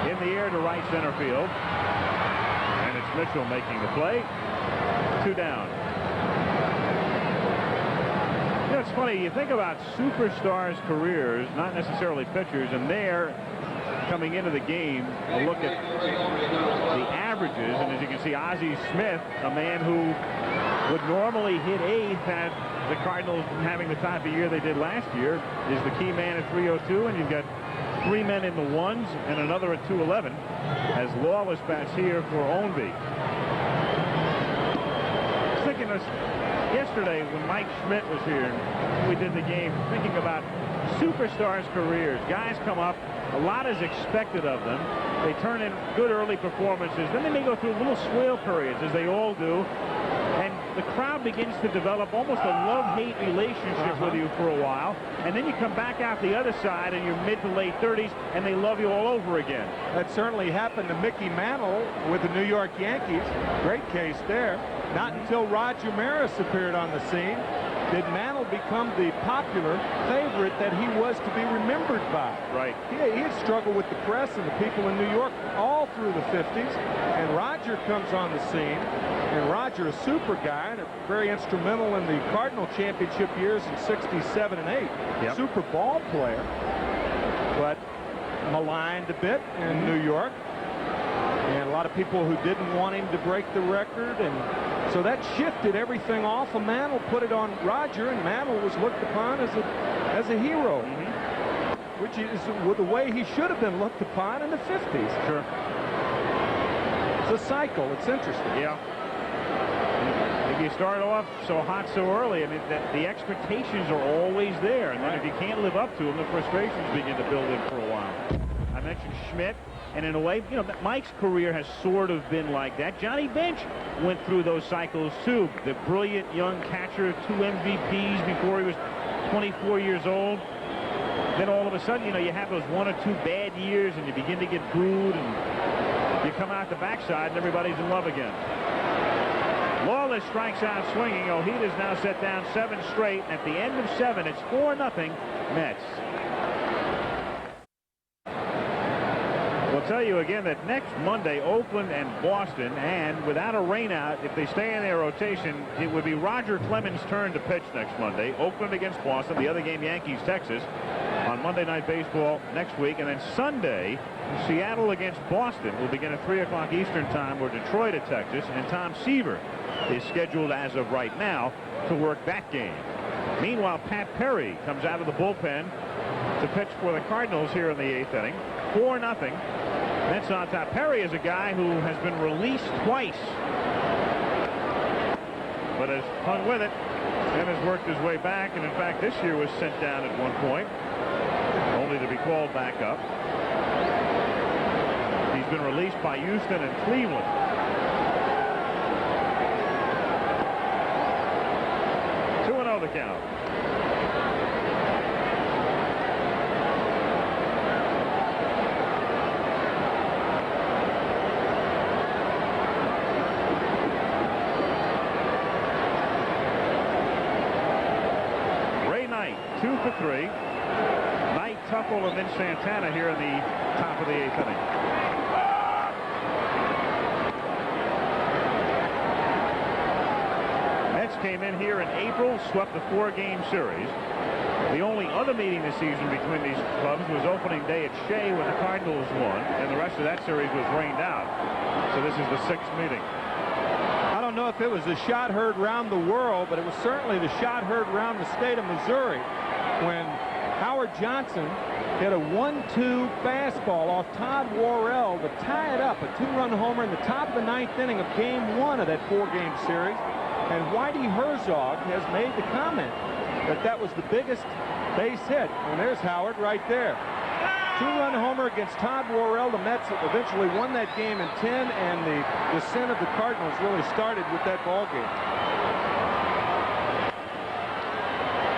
In the air to right center field. And it's Mitchell making the play. 2 down. You know, it's funny, you think about superstars' careers, not necessarily pitchers, and they're coming into the game, a look at the averages, and as you can see, Ozzie Smith, a man who would normally hit 8th, had the Cardinals having the type of year they did last year, is the key man at 302, and you've got 3 men in the 1s and another at 211 as Lawless bats here for Ownby. Thinking of yesterday when Mike Schmidt was here, we did the game, thinking about superstars' careers. Guys come up, a lot is expected of them. They turn in good early performances. Then they may go through little swale periods, as they all do. And the crowd begins to develop almost a love-hate relationship with you for a while. And then you come back out the other side in your mid to late 30s, and they love you all over again. That certainly happened to Mickey Mantle with the New York Yankees. Great case there. Not until Roger Maris appeared on the scene did Mantle become the popular favorite that he was to be remembered by. Right. He had struggled with the press and the people in New York all through the 50s, and Roger comes on the scene, and Roger, a super guy, and very instrumental in the Cardinal championship years in 67 and 8. Yep. Super ball player, but maligned a bit in New York. And a lot of people who didn't want him to break the record, and so that shifted everything off of Mantle, put it on Roger, and Mantle was looked upon as a hero, which is the way he should have been looked upon in the 50s. Sure. It's a cycle. It's interesting. Yeah. If you start off so hot so early, I mean, the expectations are always there, and then if you can't live up to them, the frustrations begin to build in for a while. I mentioned Schmidt. And in a way, you know, Mike's career has sort of been like that. Johnny Bench went through those cycles, too. The brilliant young catcher, 2 MVPs before he was 24 years old. Then all of a sudden, you know, you have those 1 or 2 bad years, and you begin to get booed, and you come out the backside, and everybody's in love again. Lawless strikes out swinging. Ojita's now set down 7 straight. At the end of 7, it's 4-0 Mets. We'll tell you again that next Monday, Oakland and Boston, and without a rainout, if they stay in their rotation, it would be Roger Clemens' turn to pitch next Monday. Oakland against Boston, the other game, Yankees, Texas, on Monday Night Baseball next week. And then Sunday, Seattle against Boston will begin at 3 o'clock Eastern time, or Detroit at Texas, and Tom Seaver is scheduled as of right now to work that game. Meanwhile, Pat Perry comes out of the bullpen to pitch for the Cardinals here in the 8th inning. 4-0. Mets on top. Perry is a guy who has been released twice, but has hung with it and has worked his way back, and in fact this year was sent down at one point, only to be called back up. He's been released by Houston and Cleveland. The count. Ray Knight, 2 for 3. Knight, Tuffle, and then Santana here in the top of the 8th inning. Came in here in April, swept the 4-game series. The only other meeting this season between these clubs was opening day at Shea when the Cardinals won, and the rest of that series was rained out. So this is the 6th meeting. I don't know if it was the shot heard round the world, but it was certainly the shot heard round the state of Missouri when Howard Johnson hit a 1-2 fastball off Todd Worrell to tie it up, a 2-run homer in the top of the 9th inning of Game 1 of that 4-game series. And Whitey Herzog has made the comment that that was the biggest base hit. And there's Howard right there. 2-run homer against Todd Worrell. The Mets eventually won that game in 10, and the descent of the Cardinals really started with that ball game.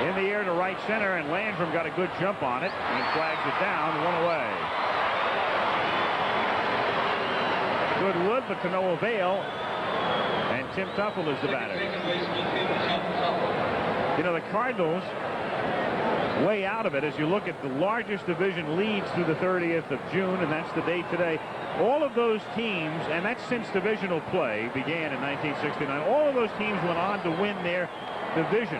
In the air to right center, and Landrum got a good jump on it and flags it down, 1 away. Good wood, but to no avail. Tim Tuffle is the batter. You know, the Cardinals way out of it as you look at the largest division leads through the 30th of June, and that's the date today. All of those teams, and that's since divisional play began in 1969, all of those teams went on to win their division.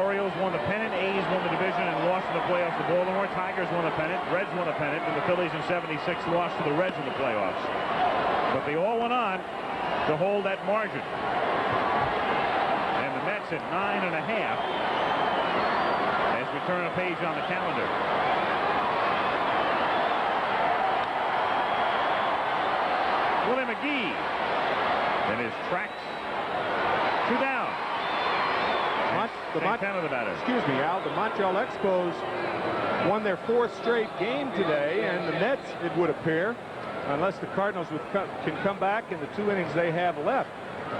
Orioles won the pennant, A's won the division and lost in the playoffs to Baltimore. Tigers won the pennant, Reds won a pennant, and the Phillies in '76 lost to the Reds in the playoffs. But they all went on to hold that margin. And the Mets at 9.5. We turn a page on the calendar. Willie McGee in his tracks. 2 down. The Montreal Expos won their 4th straight game today, and the Mets, it would appear, unless the Cardinals can come back in the 2 innings they have left,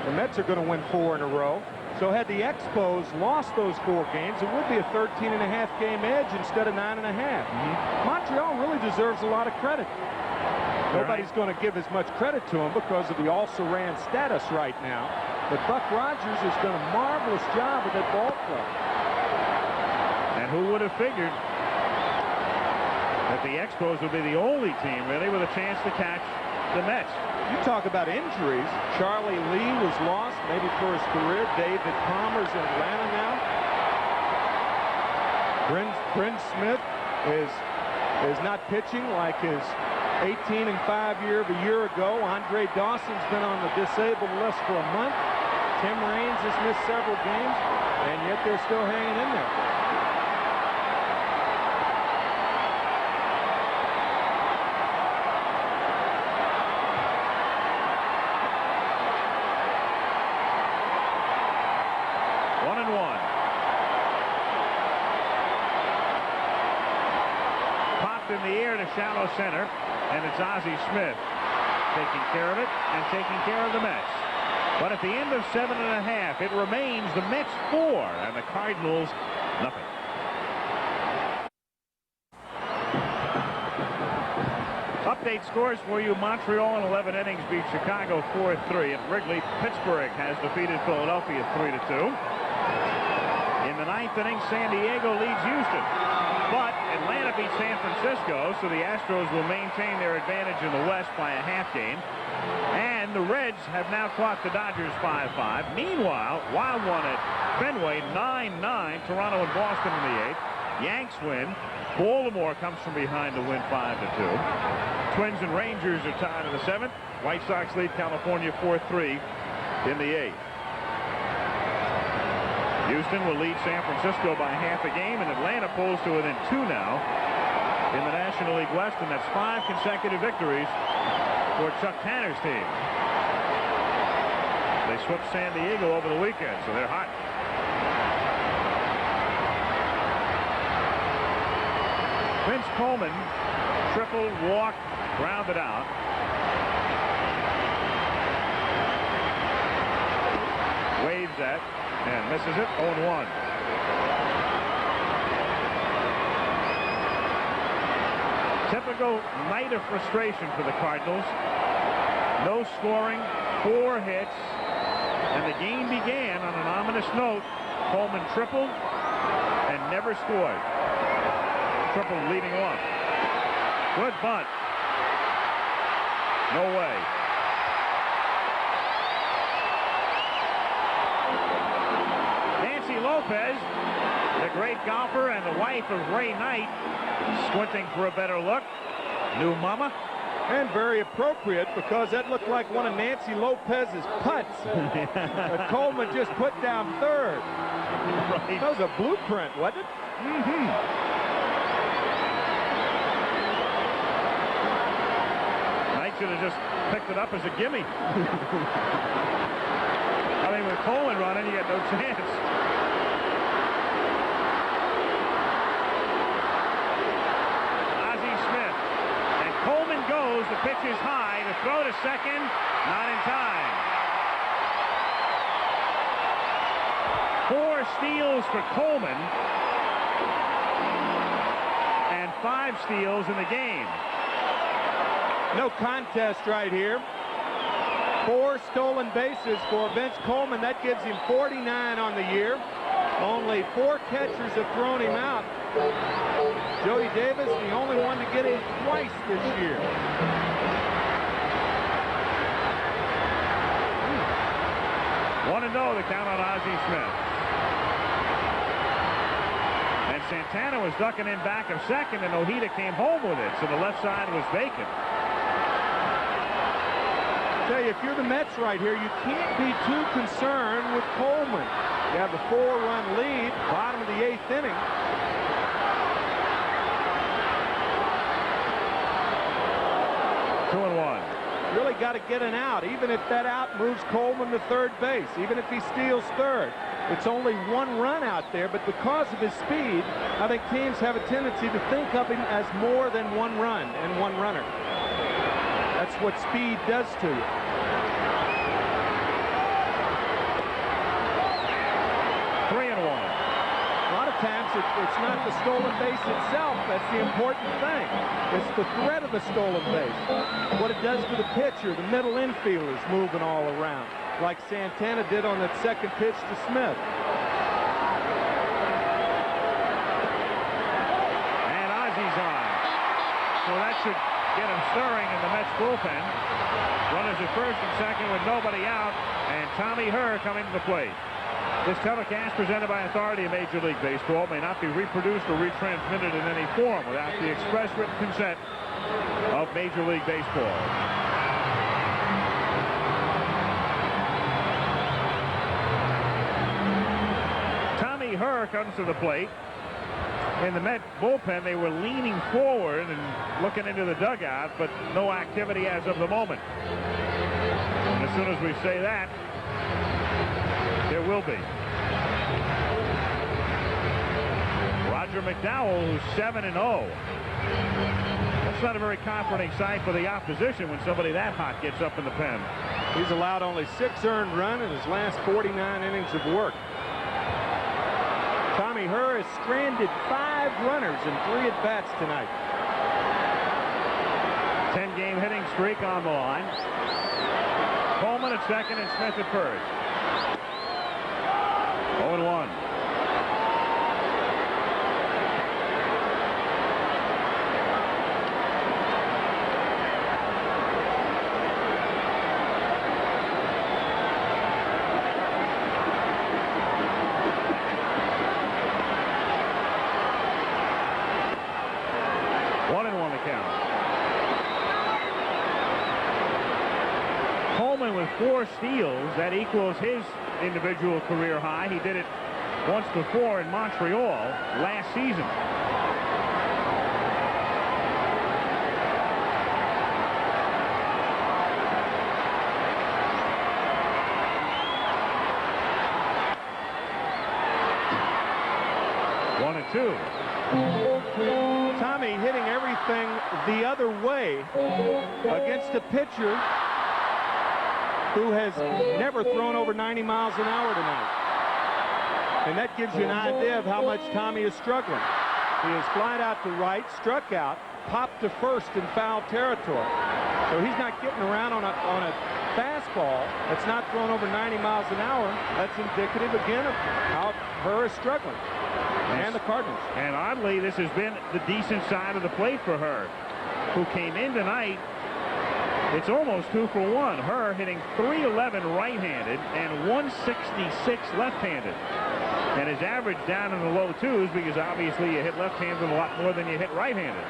the Mets are going to win 4 in a row. So had the Expos lost those 4 games, it would be a 13.5 game edge instead of 9.5. Montreal really deserves a lot of credit. Nobody's going to give as much credit to him because of the also-ran status right now. But Buck Rogers has done a marvelous job with that ball club. And who would have figured that the Expos would be the only team really with a chance to catch the Mets? You talk about injuries. Charlie Lee was lost, maybe for his career. David Palmer's in Atlanta now. Bryn Smith is not pitching like his 18-5 year of a year ago. Andre Dawson's been on the disabled list for a month. Tim Raines has missed several games, and yet they're still hanging in there. In the air to shallow center, and it's Ozzie Smith taking care of it and taking care of the Mets. But at the end of 7.5, it remains the Mets 4 and the Cardinals nothing. Update scores for you. Montreal in 11 innings beat Chicago 4-3 at Wrigley. Pittsburgh has defeated Philadelphia 3-2. In the 9th inning, San Diego leads Houston. But Atlanta beat San Francisco, so the Astros will maintain their advantage in the West by a half game. And the Reds have now caught the Dodgers 5-5. Meanwhile, Wild won at Fenway 9-9. Toronto and Boston in the 8th. Yanks win. Baltimore comes from behind to win 5-2. Twins and Rangers are tied in the 7th. White Sox lead California 4-3 in the 8th. Houston will lead San Francisco by half a game, and Atlanta pulls to within 2 now in the National League West, and that's 5 consecutive victories for Chuck Tanner's team. They swept San Diego over the weekend, so they're hot. Vince Coleman, triple, walk, grounded out. Waves at and misses it. 0-1. Typical night of frustration for the Cardinals. No scoring, 4 hits, and the game began on an ominous note. Coleman tripled and never scored. Triple leading off. Good bunt. No way. Nancy Lopez, the great golfer and the wife of Ray Knight, squinting for a better look. New mama. And very appropriate, because that looked like one of Nancy Lopez's putts that Coleman just put down third. Right. That was a blueprint, wasn't it? Mm-hmm. Knight should have just picked it up as a gimme. I mean, with Coleman running, you get no chance. Ozzie Smith. And Coleman goes. The pitch is high. To throw to second. Not in time. 4 steals for Coleman. And 5 steals in the game. No contest right here. 4 stolen bases for Vince Coleman. That gives him 49 on the year. Only 4 catchers have thrown him out. Jody Davis, the only one to get him twice this year. 1-0 the count on Ozzie Smith. And Santana was ducking in back of second, and Ojeda came home with it, so the left side was vacant. I tell you, if you're the Mets right here, you can't be too concerned with Coleman. You have a 4-run lead, bottom of the 8th inning. Really got to get an out, even if that out moves Coleman to third base, even if he steals third. It's only 1 run out there, but because of his speed, I think teams have a tendency to think of him as more than 1 run and 1 runner. That's what speed does to you. Times it's not the stolen base itself that's the important thing. It's the threat of the stolen base. What it does to the pitcher, the middle infielders moving all around, like Santana did on that second pitch to Smith. And Ozzie's on. So that should get him stirring in the Mets bullpen. Runners at first and second with nobody out, and Tommy Herr coming to the plate. This telecast, presented by authority of Major League Baseball, may not be reproduced or retransmitted in any form without the express written consent of Major League Baseball. Tommy Herr comes to the plate. In the Met bullpen, they were leaning forward and looking into the dugout, but no activity as of the moment. And as soon as we say that, there will be. Roger McDowell, who's 7-0. That's not a very comforting sight for the opposition when somebody that hot gets up in the pen. He's allowed only 6 earned runs in his last 49 innings of work. Tommy Herr has stranded 5 runners in 3 at-bats tonight. 10-game hitting streak on the line. Coleman at second and Smith at first. 0-1. Coleman with 4 steals. That equals his individual career high. He did it once before in Montreal last season. One and 2. Tommy hitting everything the other way against a pitcher who has never thrown over 90 miles an hour tonight. And that gives you an idea of how much Tommy is struggling. He has flied out to right, struck out, popped to first in foul territory. So he's not getting around on a fastball that's not thrown over 90 miles an hour. That's indicative, again, of how Herr is struggling. And the Cardinals. And oddly, this has been the decent side of the plate for Herr, who came in tonight. It's almost 2 for 1. Herr hitting .311 right-handed and .166 left-handed. And his average down in the low 2s because obviously you hit left-handed a lot more than you hit right-handed.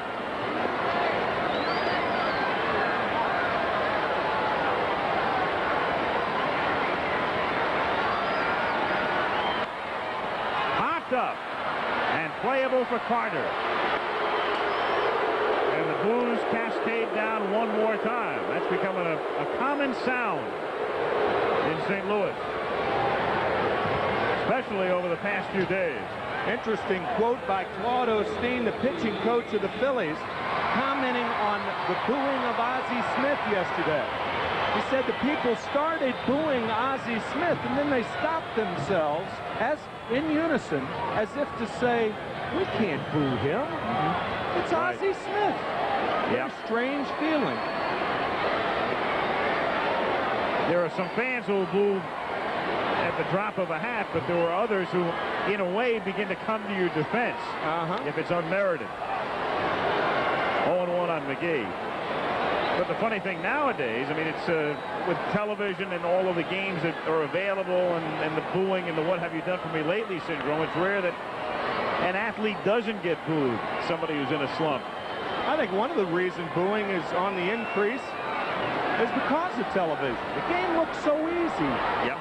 Hopped up and playable for Carter. And the Blues cascade down one more time. That's becoming a common sound in St. Louis, especially over the past few days. Interesting quote by Claude Osteen, the pitching coach of the Phillies, commenting on the booing of Ozzie Smith yesterday. He said the people started booing Ozzie Smith, and then they stopped themselves as in unison, as if to say, we can't boo him. It's right. Ozzie Smith. Yeah. Strange feeling. There are some fans who will boo at the drop of a hat, but there were others who, in a way, begin to come to your defense if it's unmerited. 0-1 on McGee. But the funny thing nowadays, I mean, it's with television and all of the games that are available and the booing and the what have you done for me lately syndrome, it's rare that an athlete doesn't get booed, somebody who's in a slump. I think one of the reasons booing is on the increase is because of television. The game looks so easy. Yep.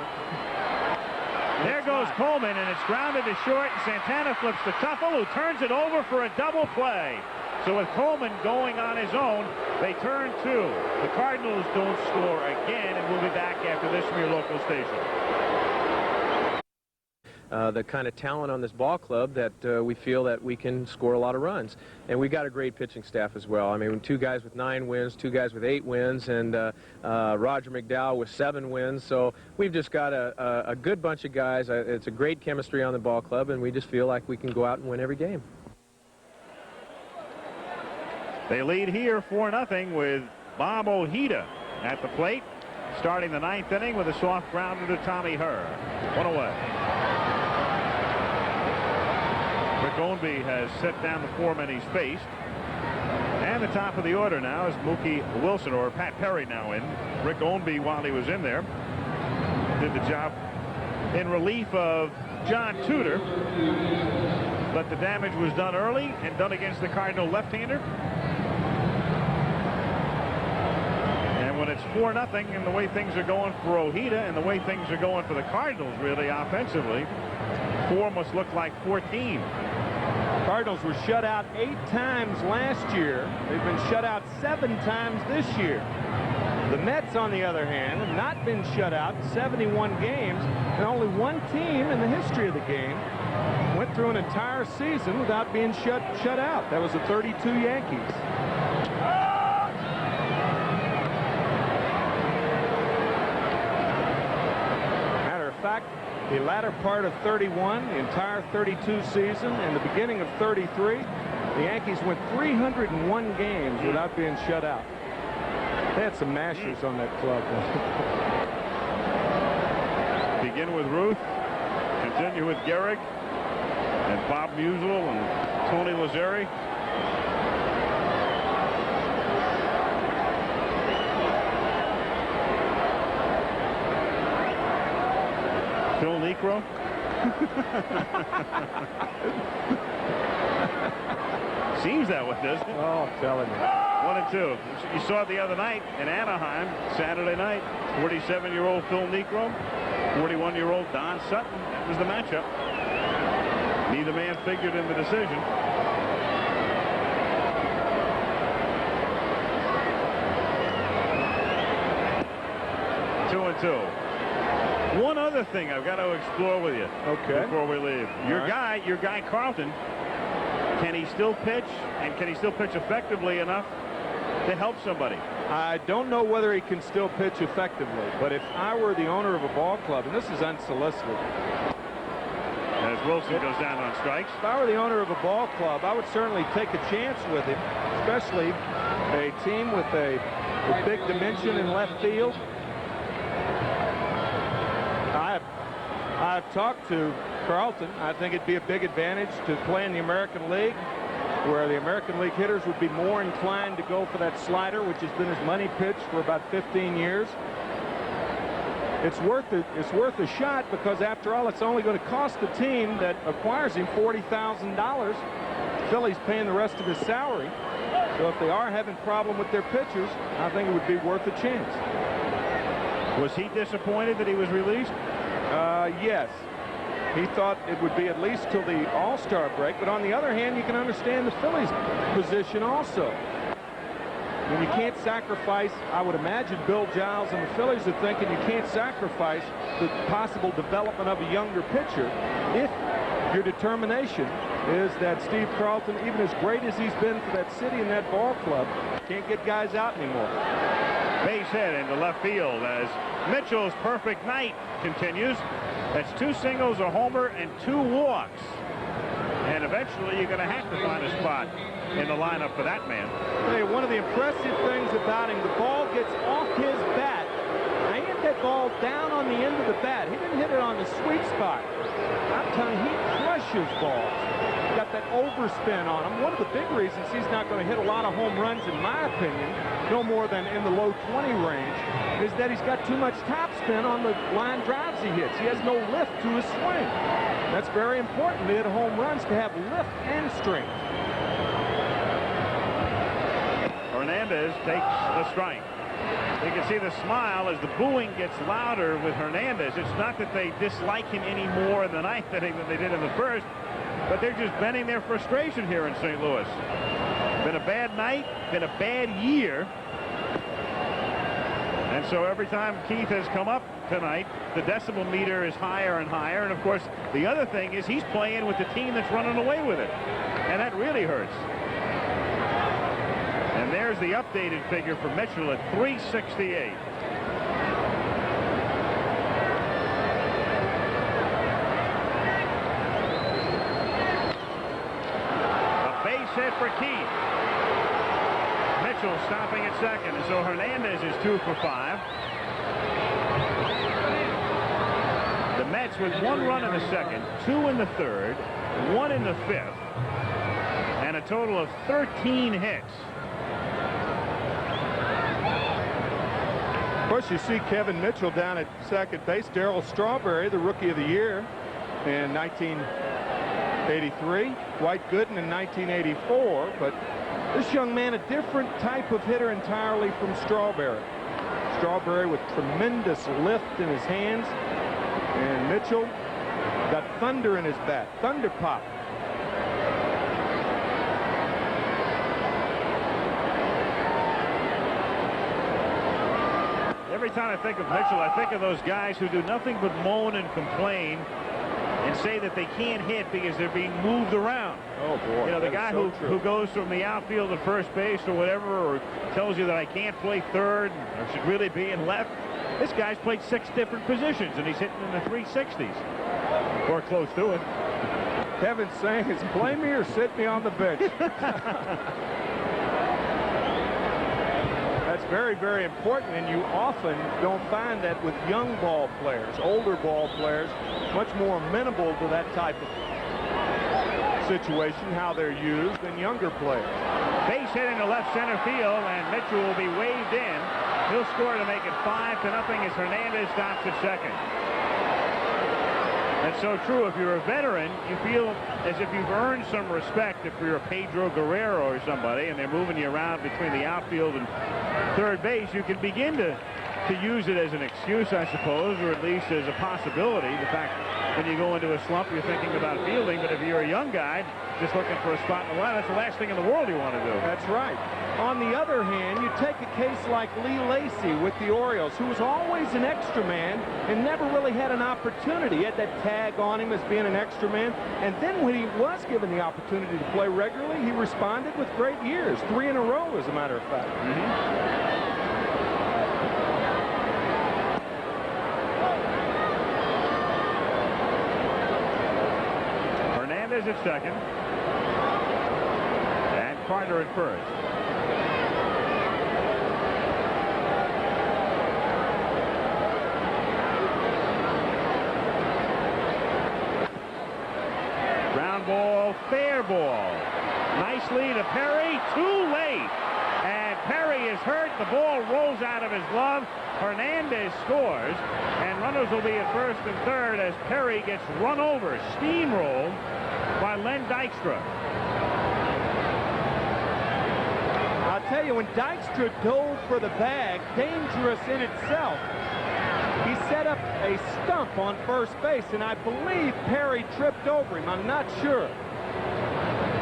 There goes Coleman, and it's grounded to short, and Santana flips to Tuffle, who turns it over for a double play. So with Coleman going on his own, they turn two. The Cardinals don't score again, and we'll be back after this from your local station. The kind of talent on this ball club that we feel that we can score a lot of runs. And we got a great pitching staff as well. I mean, 2 guys with 9 wins, 2 guys with 8 wins, and Roger McDowell with 7 wins. So we've just got a good bunch of guys. It's a great chemistry on the ball club, and we just feel like we can go out and win every game. They lead here 4-0 with Bob Ojeda at the plate, starting the 9th inning with a soft grounder to Tommy Herr. 1 away. Rick Ownby has set down the foreman he's faced. And the top of the order now is Mookie Wilson, or Pat Perry now in. Rick Ownby, while he was in there, did the job in relief of John Tudor. But the damage was done early and done against the Cardinal left-hander. And when it's 4-0 and the way things are going for Ojeda and the way things are going for the Cardinals really offensively, 4 must look like 14. Cardinals were shut out 8 times last year. They've been shut out 7 times this year. The Mets, on the other hand, have not been shut out 71 games, and only one team in the history of the game went through an entire season without being shut out. That was the 32 Yankees. Matter of fact, the latter part of 31, the entire 32 season, and the beginning of 33, the Yankees went 301 games without being shut out. They had some mashers on that club. Begin with Ruth, continue with Gehrig, and Bob Musial and Tony Lazzeri. Phil Niekro. Seems that way, doesn't it? Oh, I'm telling you. 1 and 2. You saw it the other night in Anaheim, Saturday night. 47-year-old Phil Niekro, 41-year-old Don Sutton. That was the matchup. Neither man figured in the decision. Two and 2. One other thing I've got to explore with you before we leave. Your guy Carlton, can he still pitch, and can he still pitch effectively enough to help somebody? I don't know whether he can still pitch effectively, but if I were the owner of a ball club, and this is unsolicited, as Wilson goes down on strikes, if I were the owner of a ball club, I would certainly take a chance with him, especially a team with a big dimension in left field. I've talked to Carlton. I think it'd be a big advantage to play in the American League, where the American League hitters would be more inclined to go for that slider, which has been his money pitch for about 15 years. It's worth a shot, because after all, it's only going to cost the team that acquires him $40,000. Philly's paying the rest of his salary. So if they are having a problem with their pitchers, I think it would be worth a chance. Was he disappointed that he was released? Yes. He thought it would be at least till the All-Star break, but on the other hand, you can understand the Phillies' position also. When you can't sacrifice, I would imagine Bill Giles and the Phillies are thinking you can't sacrifice the possible development of a younger pitcher if your determination is that Steve Carlton, even as great as he's been for that city and that ball club, can't get guys out anymore. Base hit into left field as Mitchell's perfect night continues. That's 2 singles, a homer, and 2 walks. And eventually you're going to have to find a spot in the lineup for that man. Hey, one of the impressive things about him, the ball gets off his bat. Now, he hit that ball down on the end of the bat. He didn't hit it on the sweet spot. I'm telling you, he crushes balls. Got that overspin on him. One of the big reasons he's not going to hit a lot of home runs, in my opinion, no more than in the low 20 range, is that he's got too much topspin on the line drives he hits. He has no lift to his swing. That's very important to hit home runs, to have lift and strength. Hernandez takes a strike. You can see the smile as the booing gets louder with Hernandez. It's not that they dislike him any more in the ninth inning than they did in the first, but they're just venting their frustration here in St. Louis. Been a bad night, been a bad year. And so every time Keith has come up tonight, the decibel meter is higher and higher. And of course, the other thing is he's playing with the team that's running away with it. And that really hurts. And there's the updated figure for Mitchell at 368. A base hit for Keith. Mitchell stopping at second, and so Hernandez is 2 for 5. The Mets with 1 run in the second, 2 in the third, 1 in the fifth, and a total of 13 hits. Of course, you see Kevin Mitchell down at second base. Darryl Strawberry, the Rookie of the Year in 1983. Dwight Gooden in 1984. But this young man, a different type of hitter entirely from Strawberry. Strawberry with tremendous lift in his hands. And Mitchell got thunder in his bat. Thunder pop. Every time I think of Mitchell, I think of those guys who do nothing but moan and complain and say that they can't hit because they're being moved around. Oh, boy. You know, the guy who goes from the outfield to first base or whatever, or tells you that I can't play third or should really be in left. This guy's played 6 different positions, and he's hitting in the 360s. Or close to it. Kevin's saying is play me or sit me on the bench. That's very, very important, and you often don't find that with young ball players. Older ball players, much more amenable to that type of situation, how they're used, than younger players. Base hit into left center field, and Mitchell will be waved in. He'll score to make it 5-0 as Hernandez stops at second. That's so true. If you're a veteran, you feel as if you've earned some respect. If you're a Pedro Guerrero or somebody, and they're moving you around between the outfield and third base, you can begin to use it as an excuse, I suppose, or at least as a possibility. The fact when you go into a slump, you're thinking about fielding, but if you're a young guy just looking for a spot in the line, that's the last thing in the world you want to do. That's right. On the other hand, you take a case like Lee Lacy with the Orioles, who was always an extra man and never really had an opportunity. He had that tag on him as being an extra man, and then when he was given the opportunity to play regularly, he responded with great years. 3 in a row, as a matter of fact. Hernandez at second, and Carter at first. Ground ball, fair ball. Nicely to Perry, too late. And Perry is hurt. The ball rolls out of his glove. Hernandez scores, and runners will be at first and third as Perry gets run over, steamrolled by Len Dykstra. I'll tell you, when Dykstra dove for the bag, dangerous in itself, he set up a stump on first base, and I believe Perry tripped over him. I'm not sure.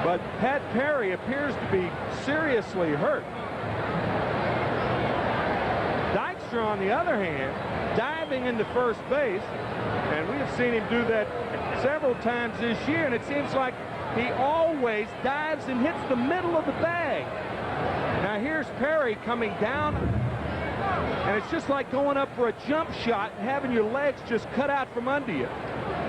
But Pat Perry appears to be seriously hurt. Dykstra, on the other hand, diving into first base, and we have seen him do that several times this year, and it seems like he always dives and hits the middle of the bag. Now here's Perry coming down, and it's just like going up for a jump shot and having your legs just cut out from under you.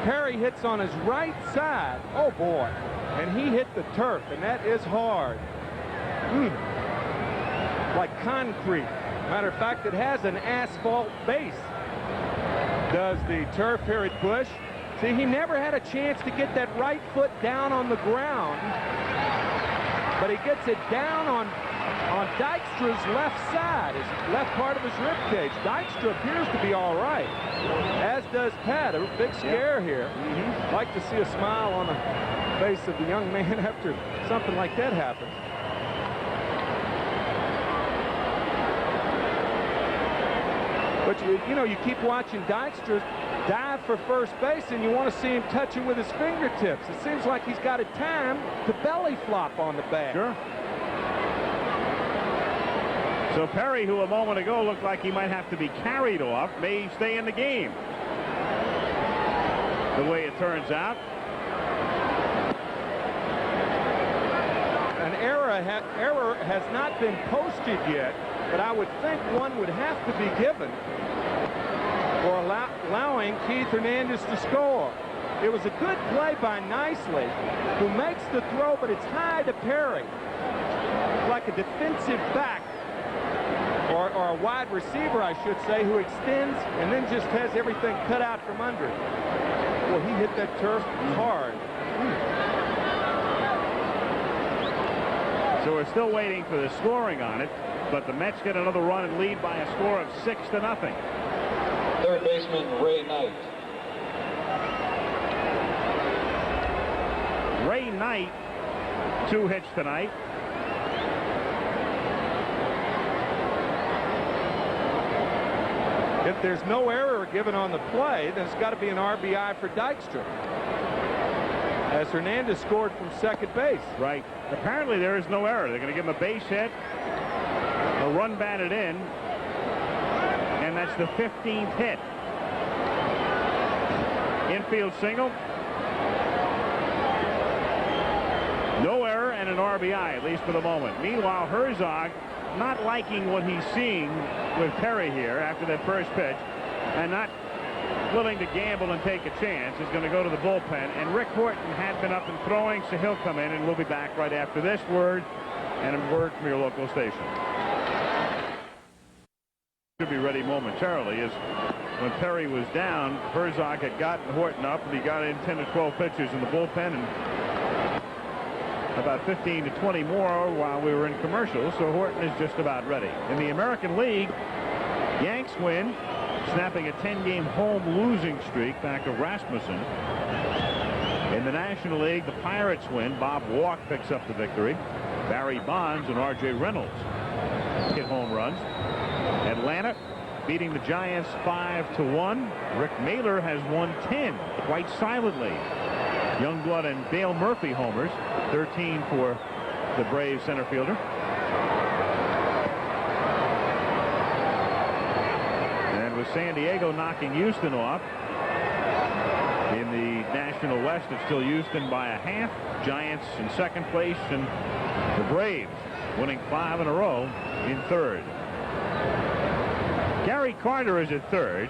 Perry hits on his right side. Oh boy. And he hit the turf, and that is hard. Like concrete. Matter of fact, it has an asphalt base. does the turf-harried push. See, he never had a chance to get that right foot down on the ground, but he gets it down on Dykstra's left side, his left part of his rib cage. Dykstra appears to be all right, as does Pat. A big scare here. Like to see a smile on the face of the young man after something like that happens. But you know, you keep watching Dykstra dive for first base, and you want to see him touch it with his fingertips. It seems like he's got a time to belly flop on the bat. Sure. So Perry, who a moment ago looked like he might have to be carried off, may stay in the game. The way it turns out. An error has not been posted yet, but I would think one would have to be given for allowing Keith Hernandez to score. It was a good play by Nicely, who makes the throw, but it's high to Perry. Like a defensive back, or a wide receiver, I should say, who extends and then just has everything cut out from under it. Well, he hit that turf hard. So we're still waiting for the scoring on it, but the Mets get another run and lead by a score of 6-0. Third baseman Ray Knight. Ray Knight, 2 hits tonight. If there's no error given on the play, then it's got to be an RBI for Dykstra, as Hernandez scored from second base. Right. Apparently there is no error. They're going to give him a base hit, a run batted in, and that's the 15th hit. Infield single. No error and an RBI, at least for the moment. Meanwhile, Herzog, not liking what he's seeing with Perry here after that first pitch, and not willing to gamble and take a chance, is going to go to the bullpen. And Rick Horton had been up and throwing, so he'll come in, and we'll be back right after this word and a word from your local station. Should be ready momentarily, as when Perry was down, Herzog had gotten Horton up, and he got in 10 to 12 pitches in the bullpen, and about 15 to 20 more while we were in commercials, so Horton is just about ready. In the American League, Yanks win, snapping a 10-game home losing streak back to Rasmussen. In the National League, the Pirates win. Bob Walk picks up the victory. Barry Bonds and R.J. Reynolds hit home runs. Atlanta beating the Giants 5-1. Rick Mailer has won 10 quite silently. Youngblood and Dale Murphy homers, 13 for the Braves center fielder. And with San Diego knocking Houston off, in the National West, it's still Houston by a half. Giants in second place, and the Braves winning 5 in a row in third. Gary Carter is at third.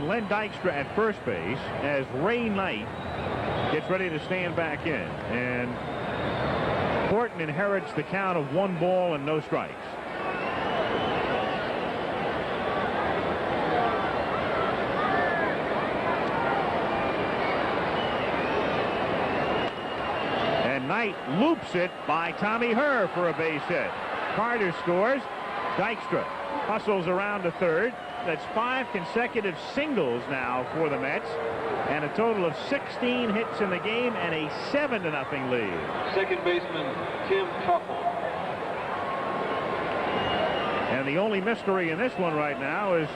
Len Dykstra at first base, as Ray Knight gets ready to stand back in, and Horton inherits the count of 1 ball and no strikes. And Knight loops it by Tommy Herr for a base hit. Carter scores. Dykstra hustles around to third. That's 5 consecutive singles now for the Mets, and a total of 16 hits in the game and a 7-0 lead. Second baseman Tim Tuffle. And the only mystery in this one right now is,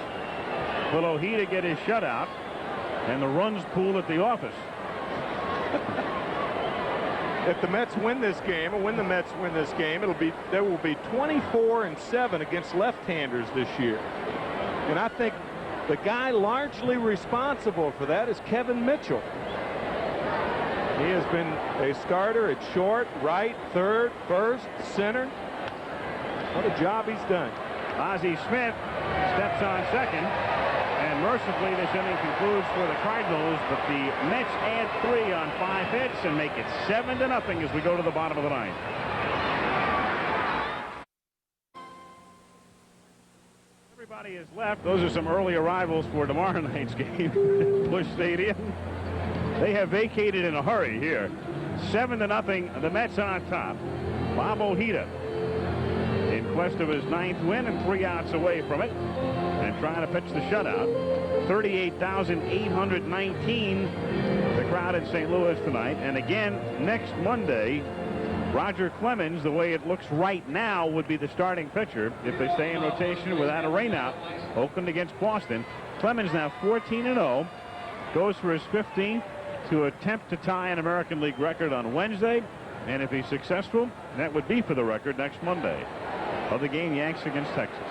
will Ojeda get his shutout and the runs pool at the office? If the Mets win this game, or when the Mets win this game, there will be 24-7 against left-handers this year. And I think the guy largely responsible for that is Kevin Mitchell. He has been a starter at short, right, third, first, center. What a job he's done. Ozzie Smith steps on second, and mercifully this inning concludes for the Cardinals, but the Mets add 3 on 5 hits and make it 7-0 as we go to the bottom of the ninth. Nobody is left. Those are some early arrivals for tomorrow night's game at Busch Stadium. They have vacated in a hurry here. 7-0. The Mets on top. Bob Ojeda in quest of his 9th win and 3 outs away from it, and trying to pitch the shutout. 38,819 the crowd in St. Louis tonight. And again next Monday, Roger Clemens, the way it looks right now, would be the starting pitcher if they stay in rotation without a rainout. Oakland against Boston. Clemens now 14-0, goes for his 15th to attempt to tie an American League record on Wednesday, and if he's successful, that would be for the record next Monday. Of the game, Yanks against Texas.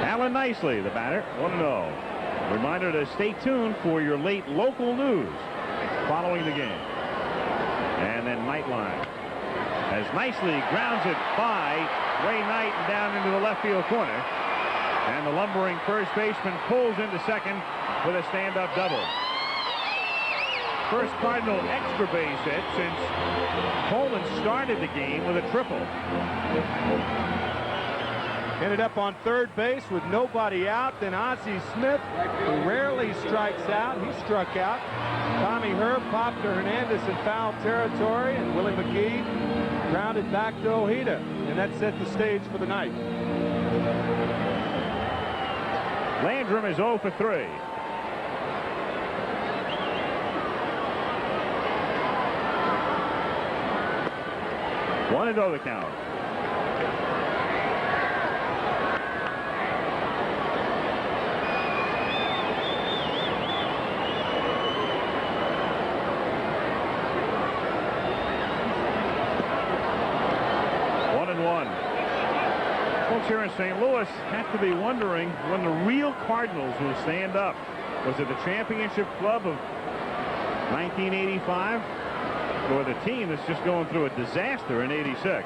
Alan Nicely, the batter, 1-0. Reminder to stay tuned for your late local news following the game. And then Nightline, as Nicely grounds it by Ray Knight and down into the left field corner. And the lumbering first baseman pulls into second with a stand-up double. First Cardinal extra base hit since Coleman started the game with a triple. Ended up on third base with nobody out. Then Ozzie Smith, who rarely strikes out, he struck out. Tommy Herb popped to Hernandez in foul territory, and Willie McGee grounded back to Ojeda, and that set the stage for the night. Landrum is 0 for 3. One and 0 the count. Folks here in St. Louis have to be wondering when the real Cardinals will stand up. Was it the championship club of 1985 or the team that's just going through a disaster in '86?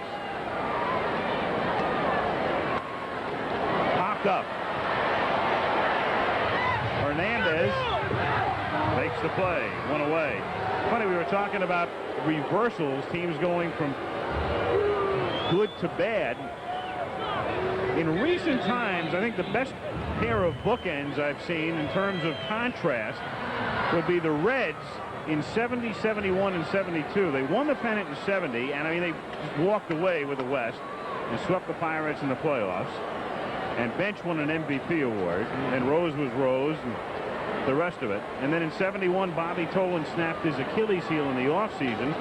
Popped up. Hernandez makes the play. One away. Funny, we were talking about reversals, teams going from good to bad. In recent times, I think the best pair of bookends I've seen in terms of contrast would be the Reds in 70, 71, and 72. They won the pennant in 70, and I mean, they just walked away with the West and swept the Pirates in the playoffs. And Bench won an MVP award, and Rose was Rose, and the rest of it. And then in 71, Bobby Tolan snapped his Achilles heel in the offseason,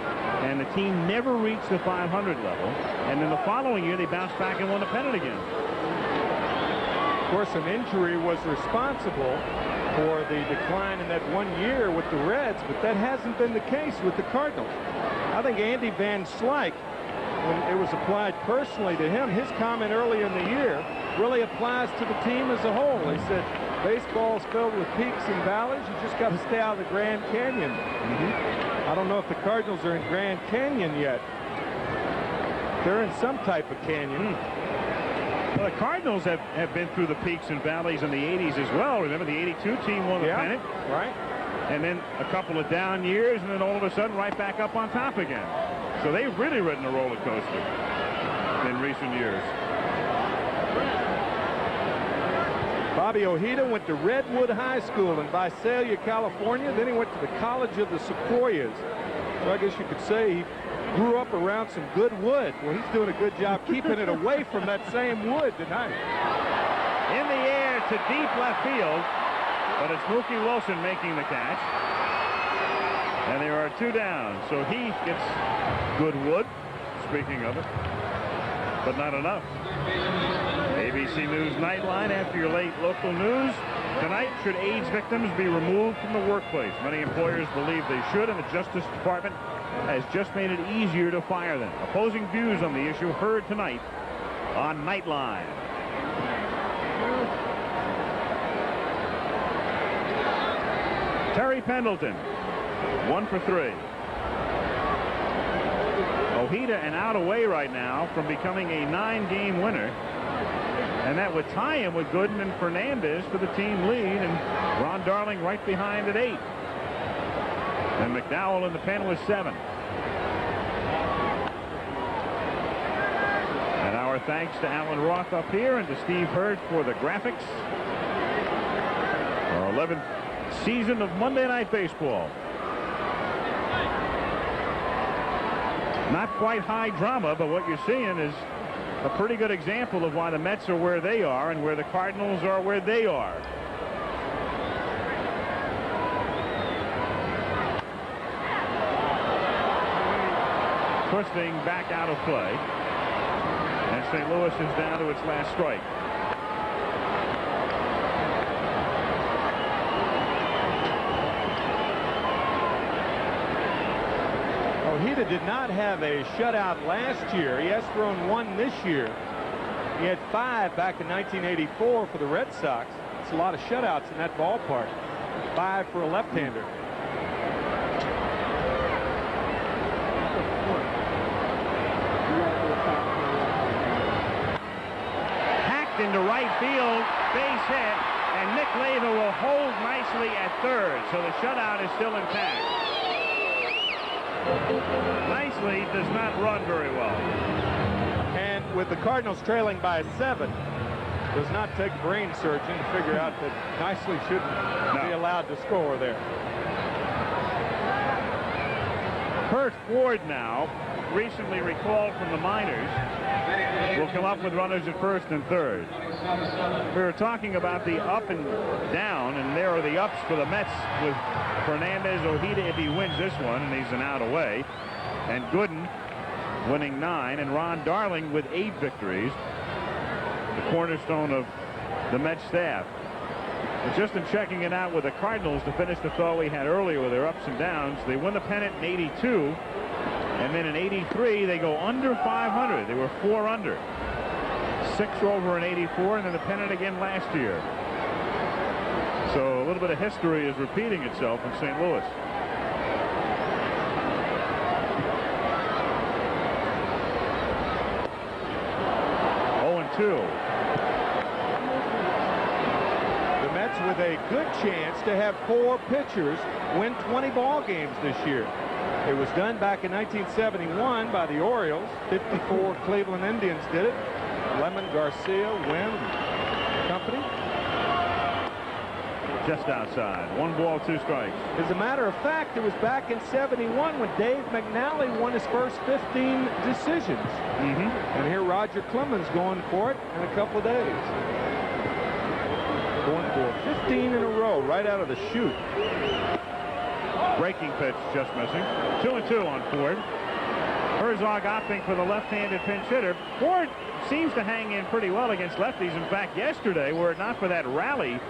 and the team never reached the 500 level. And then the following year, they bounced back and won the pennant again. Of course, an injury was responsible for the decline in that 1 year with the Reds, but that hasn't been the case with the Cardinals. I think Andy Van Slyke, when it was applied personally to him, his comment early in the year really applies to the team as a whole. He said, baseball's filled with peaks and valleys. You just got to stay out of the Grand Canyon. I don't know if the Cardinals are in Grand Canyon yet. They're in some type of canyon. Well, the Cardinals have been through the peaks and valleys in the 80s as well. Remember, the 82 team won the pennant. Right. And then a couple of down years, and then all of a sudden right back up on top again. So they've really ridden a roller coaster in recent years. Bobby Ojeda went to Redwood High School in Visalia, California. Then he went to the College of the Sequoias. So I guess you could say he grew up around some good wood. Well, he's doing a good job keeping it away from that same wood tonight. In the air to deep left field, but it's Mookie Wilson making the catch. And there are 2 down. So he gets good wood, speaking of it, but not enough. ABC News Nightline after your late local news. Tonight, should AIDS victims be removed from the workplace? Many employers believe they should, and the Justice Department has just made it easier to fire them. Opposing views on the issue heard tonight on Nightline. Terry Pendleton, 1 for 3. Ojeda an out away right now from becoming a 9-game winner. And that would tie him with Gooden and Fernandez for the team lead, and Ron Darling right behind at 8. And McDowell in the pen with 7. And our thanks to Alan Roth up here and to Steve Hurd for the graphics. Our 11th season of Monday Night Baseball. Not quite high drama, but what you're seeing is a pretty good example of why the Mets are where they are and where the Cardinals are where they are. Twisting back out of play. And St. Louis is down to its last strike. Ojeda did not have a shutout last year. He has thrown one this year. He had 5 back in 1984 for the Red Sox. It's a lot of shutouts in that ballpark. 5 for a left-hander. Hacked into right field, base hit, and Nick Leyva will hold nicely at third, so the shutout is still intact. Nicely does not run very well. And with the Cardinals trailing by 7, does not take brain surgeon to figure out that Nicely shouldn't be allowed to score there. Kurt Ford now, recently recalled from the minors, will come up with runners at first and third. We were talking about the up and down, and there are the ups for the Mets with Fernandez, Ojeda if he wins this one, and he's an out away, and Gooden winning 9, and Ron Darling with 8 victories, the cornerstone of the Mets staff. But just in checking it out with the Cardinals to finish the thought we had earlier with their ups and downs, they win the pennant in 82, and then in 83 they go under 500. They were 4 under. 6 over in 84, and then the pennant again last year. So a little bit of history is repeating itself in St. Louis. The Mets with a good chance to have 4 pitchers win 20 ball games this year. It was done back in 1971 by the Orioles. 54 Cleveland Indians did it. Lemon, Garcia, Wynn, company. Just outside. 1 ball, 2 strikes. As a matter of fact, it was back in 71 when Dave McNally won his first 15 decisions. And here Roger Clemens going for it in a couple of days. Going for 15 in a row right out of the chute. Breaking pitch just missing. 2-2 on Ford. Herzog opting for the left-handed pinch hitter. Ford seems to hang in pretty well against lefties. In fact, yesterday, were it not for that rally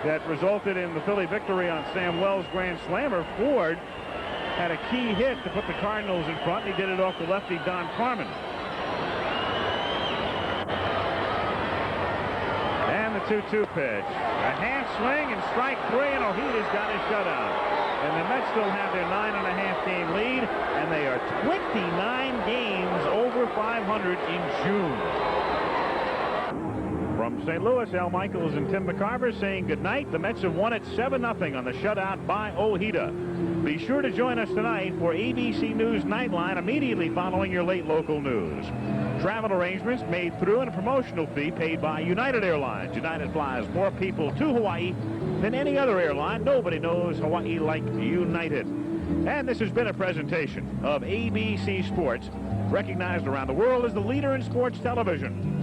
that resulted in the Philly victory on Sam Wells' grand slammer, Ford had a key hit to put the Cardinals in front. He did it off the lefty Don Carmen. And the 2-2 pitch. A half swing and strike 3, and Ojeda's got his shutout. And the Mets still have their 9.5 game lead, and they are 29 games over 500 in June. From St. Louis, Al Michaels and Tim McCarver saying goodnight. The Mets have won it 7-0 on the shutout by Ojeda. Be sure to join us tonight for ABC News Nightline immediately following your late local news. Travel arrangements made through and a promotional fee paid by United Airlines. United flies more people to Hawaii than any other airline. Nobody knows Hawaii like United. And this has been a presentation of ABC Sports, recognized around the world as the leader in sports television.